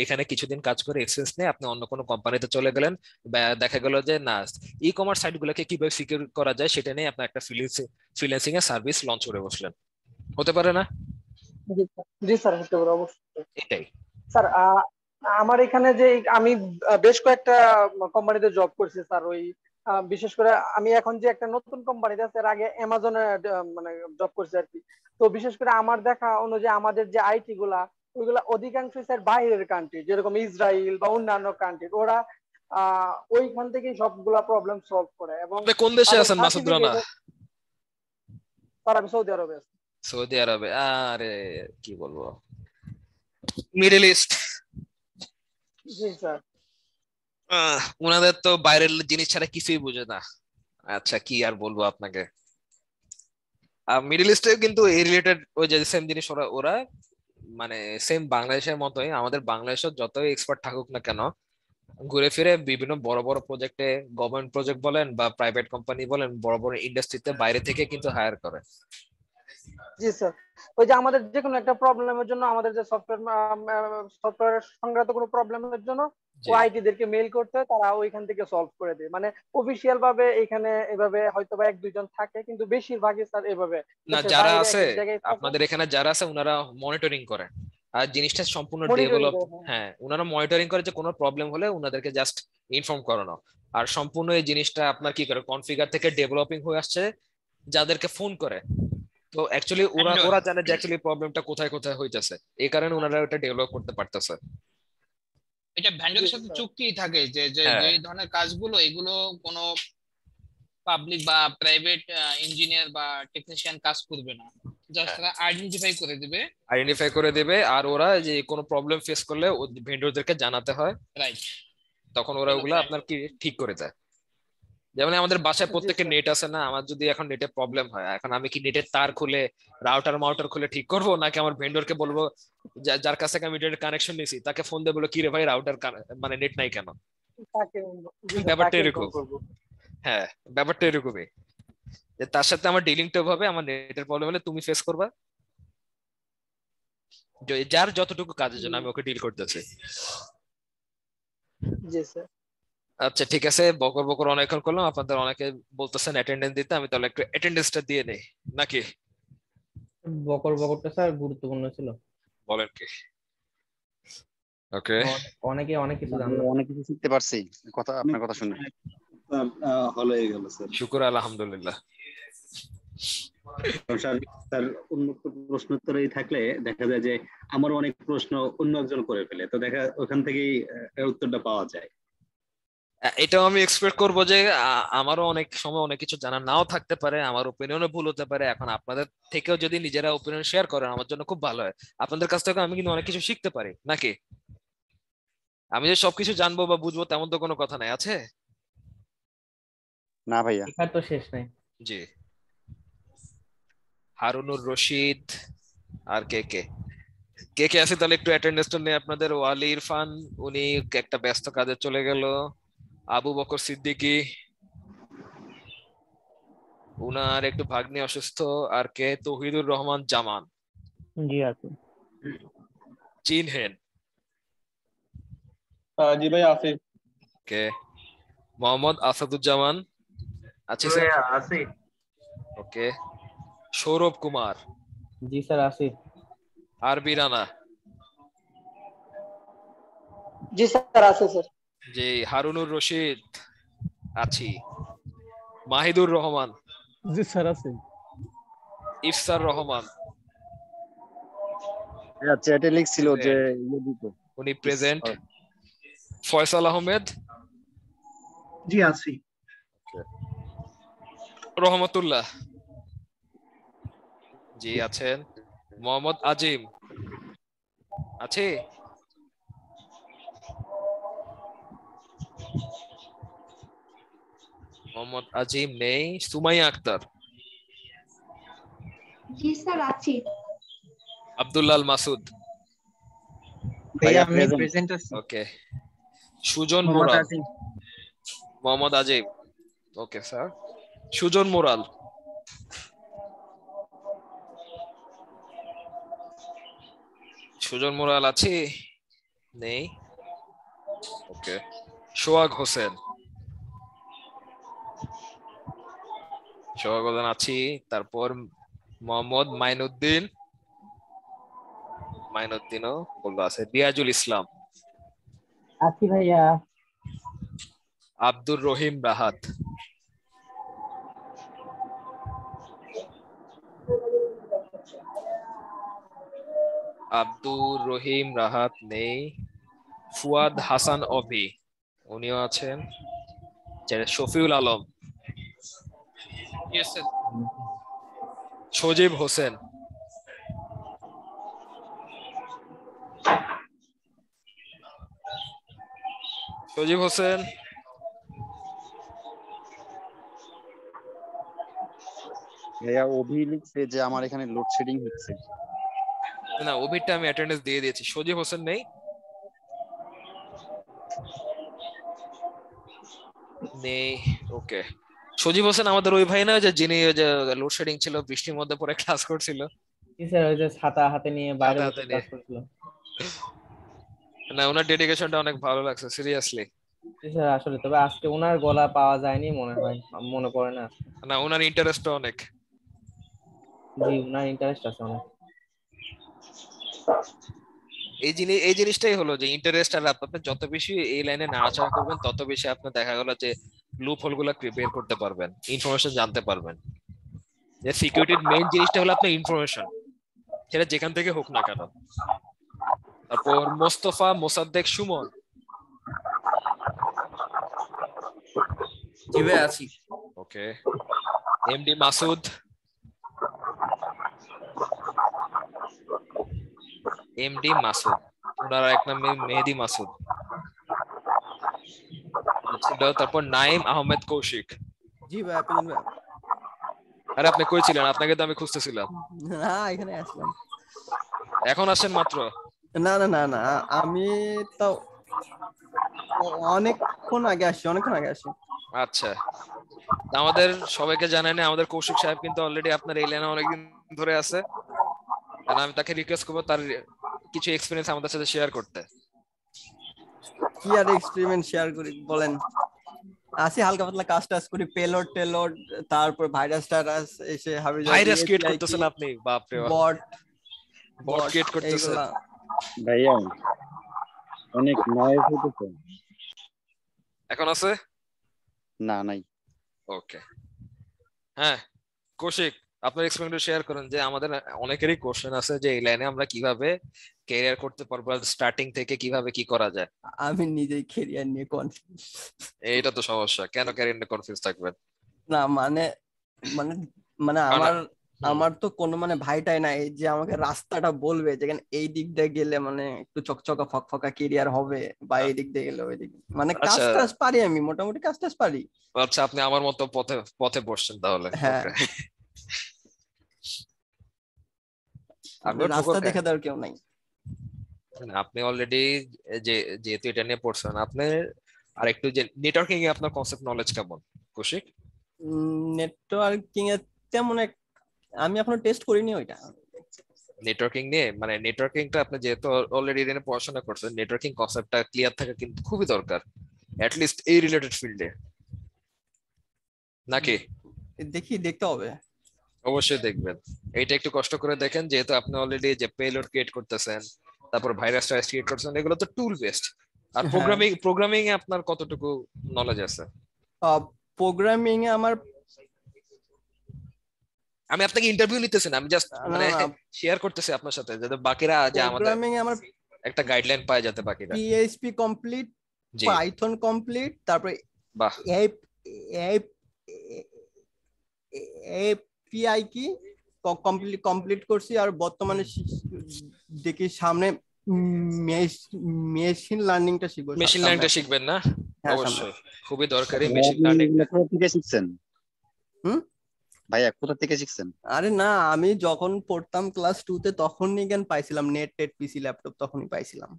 S1: এখানে কিছুদিন কাজ করে এক্সপিরিয়েন্স নিয়ে আপনি অন্য কোনো কোম্পানিতে চলে গেলেন, বা দেখা গেল যে না ই কমার্স সাইট গুলোকে কিভাবে সিকিউর করা যায় সেটা নিয়ে আপনি একটা ফ্রিল্যান্সিং এর সার্ভিস লঞ্চ করে বসলেন। হতে পারে না?
S6: জি স্যার, হতে পারে অবশ্যই।
S1: এটাই
S6: স্যার আমার এখানে যে আমি বেশ কয়েকটা কোম্পানিতে জব করছি স্যার। ওই বিশেষ করে আমি এখন যে একটা নতুন কোম্পানিতে আছে, এর আগে অ্যামাজনে মানে জব করছি আর কি। তো বিশেষ করে আমার দেখা অনুযায়ী আমাদের যে আইটি গুলা, ওইগুলা অধিকাংশ স্যার বাইরের কান্ট্রি, যেরকম ইসরায়েল বা অন্যান্য কান্ট্রি, ওরা ওইখান থেকেই সবগুলা প্রবলেম সলভ করে। এবং
S1: আপনি কোন দেশে আছেন মাসুদ রানা?
S6: স্যার আমি সৌদি আরবে আছি।
S1: সৌদি আরবে? আরে কি বলবো, মিডল ইস্ট।
S6: জি স্যার।
S1: ওনাদের তো বাইরের জিনিস ছাড়া কিছুই বুঝে না। আচ্ছা কি আর বলবো আপনাকে, মিডল ইস্টে কিন্তু এই রিলেটেড ওই যে সেম জিনিস ওরা ওরা মানে সেম বাংলাদেশের মতোই, আমাদের বাংলাদেশের যতই এক্সপার্ট থাকুক না কেন, ঘুরে ফিরে বিভিন্ন বড় বড় প্রজেক্টে, গভর্নমেন্ট প্রজেক্ট বলেন বা প্রাইভেট কোম্পানি বলেন, বড় বড় ইন্ডাস্ট্রিতে বাইরে থেকে কিন্তু হায়ার করে।
S6: জি স্যার। ওই যে আমাদের যে কোনো একটা প্রবলেমের জন্য, আমাদের যে সফটওয়্যার সংক্রান্ত কোনো প্রবলেমের জন্য ও আইটি দেরকে মেইল করতে হয়, তারা ওইখান থেকে সলভ করে দেয়। মানে অফিসিয়াল ভাবে এখানে এভাবে হয়তো বা এক দুইজন থাকে, কিন্তু বেশিরভাগই স্যার এভাবে
S1: না যারা আছে আপনাদের এখানে যারা আছে ওনারা মনিটরিং করে, আর জিনিসটা সম্পূর্ণ ডেভেলপ, হ্যাঁ ওনারা মনিটরিং করে যে কোনো প্রবলেম হলে ওনাদেরকে জাস্ট ইনফর্ম করানো। আর সম্পূর্ণ এই জিনিসটা আপনার কি করে কনফিগার থেকে ডেভেলপিং হয়ে আসছে যাদেরকে ফোন করে, তো অ্যাকচুয়ালি ওরা জানে যে অ্যাকচুয়ালি প্রবলেমটা কোথায় কোথায় হইতেছে, এই কারণে ওনারা ওটা ডেভেলপ করতে পারতেছে।
S5: এটা ভেন্ডরের সাথে চুক্তি থাকে যে যে ধরনের কাজগুলো, এগুলো কোনো পাবলিক বা প্রাইভেট ইঞ্জিনিয়ার বা টেকনিশিয়ান কাজ করবে না, জাস্ট তারা আইডেন্টিফাই করে দেবে।
S1: আর ওরা যে কোনো প্রবলেম ফেস করলে ভেন্ডরদেরকে জানাতে হয়,
S5: রাইট,
S1: তখন ওরা ওগুলা আপনার কি ঠিক করে দেয়। যেমন আমাদের বাসায় প্রত্যেকের নেট আছে না, আমার যদি এখন নেটে প্রবলেম হয়, এখন আমি কি নেটের তার খুলে রাউটার মাউটার খুলে ঠিক করব, নাকি আমার ভেন্ডরকে বলবো যার কাছ থেকে আমি নেটের কানেকশন নিয়েছি তাকে ফোন দিয়ে বলবো কি রে ভাই রাউটার মানে নেট নাই কেন? ব্যাপারটা এরকম। হ্যাঁ ব্যাপারটা এরকমই, যে তার সাথে আমার ডিলিংটা হবে, আমার নেটের প্রবলেম হলে তুমি ফেস করবা, যার যতটুকু কাজের জন্য আমি ওকে ডিল করতেছি।
S6: জি স্যার।
S1: আচ্ছা ঠিক আছে, বকর বকর অনেকক্ষণ করলাম, আপনাদের অনেকে বলতেছেন অ্যাটেন্ডেন্স দিতে, আমি তাহলে একটু অ্যাটেন্ডেন্সটা দিয়ে নেই নাকি?
S2: বকর বকরটা স্যার গুরুত্বপূর্ণ ছিল।
S1: বলেন কি? ওকে,
S2: অনেকে অনেক কিছু জানলো,
S8: অনেক কিছু শিখতে পারছি কথা, আপনার কথা শুনে।
S7: হলো হয়ে গেল স্যার,
S1: শুকর আলহামদুলিল্লাহ।
S7: স্যার উন্মুক্ত প্রশ্নোত্তরেই থাকলে দেখা যায় যে আমার অনেক প্রশ্ন অন্য একজন করে ফেলে, তো দেখা ওখান থেকেই উত্তরটা পাওয়া যায়।
S1: এটাও আমি এক্সপেক্ট করবো যে আমারও অনেক সময় অনেক কিছু জানা নাও থাকতে পারে, আমার ওপিনিয়নও ভুল হতে পারে। এখন আপনাদের থেকেও যদি নিজেরা ওপিনিয়ন শেয়ার করেন আমার জন্য খুব ভালো হয়, আপনাদের কাছ থেকে আমি কিন্তু অনেক কিছু শিখতে পারি নাকি? আমি যে সবকিছু জানবো বা বুঝবো তেমন তো কোনো কথা নাই, আছে
S8: না ভাইয়া,
S2: শেখার তো শেষ নাই।
S1: জি। হারুনুর রশিদ আর কে কে কে কে আছে তাহলে একটু অ্যাটেন্ডেন্সটা নেই আপনাদের। ওয়ালি ইরফান উনি একটা ব্যস্ত কাজে চলে গেল। আবু বকর সিদ্দিকী উনার একটু ভাগ্নি অসুস্থ। আর কে? তৌহিদুর রহমান জামান।
S2: জি আছে।
S1: চিনহেন?
S3: জি ভাই আছে।
S1: কে? মোহাম্মদ আসাদুজ্জামান আছে স্যার?
S2: আছে।
S1: ওকে। সৌরভ কুমার?
S2: জি স্যার আছে।
S1: আরবি রানা?
S6: জি স্যার আছে স্যার।
S1: জি। হারুনুর রশিদ? আছি। মাহিদুর রহমান?
S10: জি স্যার আছে।
S1: ইফসার রহমান?
S8: চ্যাটে লিখছিল যে
S1: উনি প্রেজেন্ট। ফয়সাল আহমেদ?
S4: জি আছি।
S1: রহমতুল্লাহ? জি আছেন। মোহাম্মদ আজিম আছে? মোহাম্মদ আজিম নেই। সুমাইয়া আক্তার?
S11: জি স্যার আছি।
S1: আব্দুল্লাহ মাসুদ?
S8: ভাইয়া আমি প্রেজেন্ট আছি।
S1: Okay. Sujan Moral? Mohammad Azim? Okay sir. Sujan Moral? Sujan Moral আছে? নেই। ওকে। সোহাগ হোসেন। সোহাগ হোসেন আছি। তারপর মোহাম্মদ মাইনুদ্দিন। মাইনুদ্দিনও বললো আছে। রিয়াজুল ইসলাম।
S2: আছি ভাইয়া।
S1: আব্দুর রহিম রাহাত। আব্দুর রহিম রাহাত নেই। ফুয়াদ হাসান অভি, উনিও আছেন। শফিউল আলম।
S5: Yes sir.
S1: সজীব হোসেন। সজীব হোসেন।
S8: ভাইয়া অভি লিখছে যে আমার এখানে লোডশেডিং হচ্ছে।
S1: না, অভিটা আমি অ্যাটেন্ডেন্স দিয়ে দিয়েছি। সজীব হোসেন নেই। নেই। ওকে। সজীব হোসেন আমাদের ওই ভাই না, যে যিনি ওই যে লোডশেডিং ছিল, বৃষ্টির মধ্যে পরে ক্লাস করছিল।
S2: স্যার ওই যে ছাতা হাতে নিয়ে বাইরে
S1: ছাতা
S2: বসে
S1: হাতে
S2: ক্লাস
S1: নিয়ে।
S2: করছিল।
S1: না, ওনার ডেডিকেশনটা অনেক ভালো লাগছে, সিরিয়াসলি।
S2: স্যার আসলে তবে আজকে ওনার গলা পাওয়া যায়নি মনে হয়, মনে পড়ে না।
S1: না, ওনার ইন্টারেস্ট অনেক।
S2: জি, ওনার ইন্টারেস্ট আছে অনেক।
S1: এই জিনিসটাই হলো যে ইন্টারেস্ট, আর আপনি যত বেশি এই লাইনে নাড়াচাড়া করবেন তত বেশি আপনার দেখা গেল যে লুপ হোল গুলা বের করতে পারবেন, ইনফরমেশন জানতে পারবেন। যে সিকিউরিটির মেইন জিনিসটা হলো আপনার ইনফরমেশন, সেটা যেখান থেকে হোক না কেন। তারপর মোস্তফা মোসাদ্দেক সুমন।
S10: জি ভাই আছি।
S1: ওকে। এমডি মাসুদ। এমডি মাসুদ, ওনার এক নাম মেহেদি মাসুদ ছিল। তারপর নাইম আহমেদ কৌশিক।
S11: জি ভাই, আপনি ভাই।
S1: আরে আপনি কই ছিলেন? আপনাকে তো আমি খুঁজতেছিলাম।
S11: না, এখানে আসলাম।
S1: এখন আসেন মাত্র?
S11: না না না না, আমি তো অনেকক্ষণ আগে আসি।
S1: আচ্ছা, আমাদের সবাইকে জানাই না, আমাদের কৌশিক সাহেব কিন্তু অলরেডি আপনার এই লাইনে অনেকদিন ধরে আছে। আমি তাকে রিকোয়েস্ট করবো তার কিছু এক্সপেরিয়েন্স আমাদের সাথে শেয়ার করতে।
S11: কি আর এক্সপেরিমেন্ট শেয়ার করি বলেন? আসি হালকা পাতলা কাজ টাজ করি, পেলোড টেলোড, তারপর ভাইরাস টাইরাস এসে হাবিজাবি
S1: ভাইরাস ক্রিয়েট করতেছেন আপনি? বাপ রে বাপ, বট ক্রিয়েট করতেছেন
S8: ভাইয়া। অনেক নয়েজ হইতেছে।
S1: এখন আছে?
S8: না, নাই।
S1: ওকে। হ্যাঁ কৌশিক, আপনার এক্সপেরিয়েন্স শেয়ার করেন যে আমাদের অনেকেরই কোশ্চেন আছে যে এই লাইনে আমরা কিভাবে ক্যারিয়ার করতে পারবো, স্টার্টিং থেকে কিভাবে কি করা যায়।
S11: আমি নিজেই ক্যারিয়ার নিয়ে কনফিউজ।
S1: এইটা তো সমস্যা। কেন ক্যারিয়ার নিয়ে কনফিউজ থাকবেন?
S11: না মানে মানে মানে আমার তো কোনো মানে ভাইটাই নাই যে আমাকে রাস্তাটা বলবে যেখানে এই দিক দিয়ে গেলে মানে একটু চকচকা ফকফকা ক্যারিয়ার হবে, বা এই দিক দিয়ে গেলে ওই দিক। মানে কাজ টাজ পারি, আমি মোটামুটি কাজ টাজ পারি।
S1: আচ্ছা, আপনি আমার মতো পথে পথে বসছেন তাহলে।
S11: হ্যাঁ, রাস্তা দেখে দেওয়ার কেউ নাই।
S1: আপনি অলরেডি যেহেতু এটা নিয়ে পড়ছেন, আপনি আর একটু যে নেটওয়ার্কিং এ আপনার কনসেপ্ট নলেজ কেমন কৌশিক?
S11: নেটওয়ার্কিং এ তেমন আমি এখনো টেস্ট করিনি ওইটা।
S1: নেটওয়ার্কিং নিয়ে মানে নেটওয়ার্কিংটা আপনি যেহেতু অলরেডি এটা পড়াশোনা করছেন, নেটওয়ার্কিং কনসেপ্টটা ক্লিয়ার থাকা কিন্তু খুবই দরকার, অ্যাট লিস্ট এই রিলেটেড ফিল্ডে, নাকি?
S11: দেখতে হবে।
S1: অবশ্যই দেখবেন। এইটা একটু কষ্ট করে দেখেন, যেহেতু আপনি অলরেডি যে পেলোড ক্রিয়েট করতেছেন, তারপর ভাইরাস টাইরাস ক্রিয়েট করতেছেন, এগুলো তো টুল বেসড। আর প্রোগ্রামিং এ আপনার কতটুকু নলেজ আছে?
S11: প্রোগ্রামিং এ আমার,
S1: আমি আপনাকে ইন্টারভিউ নিতেছি না, আমি জাস্ট মানে শেয়ার করতেছি আপনার সাথে, যাতে বাকিরা যে আমাদের
S11: প্রোগ্রামিং এ আমার
S1: একটা গাইডলাইন পায়, যাতে বাকিরা
S11: পিএইচপি কমপ্লিট, পাইথন কমপ্লিট, তারপরে
S1: বাহ
S11: এপিআই কি কমপ্লিট করছি। আর বর্তমানে দেখি সামনে মেশিন লার্নিংটা শিখবো।
S1: মেশিন লার্নিংটা শিখবেন না? অবশ্যই, খুবই দরকারি মেশিন লার্নিং।
S8: কোথা থেকে শিখছেন ভাইয়া? কোথা থেকে শিখছেন?
S11: আরে না, আমি যখন পড়তাম ক্লাস 2 তে তখনই জ্ঞান পাইছিলাম। নেট টেট পিসি ল্যাপটপ তখনই পাইছিলাম,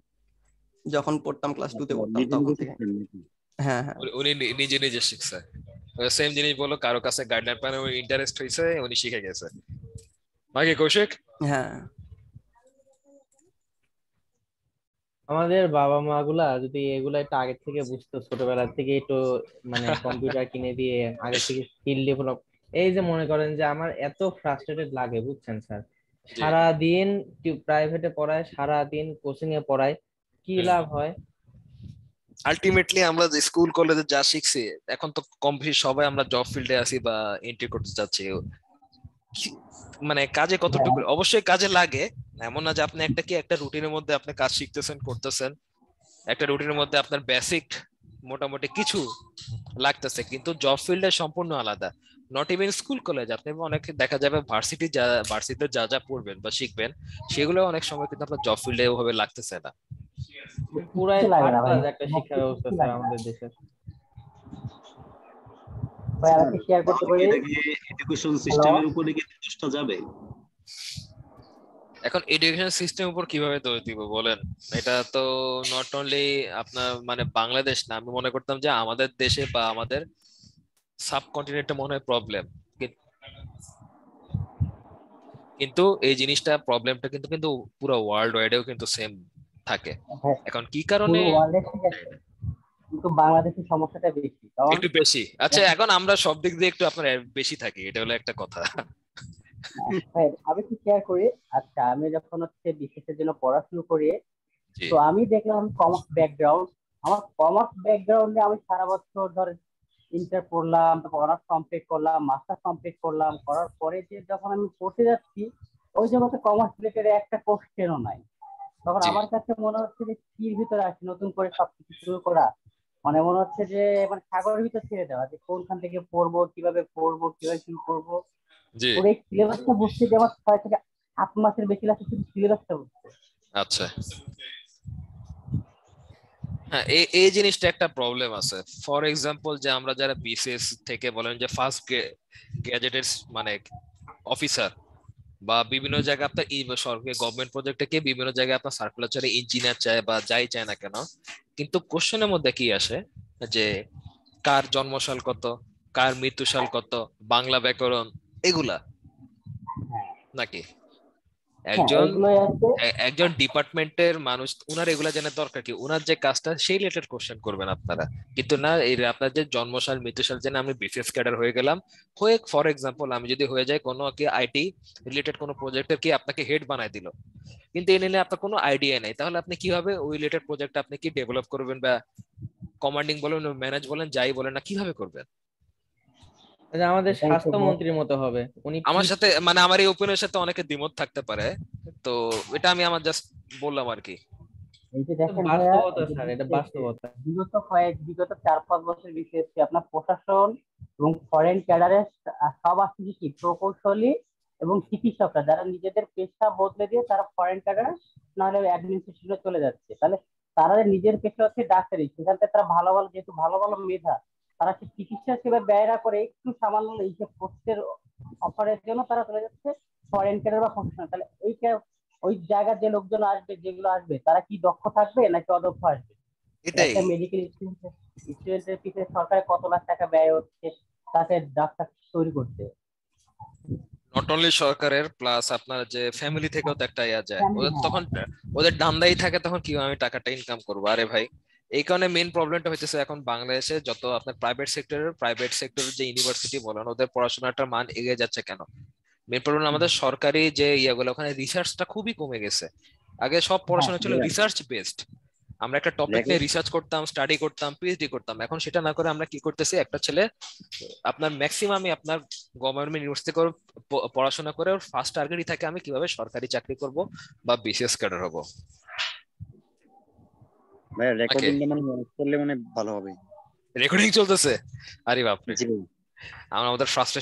S11: যখন পড়তাম ক্লাস 2 তে পড়তাম তখন থেকে। হ্যাঁ হ্যাঁ,
S1: উনি নিজে নিজে শিখছে। সেম জিনিস বলো, কারো কাছে গাইডলাইন পায়, ওই ইন্টারেস্ট হইছে, উনি শিখে গেছে। বাকি কৌশিক?
S11: হ্যাঁ
S2: আমাদের বাবা মা গুলা যদি এগুলা একটু আগে থেকে বুঝতো, ছোটবেলা থেকে একটু মানে কম্পিউটার কিনে দিয়ে আগে থেকে স্কিল ডেভেলপ। এই যে মনে করেন যে আমার এত ফ্রাস্ট্রেটেড লাগে বুঝছেন স্যার,
S1: জি।
S2: সারা দিন প্রাইভেটে পড়ায়, সারা দিন কোচিং এ পড়ায়, কি লাভ হয়?
S1: আলটিমেটলি আমরা যে স্কুল কলেজে যা শিখছি, এখন তো কম বেশি সবাই আমরা জব ফিল্ডে আছি বা এন্ট্রি করতে যাচ্ছি, মানে কাজে কতটুকু অবশ্যই কাজে লাগে। এমন না যে আপনি একটা রুটিনের মধ্যে আপনি কাজ শিখতেছেন করতেছেন, একটা রুটিনের মধ্যে আপনার বেসিক মোটামুটি কিছু লাগতেছে, কিন্তু জব ফিল্ডে সম্পূর্ণ আলাদা। নট ইভেন স্কুল কলেজ, আপনি অনেক দেখা যাবে ভার্সিটিতে যা যা পড়বেন বা শিখবেন সেগুলো অনেক সময় কিন্তু আপনার জব ফিল্ডে ওভাবে লাগতেছে না।
S2: পুরাই থার্ড ক্লাস একটা শিক্ষা ব্যবস্থা স্যার আমাদের দেশে।
S6: ভাই আমি শেয়ার করতে পারি?
S7: এটা কি এডুকেশন সিস্টেমের উপরে কি দোষটা যাবে?
S1: এখন এডুকেশন সিস্টেম উপর কিভাবে দোষ দিব বলেন? এটা তো নট অনলি আপনার মানে বাংলাদেশ না, আমি মনে করতাম যে আমাদের দেশে বা আমাদের সাবকন্টিনেন্টে মনে হয় প্রবলেম, কিন্তু এই জিনিসটা প্রবলেমটা কিন্তু কিন্তু পুরো ওয়ার্ল্ড ওয়াইডেও কিন্তু সেম থাকে। এখন কি কারণে
S6: কিন্তু বাংলাদেশের সমস্যাটা বেশি,
S1: একটু বেশি? আচ্ছা, এখন আমরা সব দিক দিয়ে একটু আপনার বেশি থাকি, এটা হলো একটা কথা।
S6: আমি কি শেয়ার করি? আচ্ছা, আমি যখন হচ্ছে বিশেষের জন্য পড়াশোনা করি, তো আমি দেখলাম কমার্স ব্যাকগ্রাউন্ড, আমার কমার্স ব্যাকগ্রাউন্ডে আমি সারা বছর ধরে ইন্টার পড়লাম, তারপর অনার্স কমপ্লিট করলাম, মাস্টার কমপ্লিট করলাম, করার পরে যে যখন আমি পড়তে যাচ্ছি ওই জগতে কমার্স রিলেটেড একটা কোশ্চেনও নাই। তখন আমার কাছে মনে হচ্ছে যে কির ভিতরে আছে নতুন করে সবকিছু শুরু করা, মানে মনে হচ্ছে যে মানে সাগরের ভিতর ছেড়ে দেওয়া, যে কোনখান থেকে পড়বো, কিভাবে পড়বো, কিভাবে কি করবো। ওর এই সিলেবাসটা বুঝতে যে আমার 6 থেকে 8 মাসের বেশি লাগছে শুধু সিলেবাসটা বুঝতে।
S1: আচ্ছা, হ্যাঁ, এই জিনিসটা একটা প্রবলেম আছে। ফর এক্সাম্পল, যে আমরা যারা বিসিএস থেকে বলেন যে ফার্স্ট গ্যাজেটেড মানে অফিসার বা বিভিন্ন জায়গায় আপনার সরকারি গভর্নমেন্ট প্রজেক্টে কি বিভিন্ন জায়গায় আপনার সার্কুলার ইঞ্জিনিয়ার চায় বা যাই চায় না কেন, কিন্তু কোশ্চেনের মধ্যে কি আসে যে কার জন্মসাল কত, কার মৃত্যুসাল কত, বাংলা ব্যাকরণ, এগুলা নাকি একজন ডিপার্টমেন্টের মানুষ উনার এগুলা জানার দরকার কি? উনার যে কাজটা সেই রিলেটেড কোশ্চেন করবেন আপনারা, কিন্তু না এই আপনার যে জন্মসাল মৃত্যুসাল জেনে আমি বিসিএস ক্যাডার হয়ে গেলাম, হয়ে ফর এক্সাম্পল আমি যদি হয়ে যাই কোনো কি আইটি রিলেটেড কোনো প্রজেক্টের কি আপনাকে হেড বানায় দিল, কিন্তু এ নিলে আপনার কোনো আইডিয়া নেই, তাহলে আপনি কিভাবে ওই রিলেটেড প্রজেক্ট আপনি কি ডেভেলপ করবেন বা কমান্ডিং বলেন ম্যানেজ বলেন যাই বলেন না, কিভাবে করবেন?
S2: আমাদের স্বাস্থ্যমন্ত্রীর মতো হবে উনি।
S1: আমার সাথে মানে আমার এই ওপিনিয়নের সাথে অনেকে দ্বিমত থাকতে পারে, তো এটা আমি আমার জাস্ট বললাম আর কি।
S6: এই যে দেখেন
S2: বাস্তবতা স্যার, এটা বাস্তবতা।
S6: বিগত 4-5 বছর বিশেষ আপনার প্রশাসন এবং ফরেন ক্যাডারের সব আসছে কি প্রকৌশলী এবং চিকিৎসকরা যারা নিজেদের পেশা বদলে দিয়ে তারা ফরেন ক্যাডার নাহলে অ্যাডমিনিস্ট্রেশনে চলে যাচ্ছে। তাহলে তারা নিজের পেশা হচ্ছে ডাক্তারি, সেখান থেকে তারা ভালো ভালো যেহেতু ভালো ভালো মেধা, তারা সে চিকিৎসা সেবা ব্যয় না করে একটু সামান্য এই যে পোস্টের অফারের জন্য তারা চলে যাচ্ছে ফরেন ক্যাডার বা প্রফেশনাল। তাহলে ওই জায়গার যে লোকজন আসবে, যেগুলো আসবে তারা কি দক্ষ থাকবে নাকি অদক্ষ আসবে? একটা মেডিকেল স্টুডেন্টের পিছনে সরকারের কত লাখ টাকা ব্যয় হচ্ছে তাকে ডাক্তার তৈরি করতে।
S1: নট অনলি সরকারের, প্লাস আপনার যে ফ্যামিলি থেকেও তো একটা ইয়া যায়, ওদের তখন ওদের ধান্দাই থাকে তখন কি আমি টাকাটা ইনকাম করবো। আরে ভাই, এই কারণে মেইন প্রবলেমটা হইতেছে এখন বাংলাদেশে যত আপনার প্রাইভেট সেক্টরের যে ইউনিভার্সিটি বলেন ওদের পড়াশোনাটার মান এগিয়ে যাচ্ছে কেন? মেইন প্রবলেম আমাদের সরকারি যে ইয়াগুলো ওখানে রিসার্চটা খুবই কমে গেছে। আগে সব পড়াশোনা ছিল রিসার্চ বেসড, আমরা একটা টপিক নিয়ে রিসার্চ করতাম, স্টাডি করতাম, পিএইচডি করতাম। এখন সেটা না করে আমরা কি করতেছি, একটা ছেলে আপনার ম্যাক্সিমামই আপনার গভর্নমেন্ট ইউনিভার্সিটি করে পড়াশোনা করে ওর ফার্স্ট টার্গেটই থাকে আমি কিভাবে সরকারি চাকরি করব বা বিসিএস ক্যাডার হব।
S8: ভাই রেকর্ডিংটা মানে করলে মানে ভালো হবে।
S1: রেকর্ডিং চলতেছে? আরে বাপ রে, আমাদের ফ্রাস্ট্রেশন